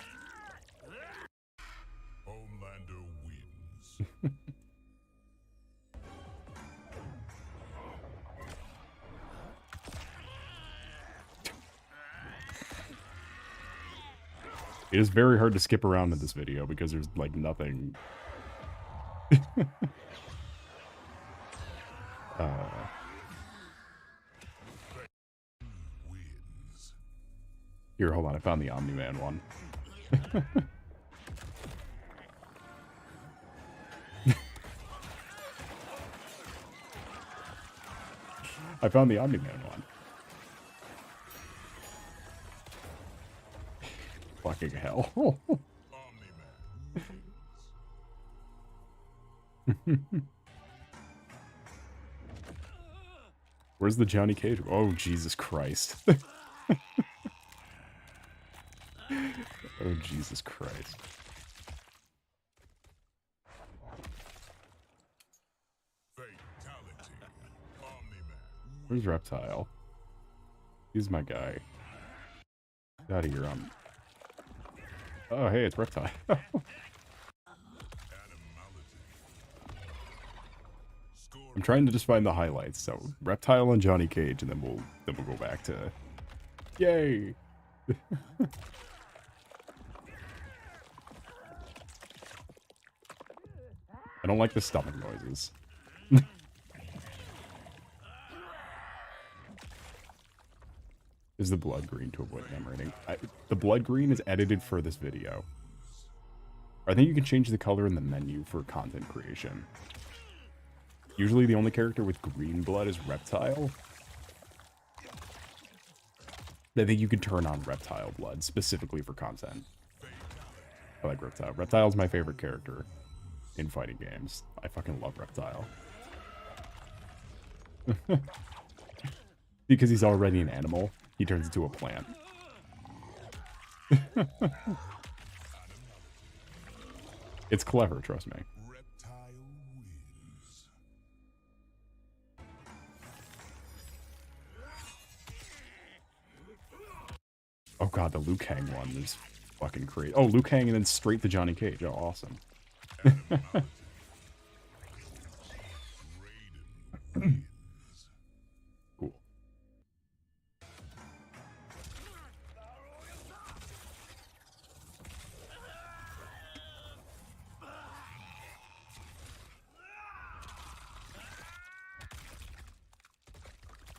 Homelander wins. It is very hard to skip around in this video because there's like nothing. Wins. Here, hold on. I found the Omni-Man one. I found the Omni-Man one. Fucking hell. Omni-Man wins. Where's the Johnny Cage? Oh, Jesus Christ. Oh, Jesus Christ. Fatality. Omni-Man. Where's Reptile? He's my guy. Get out of here, Oh, hey, it's Reptile. Animality. I'm trying to just find the highlights. So, Reptile and Johnny Cage, and then we'll go back to... Yay! I don't like the stomach noises. is the blood green to avoid hammering. The blood green is edited for this video. I think you can change the color in the menu for content creation. Usually the only character with green blood is Reptile. I think you can turn on Reptile blood specifically for content. I like Reptile. Reptile's my favorite character in fighting games. I fucking love Reptile. Because he's already an animal, he turns into a plant. It's clever, trust me. Reptile wins. Oh god, the Liu Kang one is fucking crazy. Oh, Liu Kang and then straight to Johnny Cage. Oh, awesome. Cool.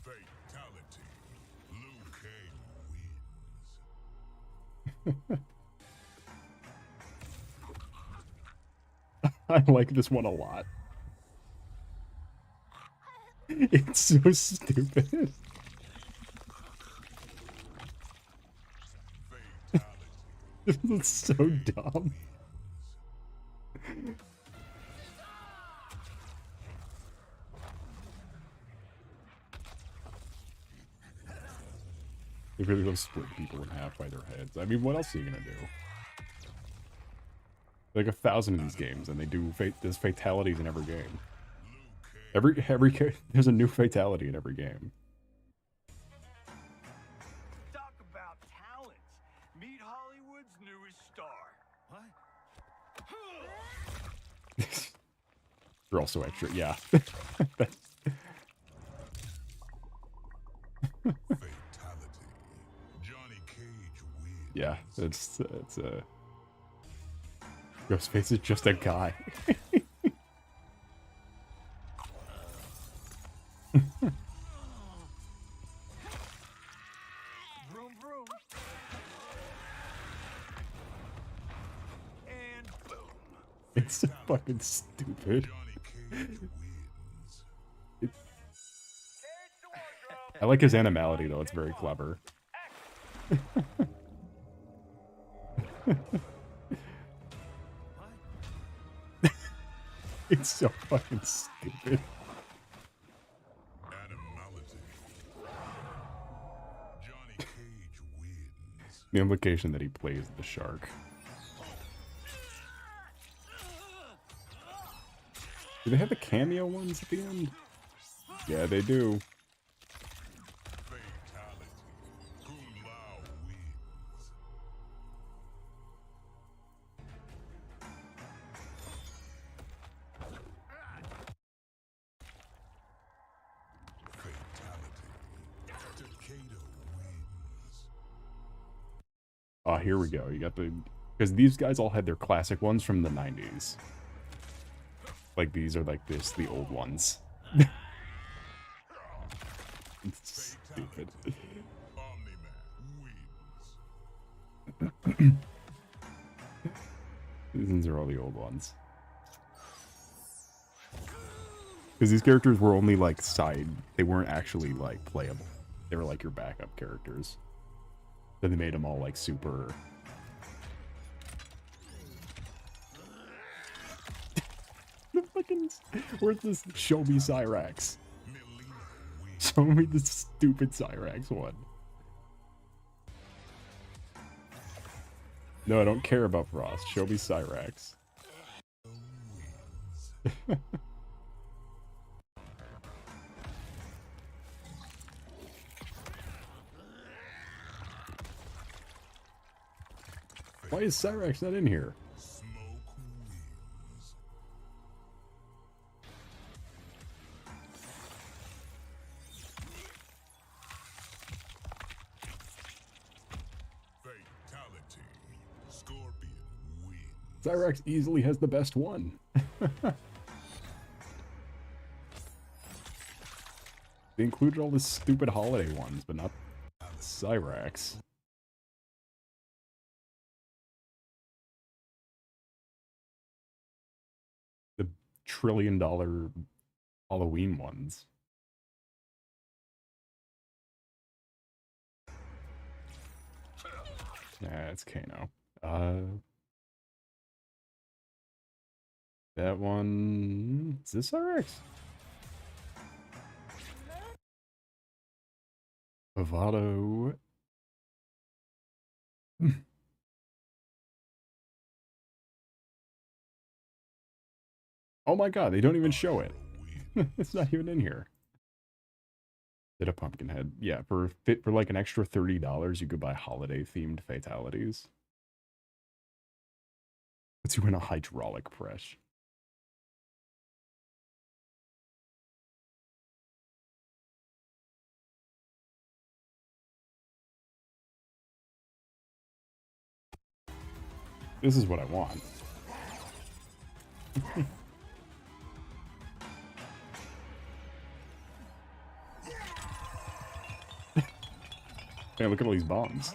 Fatality. Liu Kang wins. I like this one a lot. It's so stupid. This is so dumb. They really love split people in half by their heads. I mean, what else are you gonna do? Like 1,000 of these games, and they do there's fatalities in every game. There's a new fatality in every game. Talk about talent. Meet Hollywood's newest star. What? They're also extra, yeah. Fatality. Johnny Cage wins. Yeah, it's Ghostface is just a guy. Vroom, vroom. And boom. It's so fucking stupid. Johnny Cage wins. I like his animality though, it's very clever. It's so fucking stupid. Animality. Johnny Cage wins. The implication that he plays the shark. Do they have the cameo ones at the end? Yeah, they do. Fatality. Kung Lao wins. Fatality. Takeda wins. Oh, here we go. You got the... Because these guys all had their classic ones from the 90s. Like, these are like the old ones. It's stupid. Omni-Man wins. These are all the old ones. Because these characters were only, like, side... They weren't actually, like, playable. They were, like, your backup characters. Then they made them all, like, super... The fucking... Where's this Show Me Cyrax? Show me the stupid Cyrax one. No, I don't care about Frost. Show me Cyrax. Why is Cyrax not in here? Smoke wins. Fatality. Scorpion wins. Cyrax easily has the best one. They included all the stupid holiday ones, but not Cyrax. The $1 trillion Halloween ones. Yeah, it's Kano. That one... Is this Cyrax? Bravado. Oh my god, they don't even show it. It's not even in here. Did a pumpkin head. Yeah, for like an extra $30, you could buy holiday-themed fatalities. Let's win a hydraulic press. This is what I want. Hey, look at all these bombs.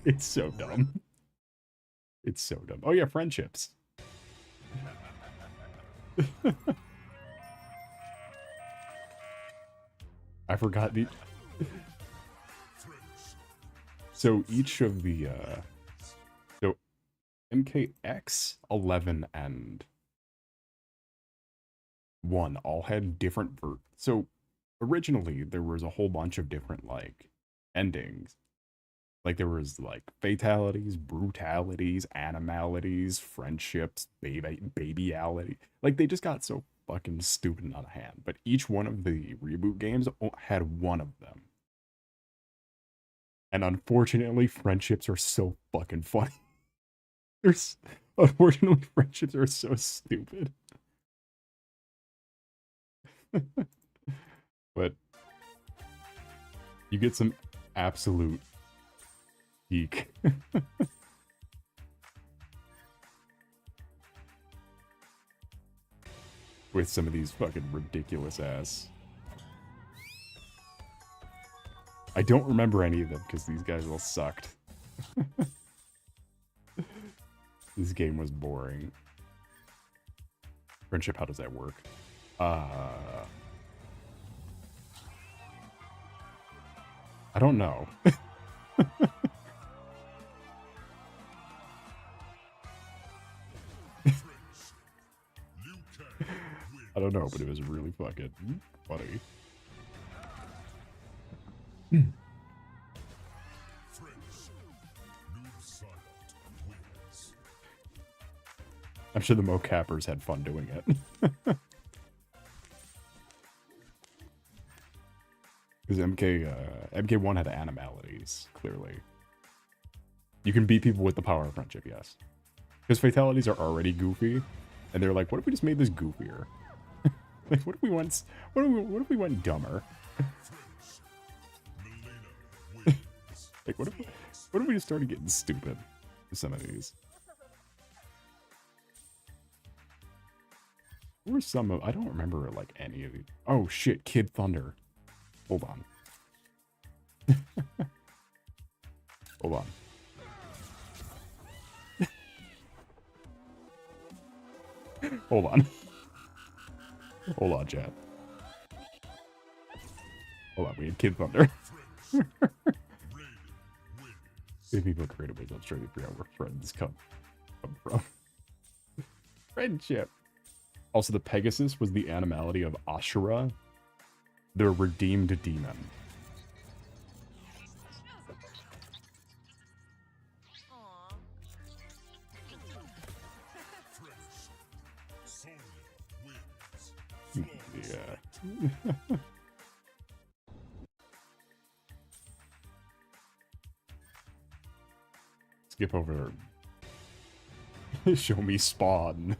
It's so dumb. It's so dumb. Oh yeah, friendships. I forgot the... So each of the, so MKX, 11, and 1 all had different so originally there was a whole bunch of different like endings. Like there was like fatalities, brutalities, animalities, friendships, babyality. Like they just got so fucking stupid and out of hand. But each one of the reboot games had one of them. And unfortunately, friendships are so fucking funny. Unfortunately, friendships are so stupid. But you get some absolute geek. With some of these fucking ridiculous ass. I don't remember any of them because these guys all sucked. This game was boring. Friendship, how does that work? I don't know. I don't know, but it was really fucking funny. I'm sure the mocappers had fun doing it. Because MK1 had animalities, clearly. You can beat people with the power of friendship, yes. Because fatalities are already goofy, and they're like, what if we just made this goofier? Like, what if we went dumber? Like, what if we just started getting stupid with some of these? What were some of... I don't remember, like, any of these. Oh, shit, Kid Thunder. Hold on. Hold on. Hold on. Hold on, chat. Hold on, we had Kid Thunder. If people creative ways, I'm trying to figure out where friends come from. Friendship. Also, the Pegasus was the animality of Ashura, the redeemed demon. Yeah. Skip over. Show me Spawn.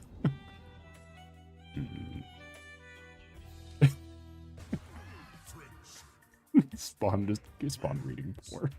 Spawn reading porn.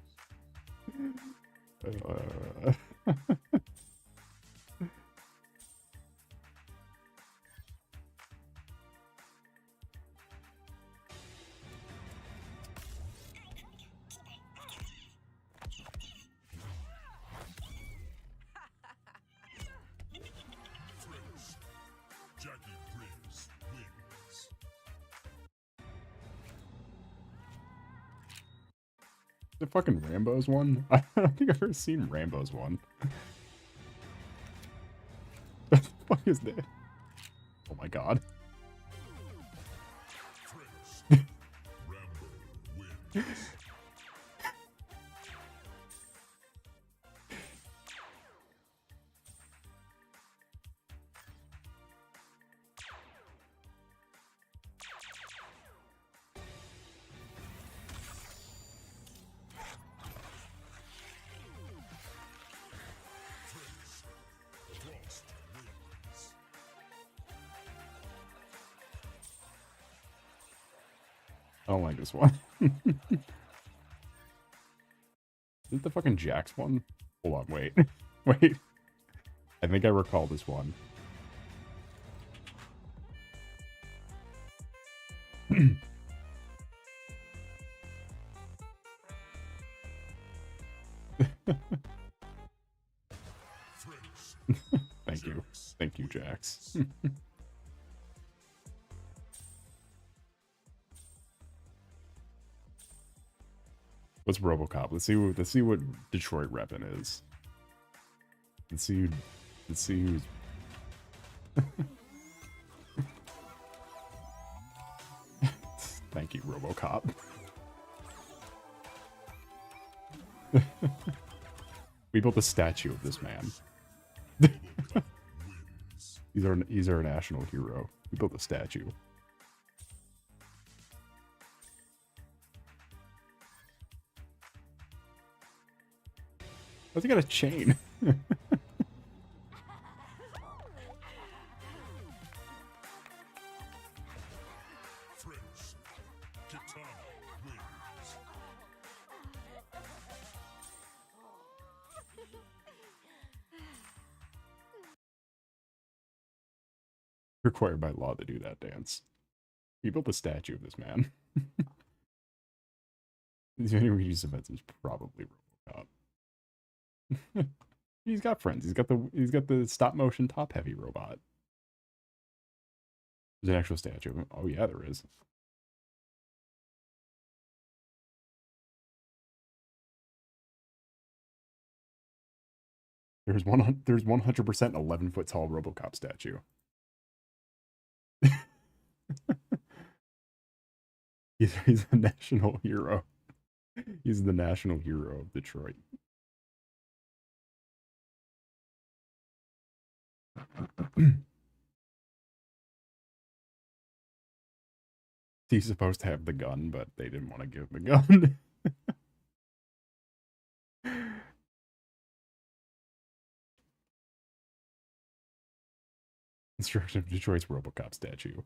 The fucking Rambo's one? I don't think I've ever seen Rambo's one. What the fuck is that? Oh my god. Rambo wins. I don't like this one. Is it the fucking Jax one? Hold on, wait. Wait. I think I recall this one. Thank you. Thank you, Jax. What's RoboCop? Let's see what Detroit reppin' is. Let's see who's Thank you, RoboCop. We built a statue of this man. He's our national hero. We built a statue. How's he got a chain? Required by law to do that dance. We built a statue of this man. The only reason use offense is probably RoboCop. He's got friends. He's got the stop motion top heavy robot. There's an actual statue of him. Oh yeah, there is. There's 100% 11-foot tall RoboCop statue. He's a national hero. He's the national hero of Detroit. He's supposed to have the gun, but they didn't want to give him the gun. Construction of Detroit's RoboCop statue.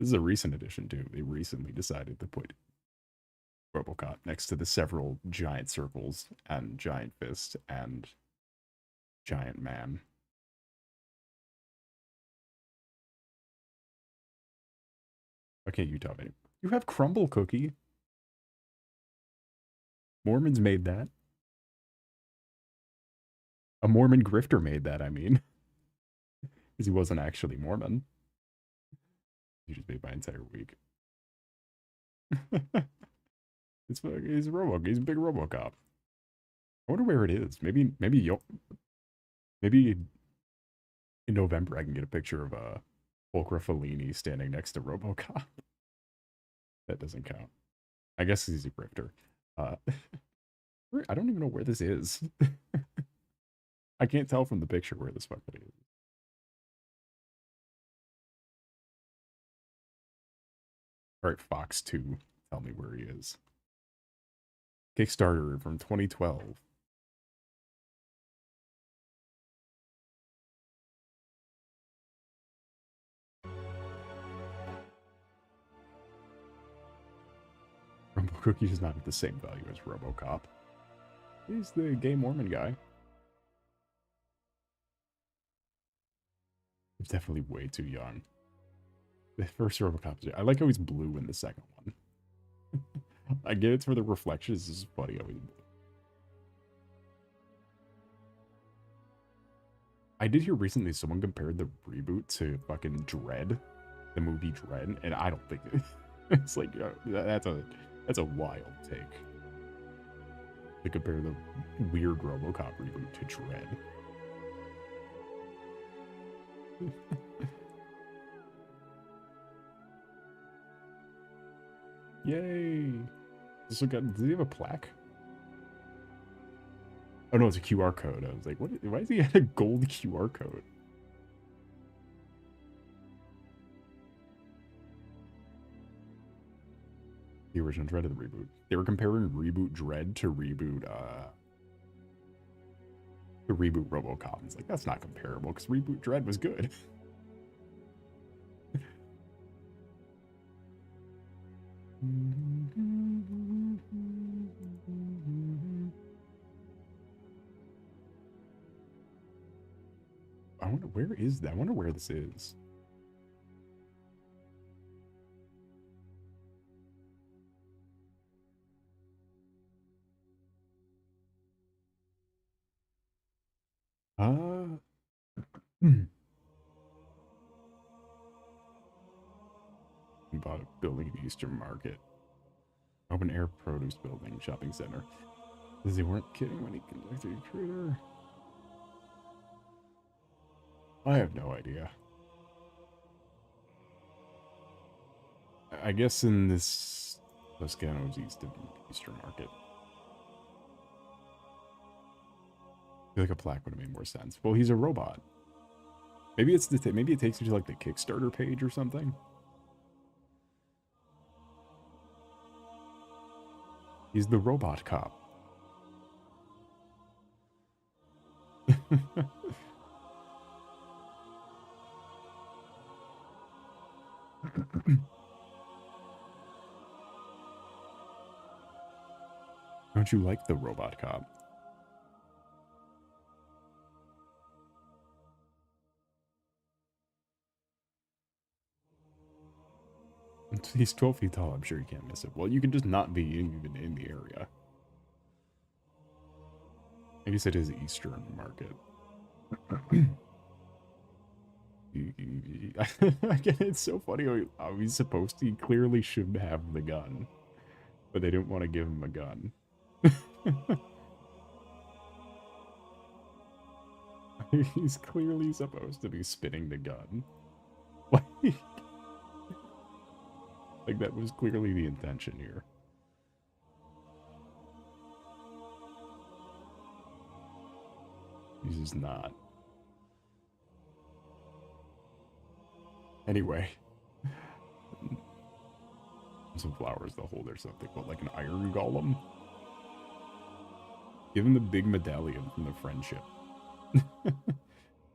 This is a recent addition, too. They recently decided to put RoboCop next to the several giant circles and giant fist and giant man. Okay, you tell me. You have crumble cookie. Mormons made that. A Mormon grifter made that, I mean. Because he wasn't actually Mormon. He just made my entire week. He's a he's a big RoboCop. I wonder where it is. Maybe in November I can get a picture of Fulcra Fellini standing next to RoboCop. That doesn't count. I guess he's a grifter. I don't even know where this is. I can't tell from the picture where this fuck it is. Alright, Fox 2. Tell me where he is. Kickstarter from 2012. Rumble Cookie does not have the same value as RoboCop. He's the gay Mormon guy. He's definitely way too young. The first RoboCop, I like how he's blue in the second one. I get it's for the reflections. This is funny how he's blue. I did hear recently someone compared the reboot to fucking Dread, the movie Dread, and I don't think it's like That's a wild take. To compare the weird RoboCop reboot to Dread. Yay! Does he have a plaque? Oh no, it's a QR code. I was like, what? Why does he have a gold QR code? The original Dread of the reboot. They were comparing reboot Dread to reboot RoboCop. It's like, that's not comparable because reboot Dread was good. I wonder, where is that? I wonder where this is. He bought a building at Eastern Market. Open air produce building, shopping center. Says they weren't kidding when he conducted a recruiter. I have no idea. I guess in this Toscano's east of Eastern Market. I feel like a plaque would have made more sense. Well, he's a robot. Maybe it's maybe it takes you to like the Kickstarter page or something. He's the robot cop. Don't you like the robot cop? He's 12 feet tall. I'm sure you can't miss it. Well, you can just not be even in the area. I guess it is Eastern Market. Again, it's so funny how he's supposed to. He clearly should have the gun, but they didn't want to give him a gun. He's clearly supposed to be spinning the gun. Like, that was clearly the intention here. He's just not. Anyway. Some flowers they'll hold or something. What, like an iron golem? Give him the big medallion from the friendship.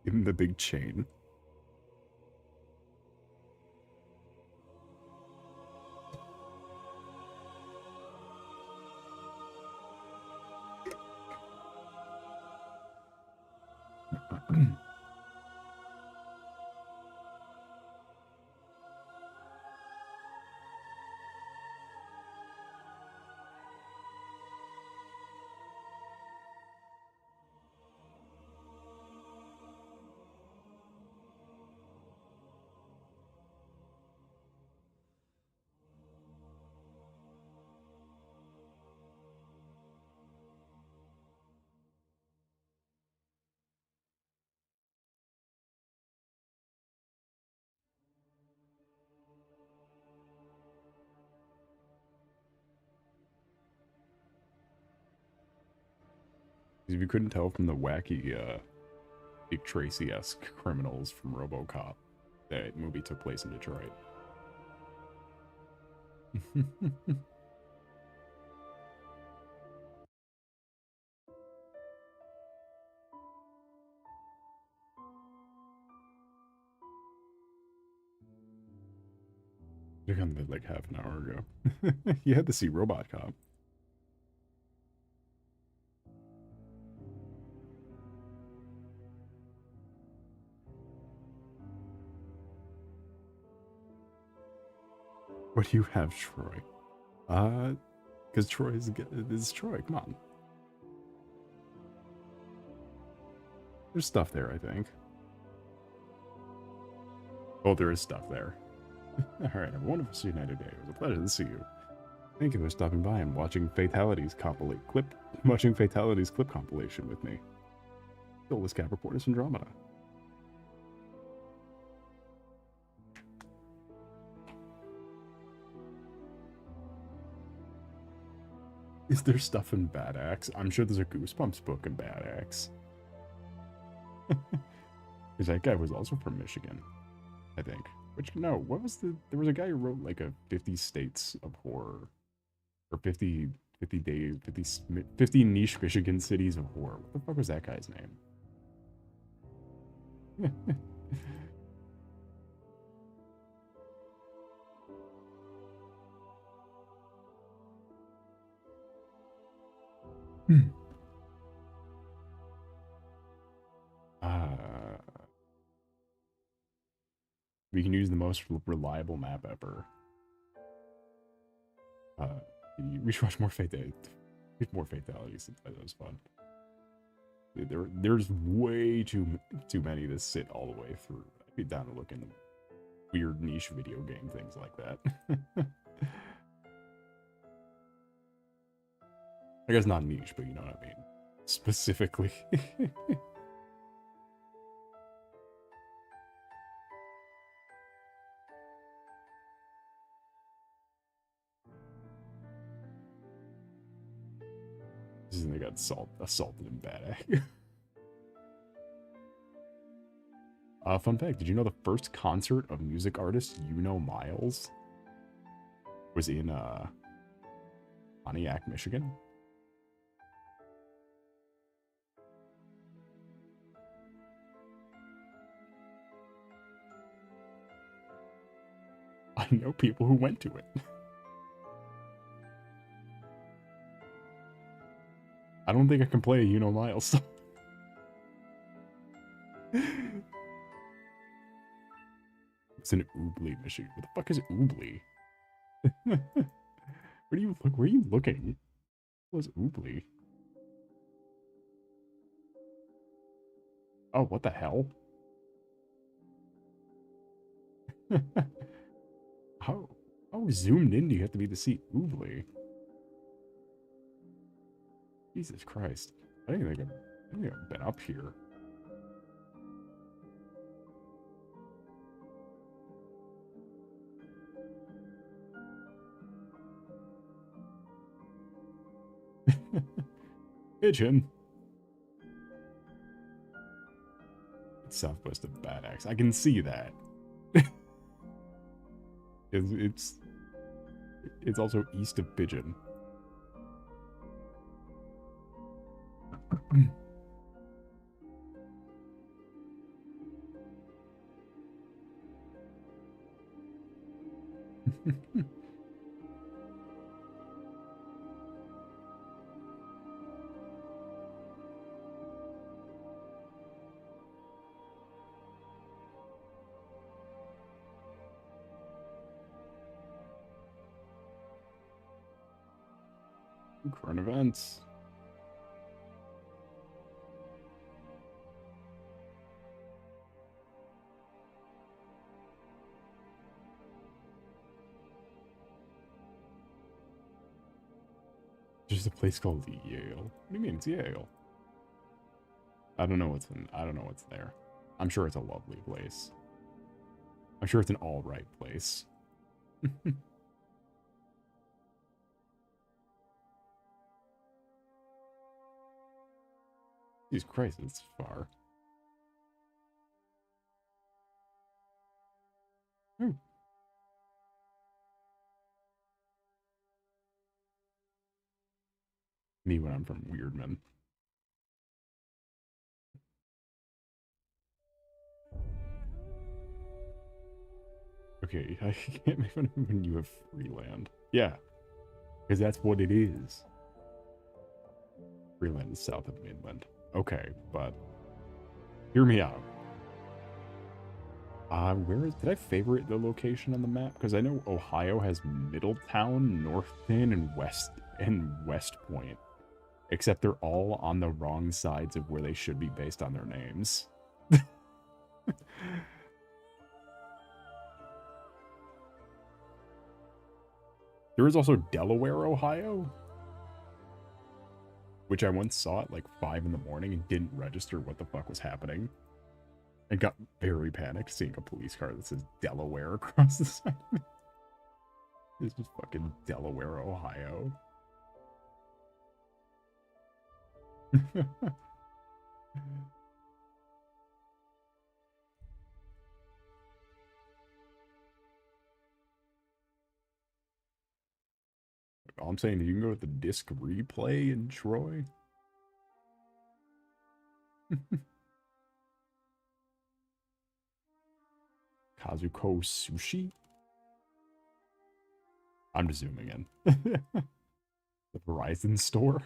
Give him the big chain. If you couldn't tell from the wacky, Dick Tracy-esque criminals from RoboCop, that movie took place in Detroit. Took on that like half an hour ago. You had to see Robot Cop. What do you have, Troy? Because Troy is Troy. Come on. There's stuff there, I think. Oh, there is stuff there. All right, have a wonderful united day. It was a pleasure to see you. Thank you for stopping by and watching Fatality's clip compilation with me. Solace, Capricornus, Andromeda. Is there stuff in Bad Axe? I'm sure there's a Goosebumps book in Bad Axe. Because that guy was also from Michigan, I think. Which, no, what was there was a guy who wrote like a 50 states of horror. Or 50 niche Michigan cities of horror. What the fuck was that guy's name? We can use the most reliable map ever. We should watch more fatalities. That was fun. There's way too many to sit all the way through. I'd be down to look into weird niche video game things like that. I guess not niche, but you know what I mean. Specifically. They got assaulted in Bad Egg. Fun fact, did you know the first concert of music artist Miles was in Pontiac, Michigan? I know people who went to it. I don't think I can play a Miles song. It's in Ubli, Michigan. What the fuck is Ubli? Where do you look? Where are you looking? What was Ubli? Oh, what the hell? How zoomed in do you have to be to see Ubli? Jesus Christ. I don't think I've been up here. Pigeon. It's southwest of Bad Axe. I can see that. It's also east of Pigeon. Current events. There's a place called Yale. What do you mean it's Yale? I don't know what's there. I'm sure it's a lovely place. I'm sure it's an alright place. Jesus Christ, it's far. Oh. Me when I'm from Weirdman. Okay, I can't make fun of when you have free land. Yeah, because that's what it is. Freeland is south of Midland. Okay, but hear me out. Did I favorite the location on the map? Because I know Ohio has Middletown, Northton, and West Point. Except they're all on the wrong sides of where they should be based on their names. There is also Delaware, Ohio, which I once saw at like 5 in the morning and didn't register what the fuck was happening. And got very panicked seeing a police car that says Delaware across the side of it. It's just fucking Delaware, Ohio. All I'm saying is you can go with the disc replay in Troy. Kazuko Sushi? I'm just zooming in. The Verizon store?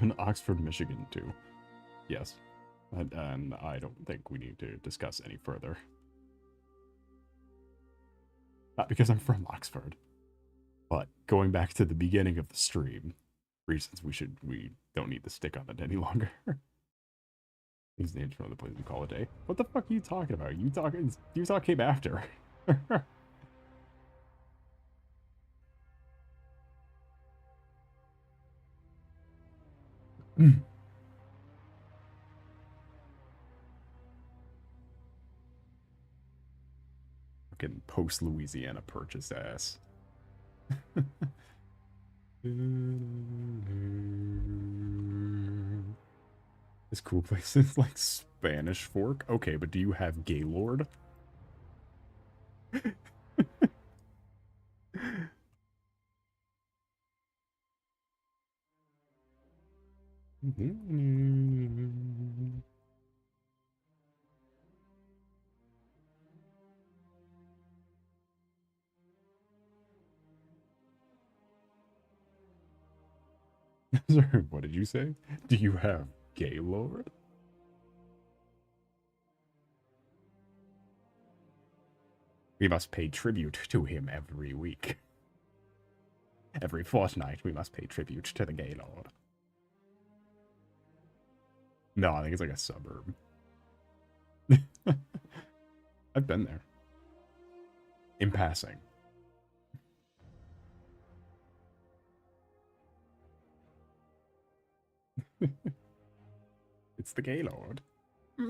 In Oxford, Michigan, too. Yes. And I don't think we need to discuss any further. Not because I'm from Oxford, but going back to the beginning of the stream, reasons we don't need to stick on it any longer. These names from the place we call a day. What the fuck are you talking about? Utah came after. Fucking post Louisiana Purchase ass. This cool place is like Spanish Fork. Okay, but do you have Gaylord? Sorry, what did you say? Do you have Gaylord? We must pay tribute to him every week. Every fortnight, we must pay tribute to the Gaylord. No, I think it's like a suburb. I've been there. In passing. It's the Gaylord. I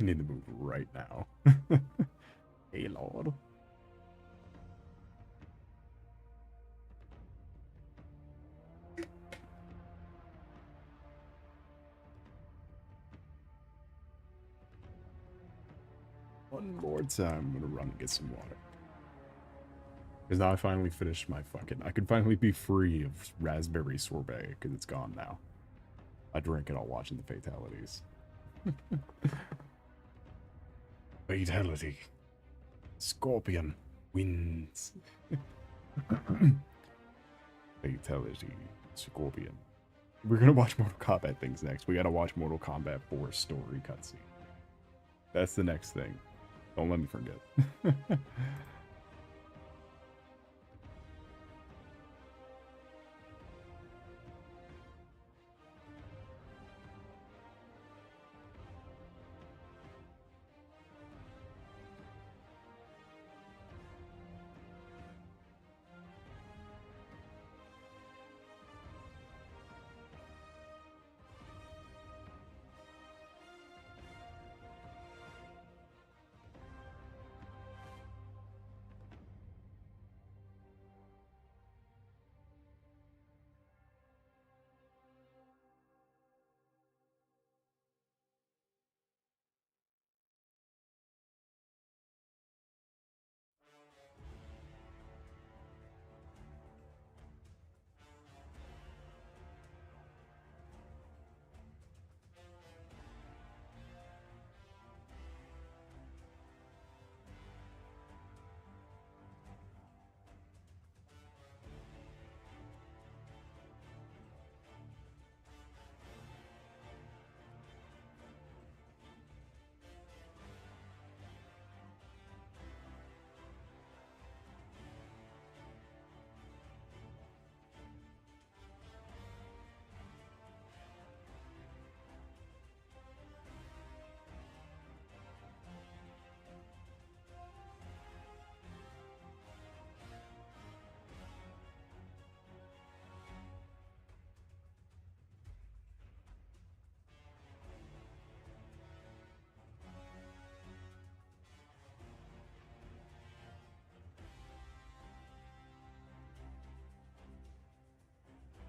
need to move right now. Hey, Lord. One more time, I'm gonna run and get some water. Because now I finally finished my fucking... I could finally be free of raspberry sorbet, because it's gone now. I drink it all watching the fatalities. Fatality. Scorpion wins. Fatality. Scorpion. We're gonna watch Mortal Kombat things next. We gotta watch Mortal Kombat 4 story cutscene. That's the next thing. Don't let me forget.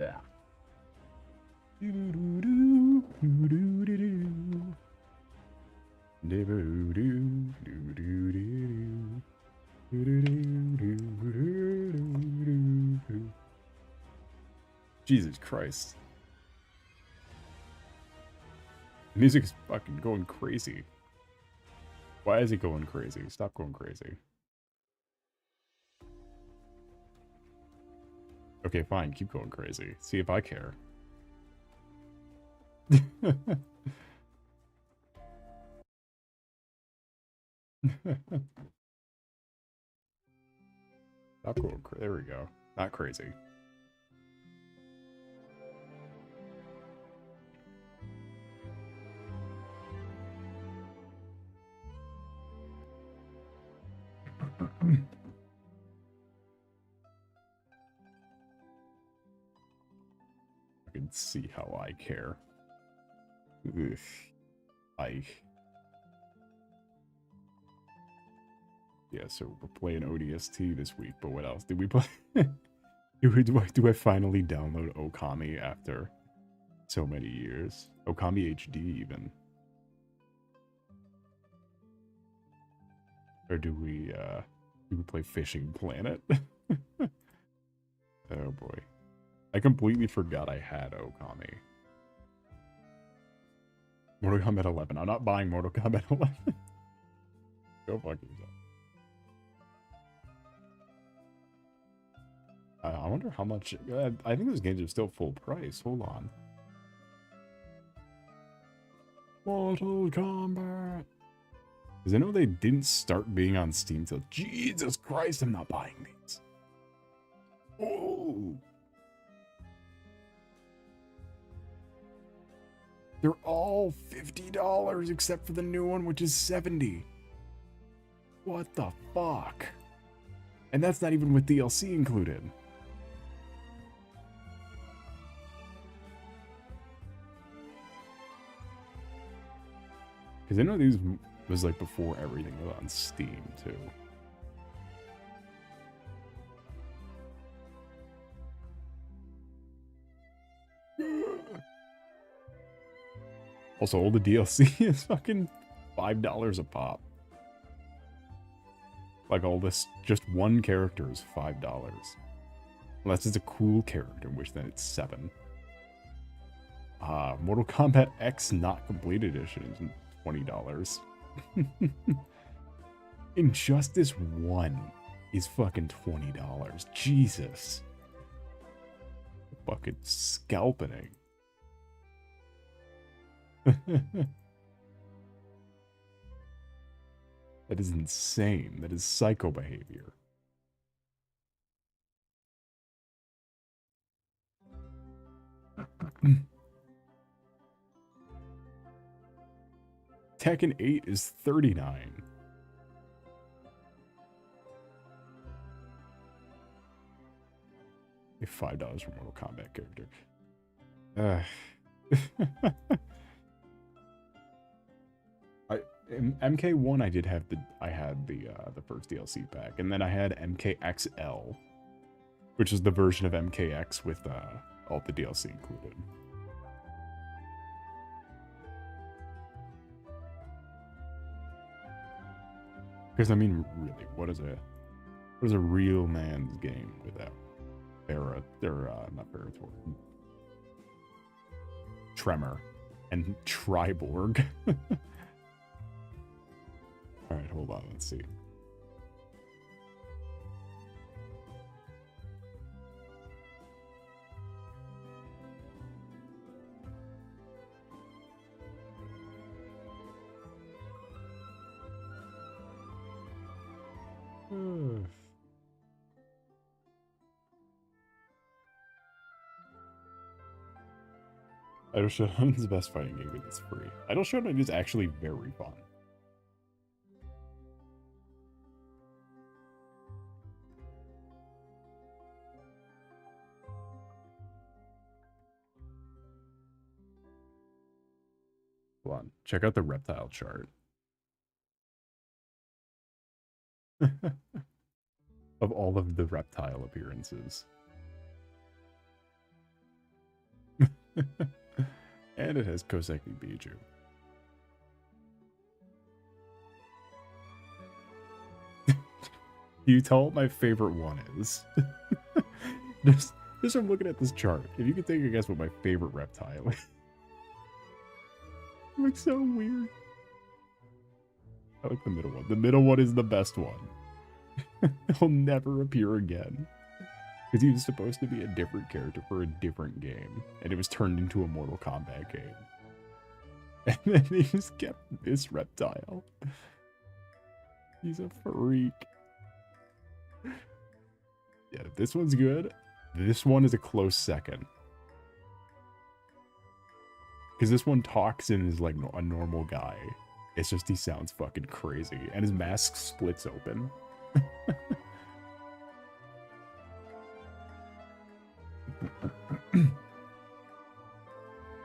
Yeah. Doo-doo-doo, doo-doo-doo-doo. Doo-doo-doo, doo-doo-doo-doo. Doo-doo-doo-doo-doo-doo-doo. Jesus Christ. Music is fucking going crazy. Why is it going crazy? Stop going crazy. Okay, fine. Keep going crazy. See if I care. Stop going crazy. There we go. Not crazy. I can see how I care. Ugh. Yeah, so we're playing ODST this week, but what else did we play? do I finally download Okami after so many years? Okami HD even. Or do we play Fishing Planet? Oh boy. I completely forgot I had Okami. Mortal Kombat 11. I'm not buying Mortal Kombat 11. Go fuck yourself. I wonder how much... I think those games are still full price. Hold on. Mortal Kombat. Because I know they didn't start being on Steam till... Jesus Christ, I'm not buying these. Oh. They're all $50 except for the new one, which is $70. What the fuck? And that's not even with DLC included. Because I know these was like before everything was on Steam too. Also, all the DLC is fucking $5 a pop. Like all this, just one character is $5. Unless it's a cool character, in which then it's $7. Mortal Kombat X Not Complete Edition is $20. Injustice 1 is fucking $20. Jesus. Fucking scalping. That is insane. That is psycho behavior. Tekken 8 is $39. $5 for Mortal Kombat character. MK1 I did have I had the first DLC pack, and then I had MKXL, which is the version of MKX with all the DLC included. Because I mean, really, what is a real man's game without not Ferrator, Tremor, and Triborg? All right, hold on. Let's see. Idle Showdown is the best fighting game because it's free. Idle Showdown is actually very fun. Hold on. Check out the reptile chart. Of all of the reptile appearances. And it has Koseki Biju. You tell what my favorite one is. just from looking at this chart, if you could take a guess what my favorite reptile is. It looks so weird. I like the middle one. The middle one is the best one. He'll never appear again. Because he was supposed to be a different character for a different game. And it was turned into a Mortal Kombat game. And then they just kept this reptile. He's a freak. Yeah, this one's good. This one is a close second. Because this one talks and is like a normal guy. It's just he sounds fucking crazy. And his mask splits open.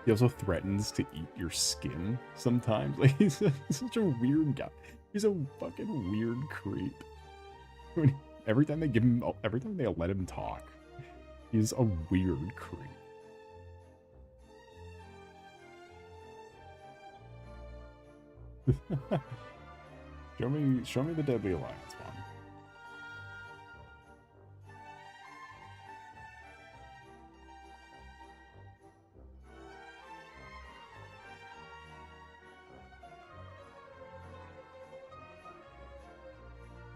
He also threatens to eat your skin sometimes. Like, he's such a weird guy. He's a fucking weird creep. Every time they let him talk, he's a weird creep. Show me the Deadly Alliance one.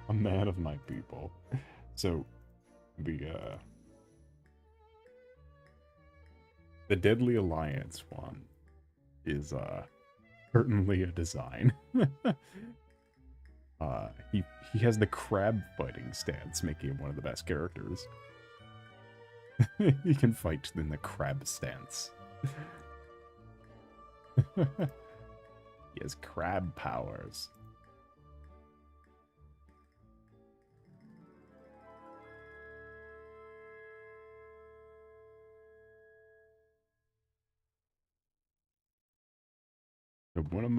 A man of my people. So the Deadly Alliance one is certainly a design. He has the crab fighting stance, making him one of the best characters. He can fight in the crab stance. He has crab powers. So one of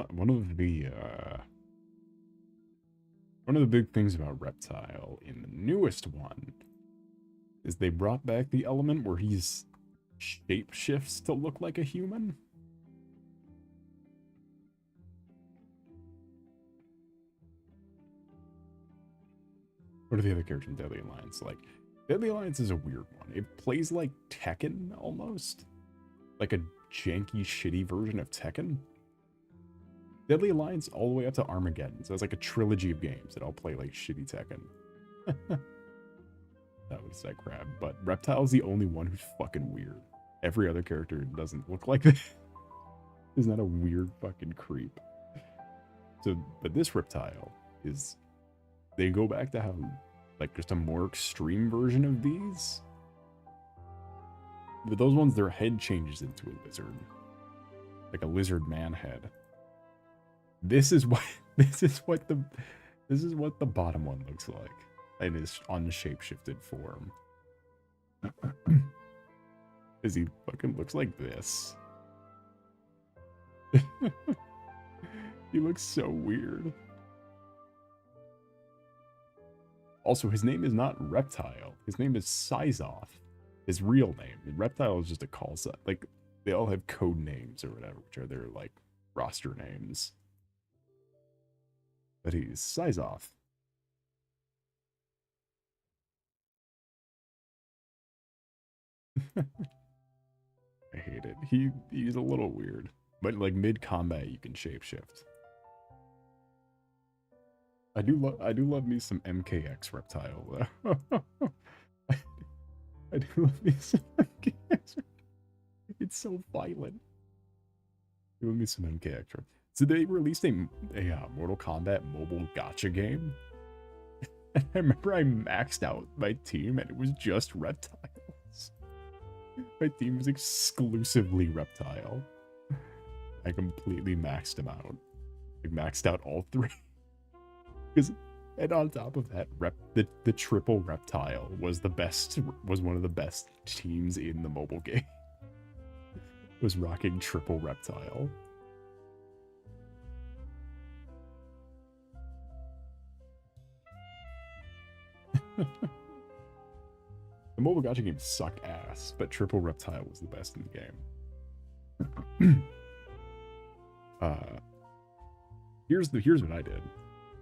the big things about Reptile in the newest one is they brought back the element where he's shapeshifts to look like a human. What are the other characters in Deadly Alliance like? Deadly Alliance is a weird one. It plays like Tekken almost. Like a janky, shitty version of Tekken. Deadly Alliance all the way up to Armageddon. So it's like a trilogy of games that all play like shitty Tekken. That was that crab. But Reptile's the only one who's fucking weird. Every other character doesn't look like this. Isn't that a weird fucking creep? So, but this Reptile is... They go back to how, like, just a more extreme version of these. But those ones, their head changes into a lizard. Like a lizard man head. This is what the bottom one looks like. In his unshapeshifted form. Because he fucking looks like this. He looks so weird. Also, his name is not Reptile. His name is Sizoth. His real name. Reptile is just a call sign. Like, they all have code names or whatever, which are their, like, roster names. But he's Sizoth. I hate it. He's a little weird. But, like, mid-combat, you can shapeshift. I do love me some MKX Reptile, though. I do love me some MKX. It's so violent. I love me some MKX. So they released a Mortal Kombat mobile gacha game. And I remember I maxed out my team and it was just reptiles. My team was exclusively reptile. I completely maxed them out. I maxed out all three. And on top of that, the triple reptile was one of the best teams in the mobile game. Was rocking triple reptile. The mobile gacha games suck ass, but triple reptile was the best in the game. Here's what I did.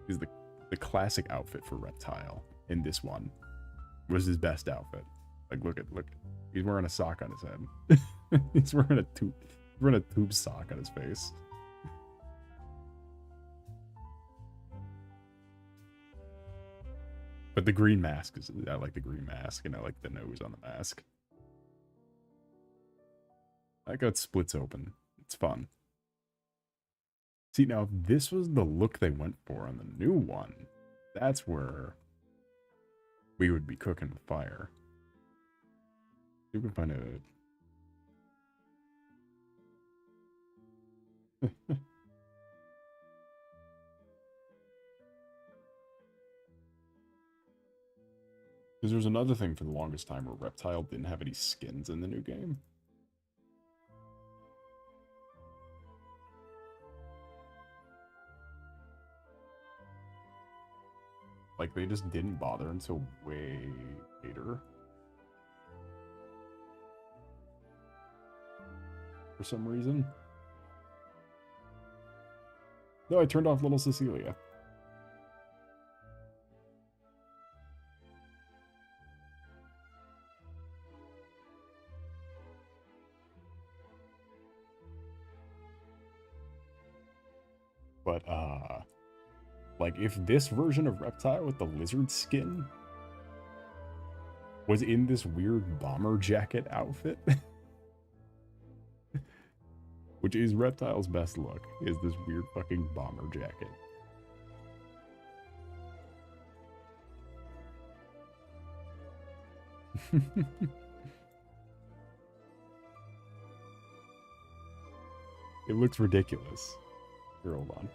Is the classic outfit for Reptile in this one was his best outfit. Like look. He's wearing a sock on his head. He's wearing a tube sock on his face. But the green mask I like the green mask, and I like the nose on the mask. I got splits open. It's fun. See, now if this was the look they went for on the new one, that's where we would be cooking with fire. You can find a... Because there's another thing for the longest time where Reptile didn't have any skins in the new game. Like, they just didn't bother until way later. For some reason. No, I turned off Little Cecilia. But, like, if this version of Reptile with the lizard skin was in this weird bomber jacket outfit, which is Reptile's best look, is this weird fucking bomber jacket. It looks ridiculous. Here, hold on.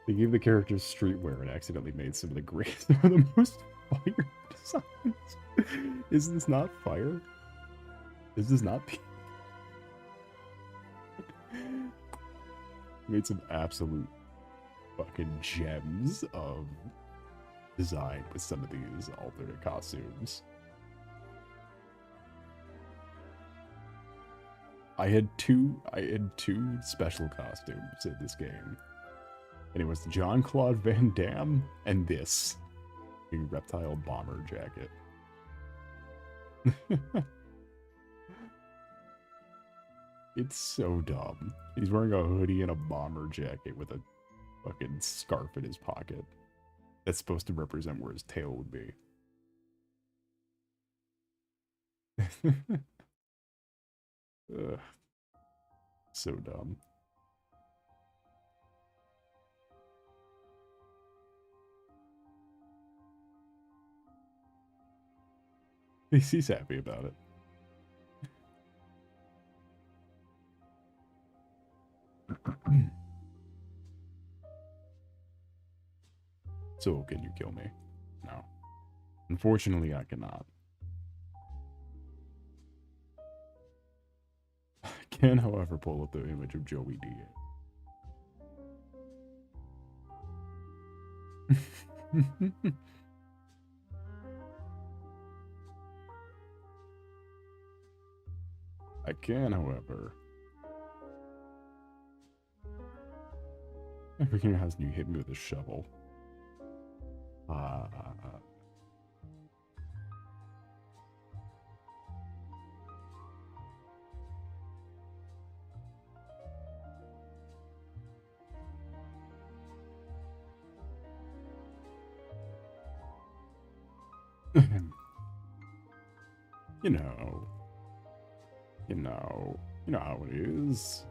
They gave the characters streetwear and accidentally made some of the greatest or the most fire designs. Is this not fire? Is this not pink? Made some absolute fucking gems of design with some of these alternate costumes. I had two special costumes in this game. And it was the Jean-Claude Van Damme and this Reptile bomber jacket. It's so dumb. He's wearing a hoodie and a bomber jacket with a fucking scarf in his pocket. That's supposed to represent where his tail would be. Ugh. So dumb. He's happy about it. So, can you kill me? No. Unfortunately, I cannot. I can, however, pull up the image of Joey D. I can, however. Everything has you hit me with a shovel. You know how it is.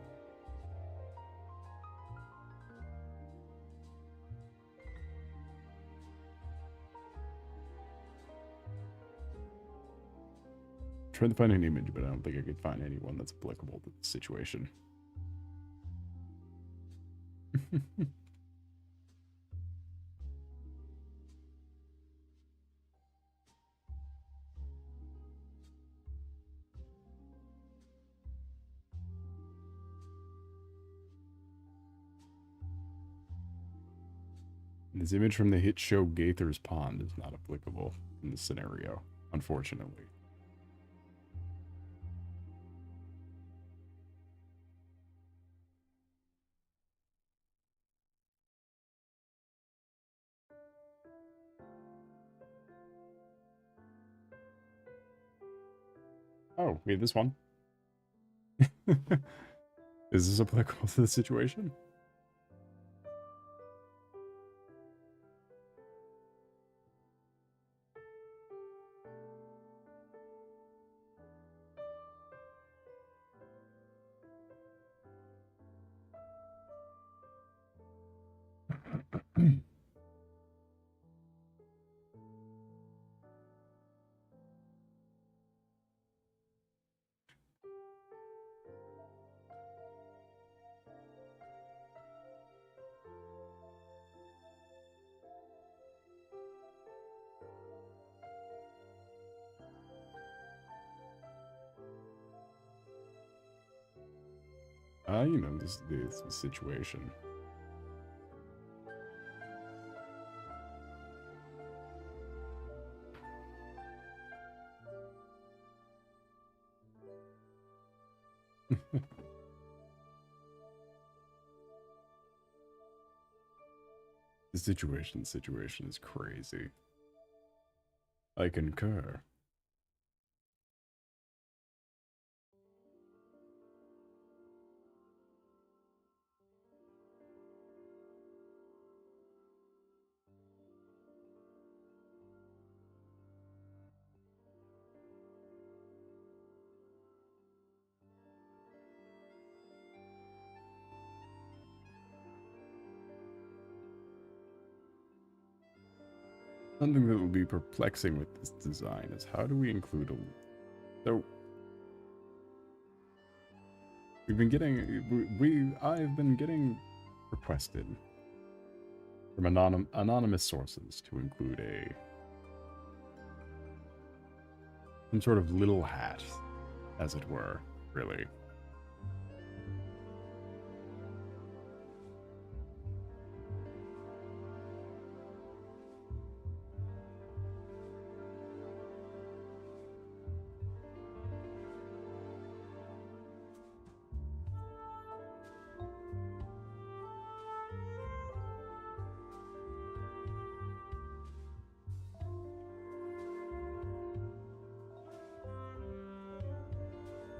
Tried to find an image, but I don't think I could find anyone that's applicable to the situation. This image from the hit show Gaither's Pond is not applicable in this scenario, unfortunately. Oh, wait, this one. Is this applicable to the situation? You know, this is the situation. The situation is crazy. I concur. Something that will be perplexing with this design is how do we include a... So... I've been getting requested from anonymous sources to include some sort of little hat, as it were, really.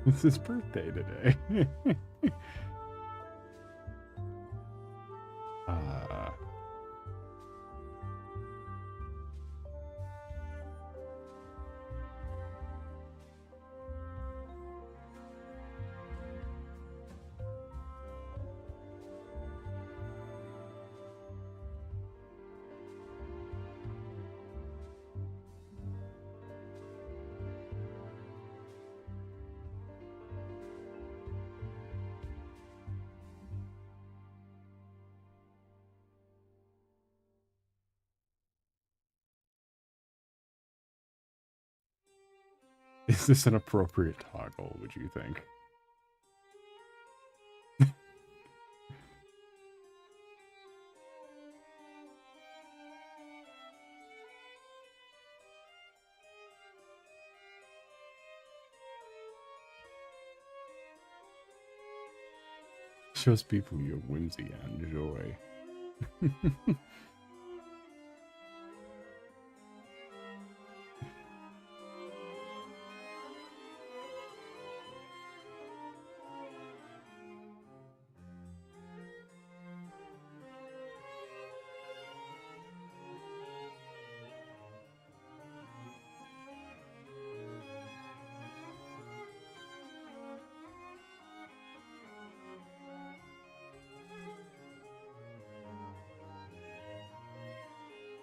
It's his birthday today. Is this an appropriate toggle, would you think? Shows people your whimsy and joy.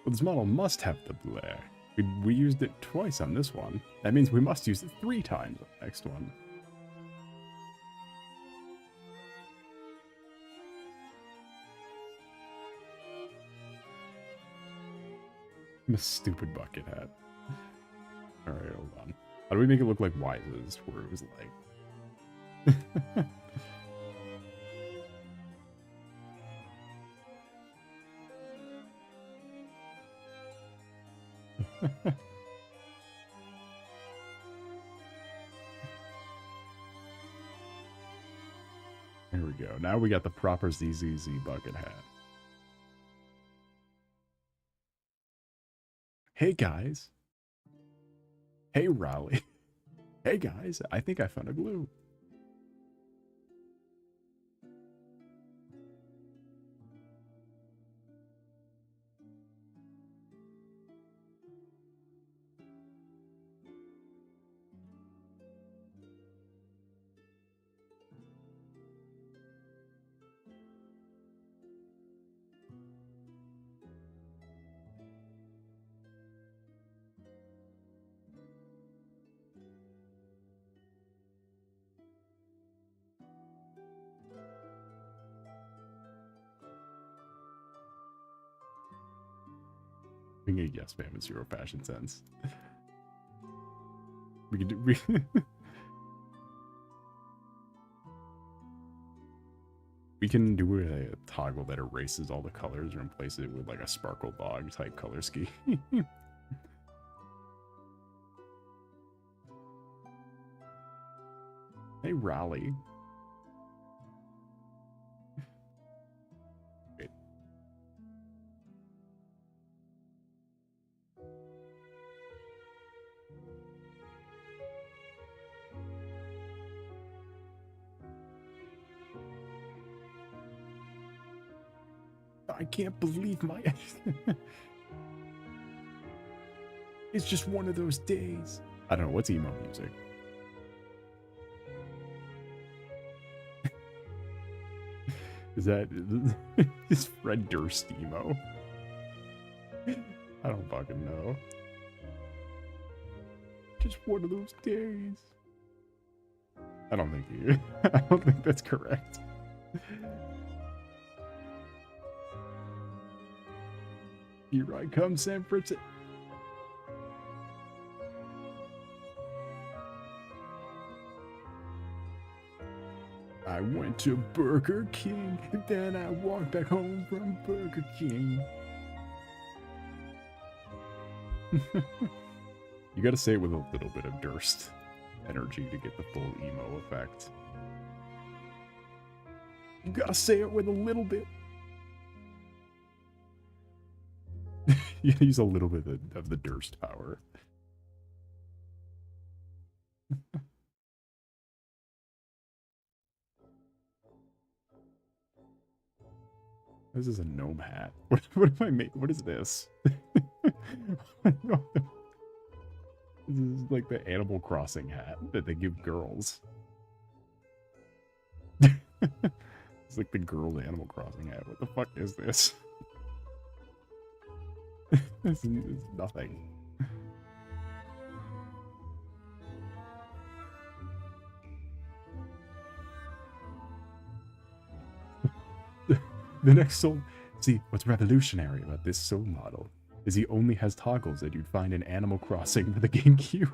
Well, this model must have the blare. We used it twice on this one. That means we must use it 3 times on the next one. I'm a stupid bucket hat. Alright, hold on. How do we make it look like Wise's, where it was like... There we go. Now we got the proper ZZZ bucket hat. Hey guys. Hey Raleigh. Hey guys, I think I found a glue. Being a yes man with zero fashion sense. We could do we can do a toggle that erases all the colors and replace it with like a sparkle dog type color scheme. Hey Raleigh. Wait. I can't believe my it's just one of those days. I don't know, what's emo music? Is that is Fred Durst emo? I don't fucking know. Just one of those days. I don't think that's correct. Here I come, San Francisco. I went to Burger King, then I walked back home from Burger King. You gotta say it with a little bit of Durst energy to get the full emo effect. You gotta say it with a little bit. You use a little bit of the Durst power. This is a gnome hat. What am I making? What is this? This is like the Animal Crossing hat that they give girls. It's like the girl Animal Crossing hat. What the fuck is this? This is nothing. The next soul. See, what's revolutionary about this soul model is he only has toggles that you'd find in Animal Crossing for the GameCube.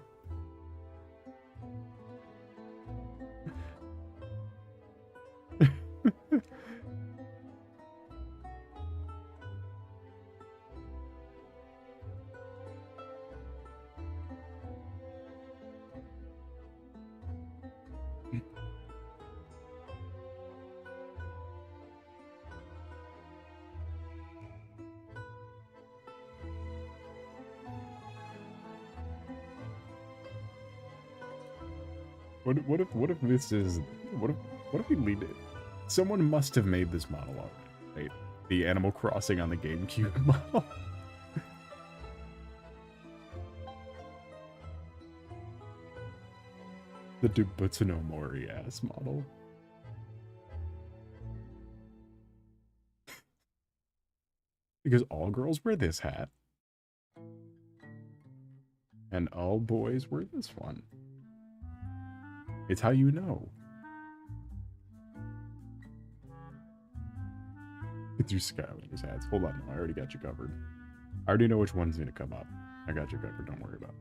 What if this is what if we leave it? Someone must have made this model already, right? The Animal Crossing on the GameCube model. The Dubutsu no Mori ass model. Because all girls wear this hat. And all boys wear this one. It's how you know. It's your Skylanders hats. Hold on, I already got you covered. I already know which one's gonna come up. I got you covered, don't worry about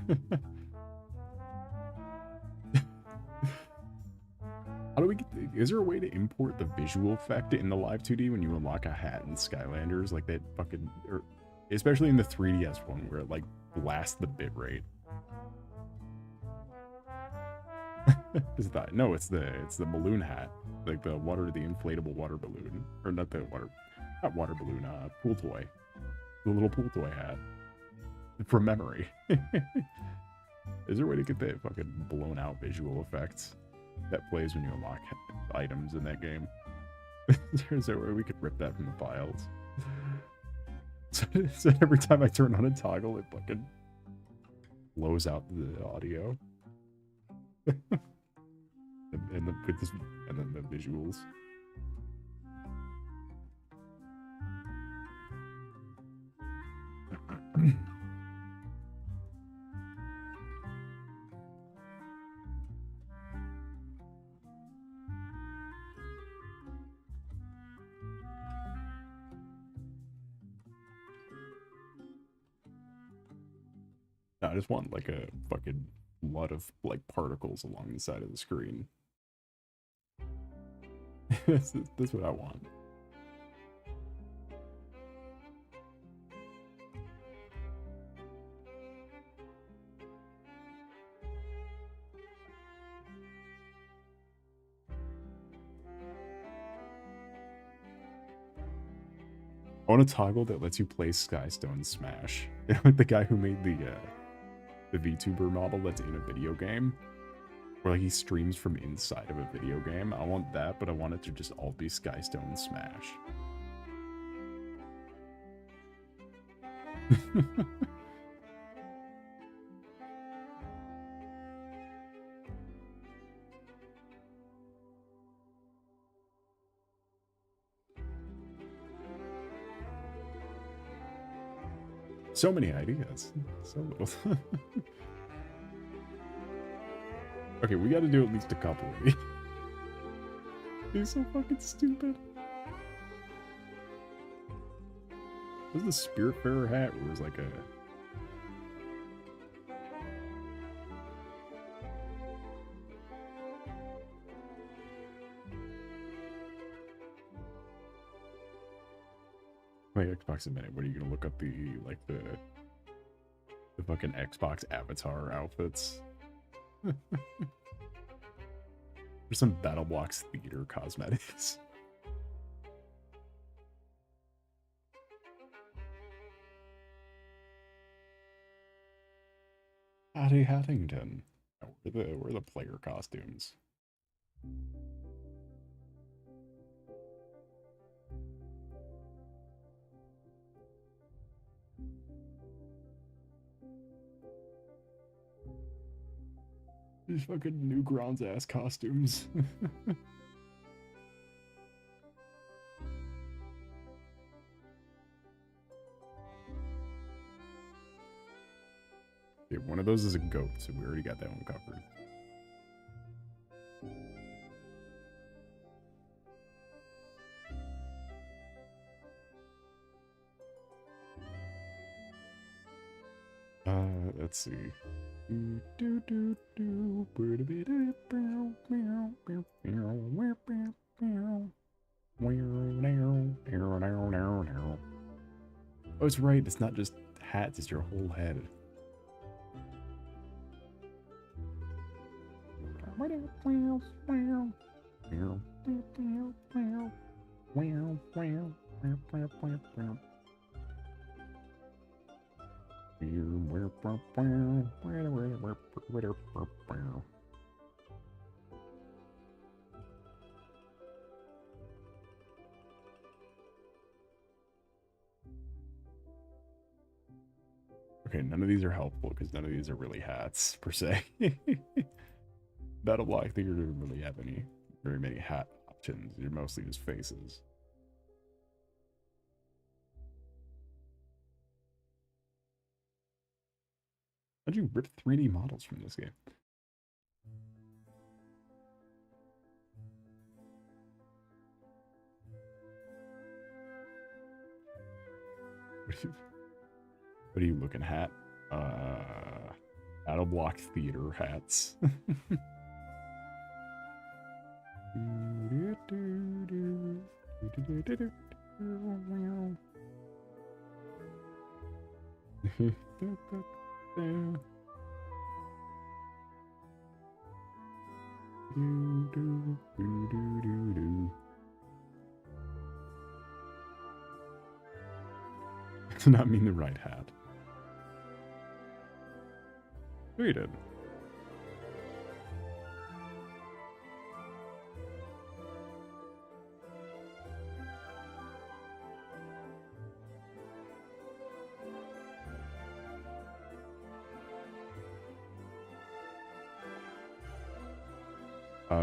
it. How do we get is there a way to import the visual effect in the live 2D when you unlock a hat in Skylanders like that fucking, or especially in the 3DS one where it like blasts the bitrate? Is that no, it's the balloon hat, like the inflatable water balloon, or not the water, Not water balloon, pool toy. The little pool toy hat. From memory. Is there a way to get that fucking blown out visual effects that plays when you unlock items in that game? Is there a way we could rip that from the files? So every time I turn on a toggle, it fucking blows out the audio. and then the visuals. I just want like a fucking lot of like particles along the side of the screen. that's what I want. I want a toggle that lets you play Skystone Smash. Like the guy who made the VTuber model that's in a video game. Where like he streams from inside of a video game. I want that, but I want it to just all be Skystone Smash. So many ideas. So little. Okay, we gotta do at least a couple of these. They're so fucking stupid. Was the Spiritfarer hat where it was like a... Wait, Xbox a minute. What are you gonna look up the fucking Xbox avatar outfits? There's some Battle Blocks theater cosmetics. Hattie Hattington. Oh, where are the player costumes? These fucking Newgrounds ass costumes. Okay, one of those is a goat, so we already got that one covered. Let's see. Oh, it's right. It's not just hats, it's your whole head. Okay, none of these are helpful because none of these are really hats per se. Battle Block Theater doesn't really have very many hat options. You're mostly just faces. How'd you rip 3D models from this game? What are you looking at? Battle Block Theater hats. Does not mean the right hat. Irritated.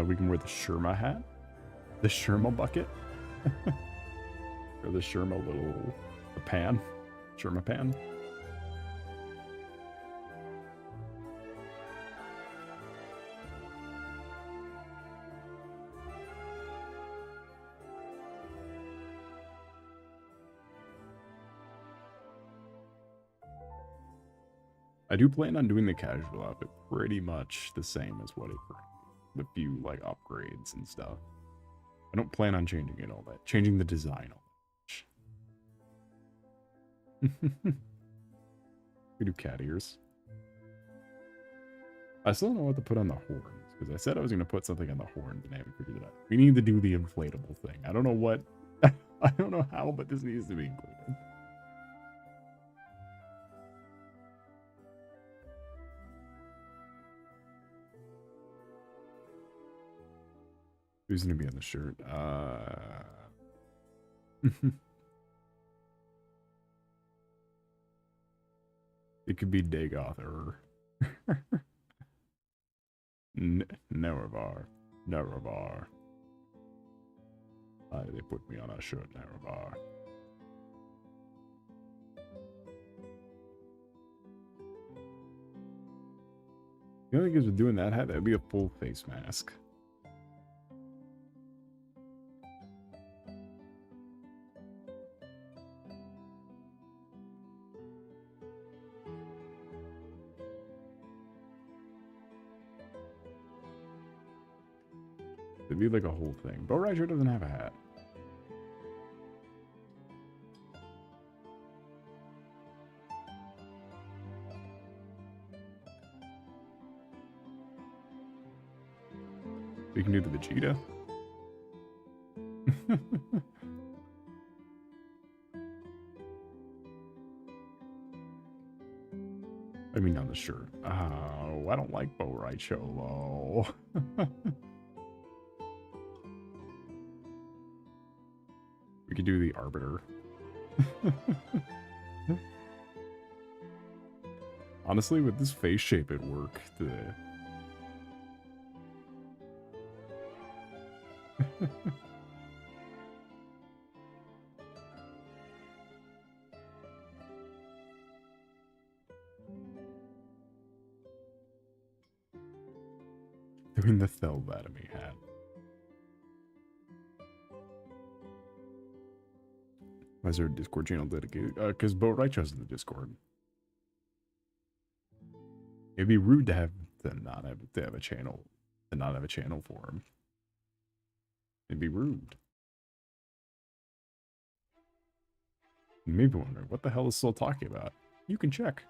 We can wear the Sherma hat, the Sherma bucket, or the Sherma little pan, Sherma pan. I do plan on doing the casual outfit pretty much the same as what it the few like upgrades and stuff. I don't plan on changing it all that. Changing the design all that. We do cat ears. I still don't know what to put on the horns, because I said I was going to put something on the horns and I haven't figured it out. We need to do the inflatable thing. I don't know what, I don't know how, but this needs to be included. Who's going to be on the shirt? It could be Dagoth or... Nerevar. Nerevar. They put me on a shirt, Nerevar. The only thing is with doing that hat, that'd be a full face mask. It'd be like a whole thing. Bo Rider doesn't have a hat. We can do the Vegeta. I mean, on the shirt. Oh, I don't like Bo Cholo. We could do the Arbiter. Honestly, with this face shape, it'd work. Doing the Thelvatomy hat. Why is there a Discord channel dedicated? Because Bo Righteous in the Discord. It'd be rude to have a channel, to not have a channel for him. It'd be rude. You may be wondering, what the hell is Soul talking about? You can check.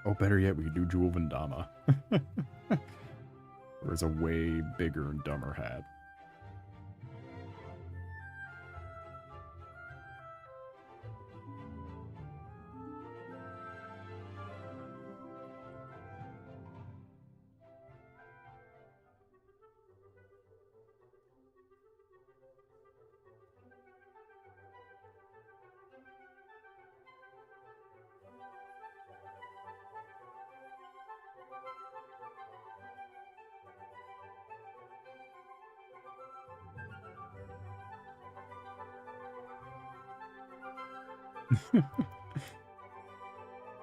Oh, better yet, we could do Jewel Vendama. Whereas a way bigger and dumber hat.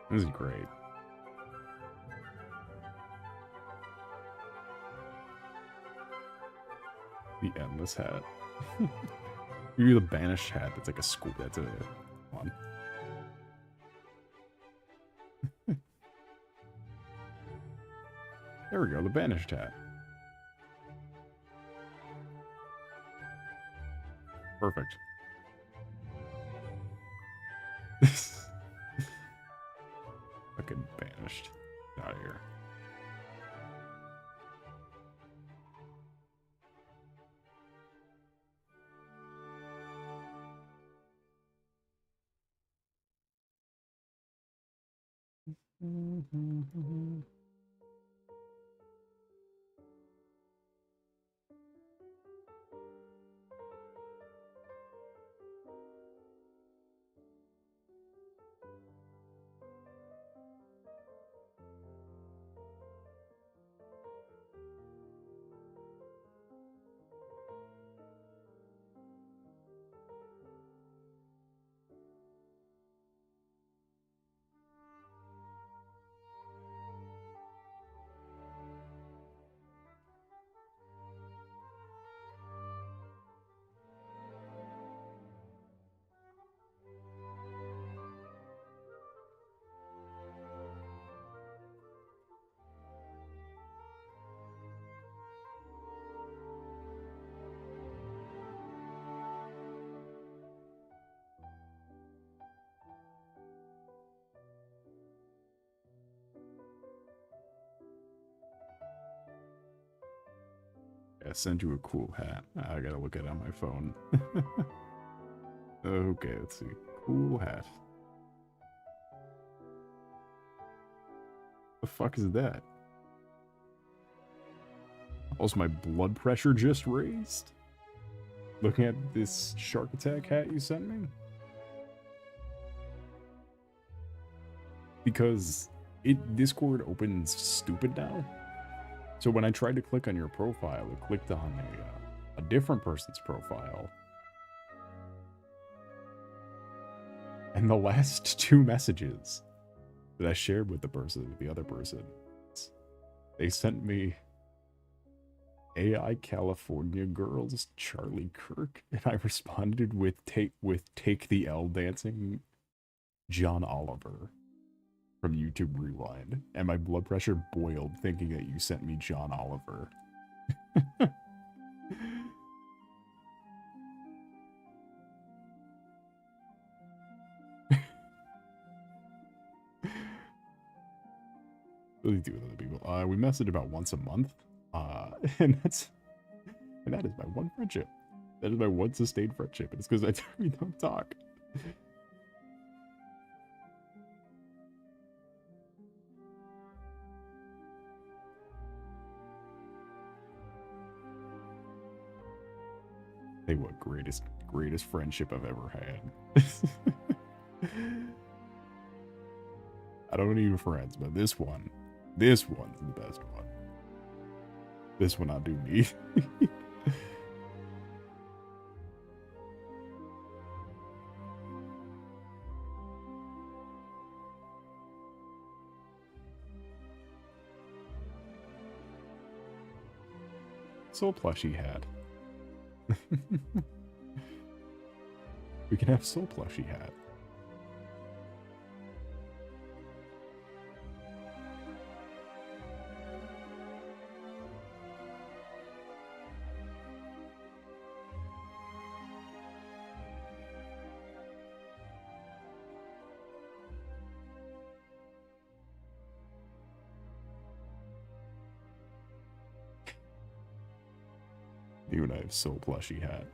This is great. The endless hat. You're the banished hat. That's like a school. That's a one. There we go. The banished hat. Perfect. Fucking banished. Out of here. I sent you a cool hat. I gotta look at it on my phone. Okay, let's see. Cool hat. The fuck is that? Also, my blood pressure just raised? Looking at this shark attack hat you sent me? Because Discord opens stupid now. So when I tried to click on your profile, it clicked on a different person's profile. And the last two messages that I shared with the other person, they sent me AI California Girls Charlie Kirk, and I responded with take the L dancing John Oliver from YouTube Rewind, and my blood pressure boiled thinking that you sent me John Oliver. What do we do with other people? We message about once a month, and that is my one friendship. That is my one sustained friendship, and it's because we don't talk. Hey, what greatest friendship I've ever had. I don't need friends, but this one's the best one. This one I do need. Soul plushie hat. We can have soul plushie hat. You and I have soul plushie hat.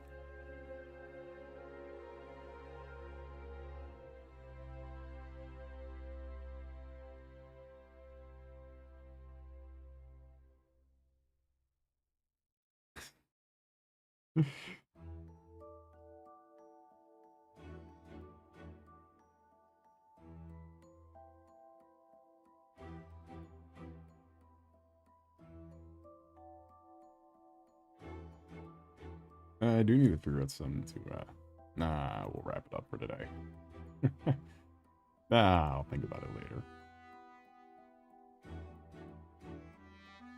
I do need to figure out something to, nah, we'll wrap it up for today. I'll think about it later.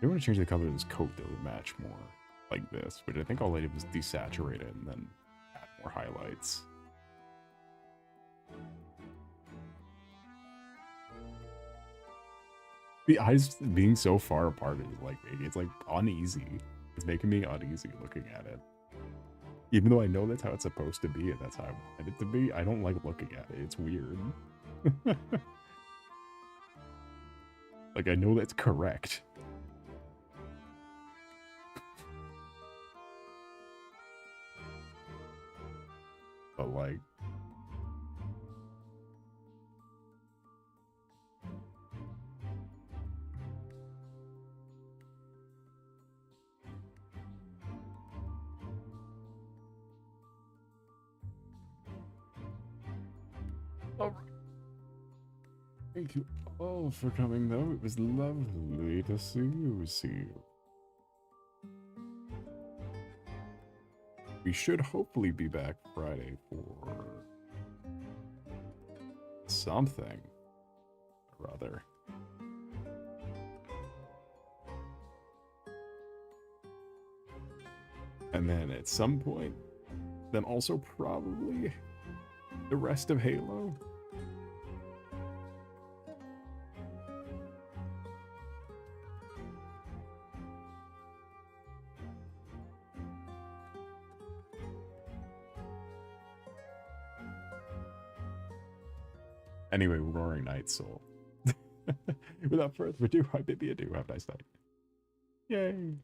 I want to change the color of this coat that would match more like this, but I think all I did was desaturate it and then add more highlights. The eyes being so far apart is like, it's like uneasy. It's making me uneasy looking at it. Even though I know that's how it's supposed to be and that's how I want it to be, I don't like looking at it. It's weird. Like, I know that's correct. But, like... Alright. Thank you all for coming, though. It was lovely to see you. We should hopefully be back Friday for something or other. And then at some point, then also probably the rest of Halo. Anyway, Roaring Night Soul. Without further ado, I bid thee adieu. Have a nice night. Yay!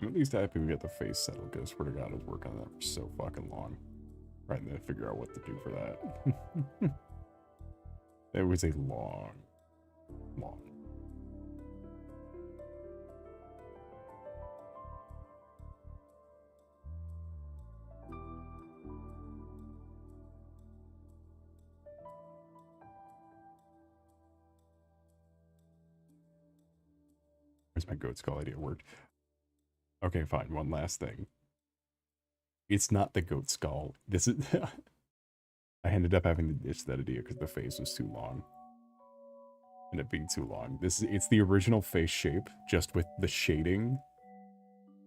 I'm at least happy we got the face settled, because swear to God, I was working on that for so fucking long. Trying to figure out what to do for that. It was a long. Where's my goat skull idea worked? Okay, fine. One last thing. It's not the goat skull. This is... I ended up having to ditch that idea because the face was too long. And it being too long. It's the original face shape, just with the shading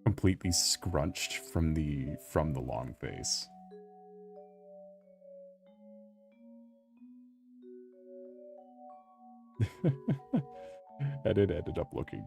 completely scrunched from the long face. And it ended up looking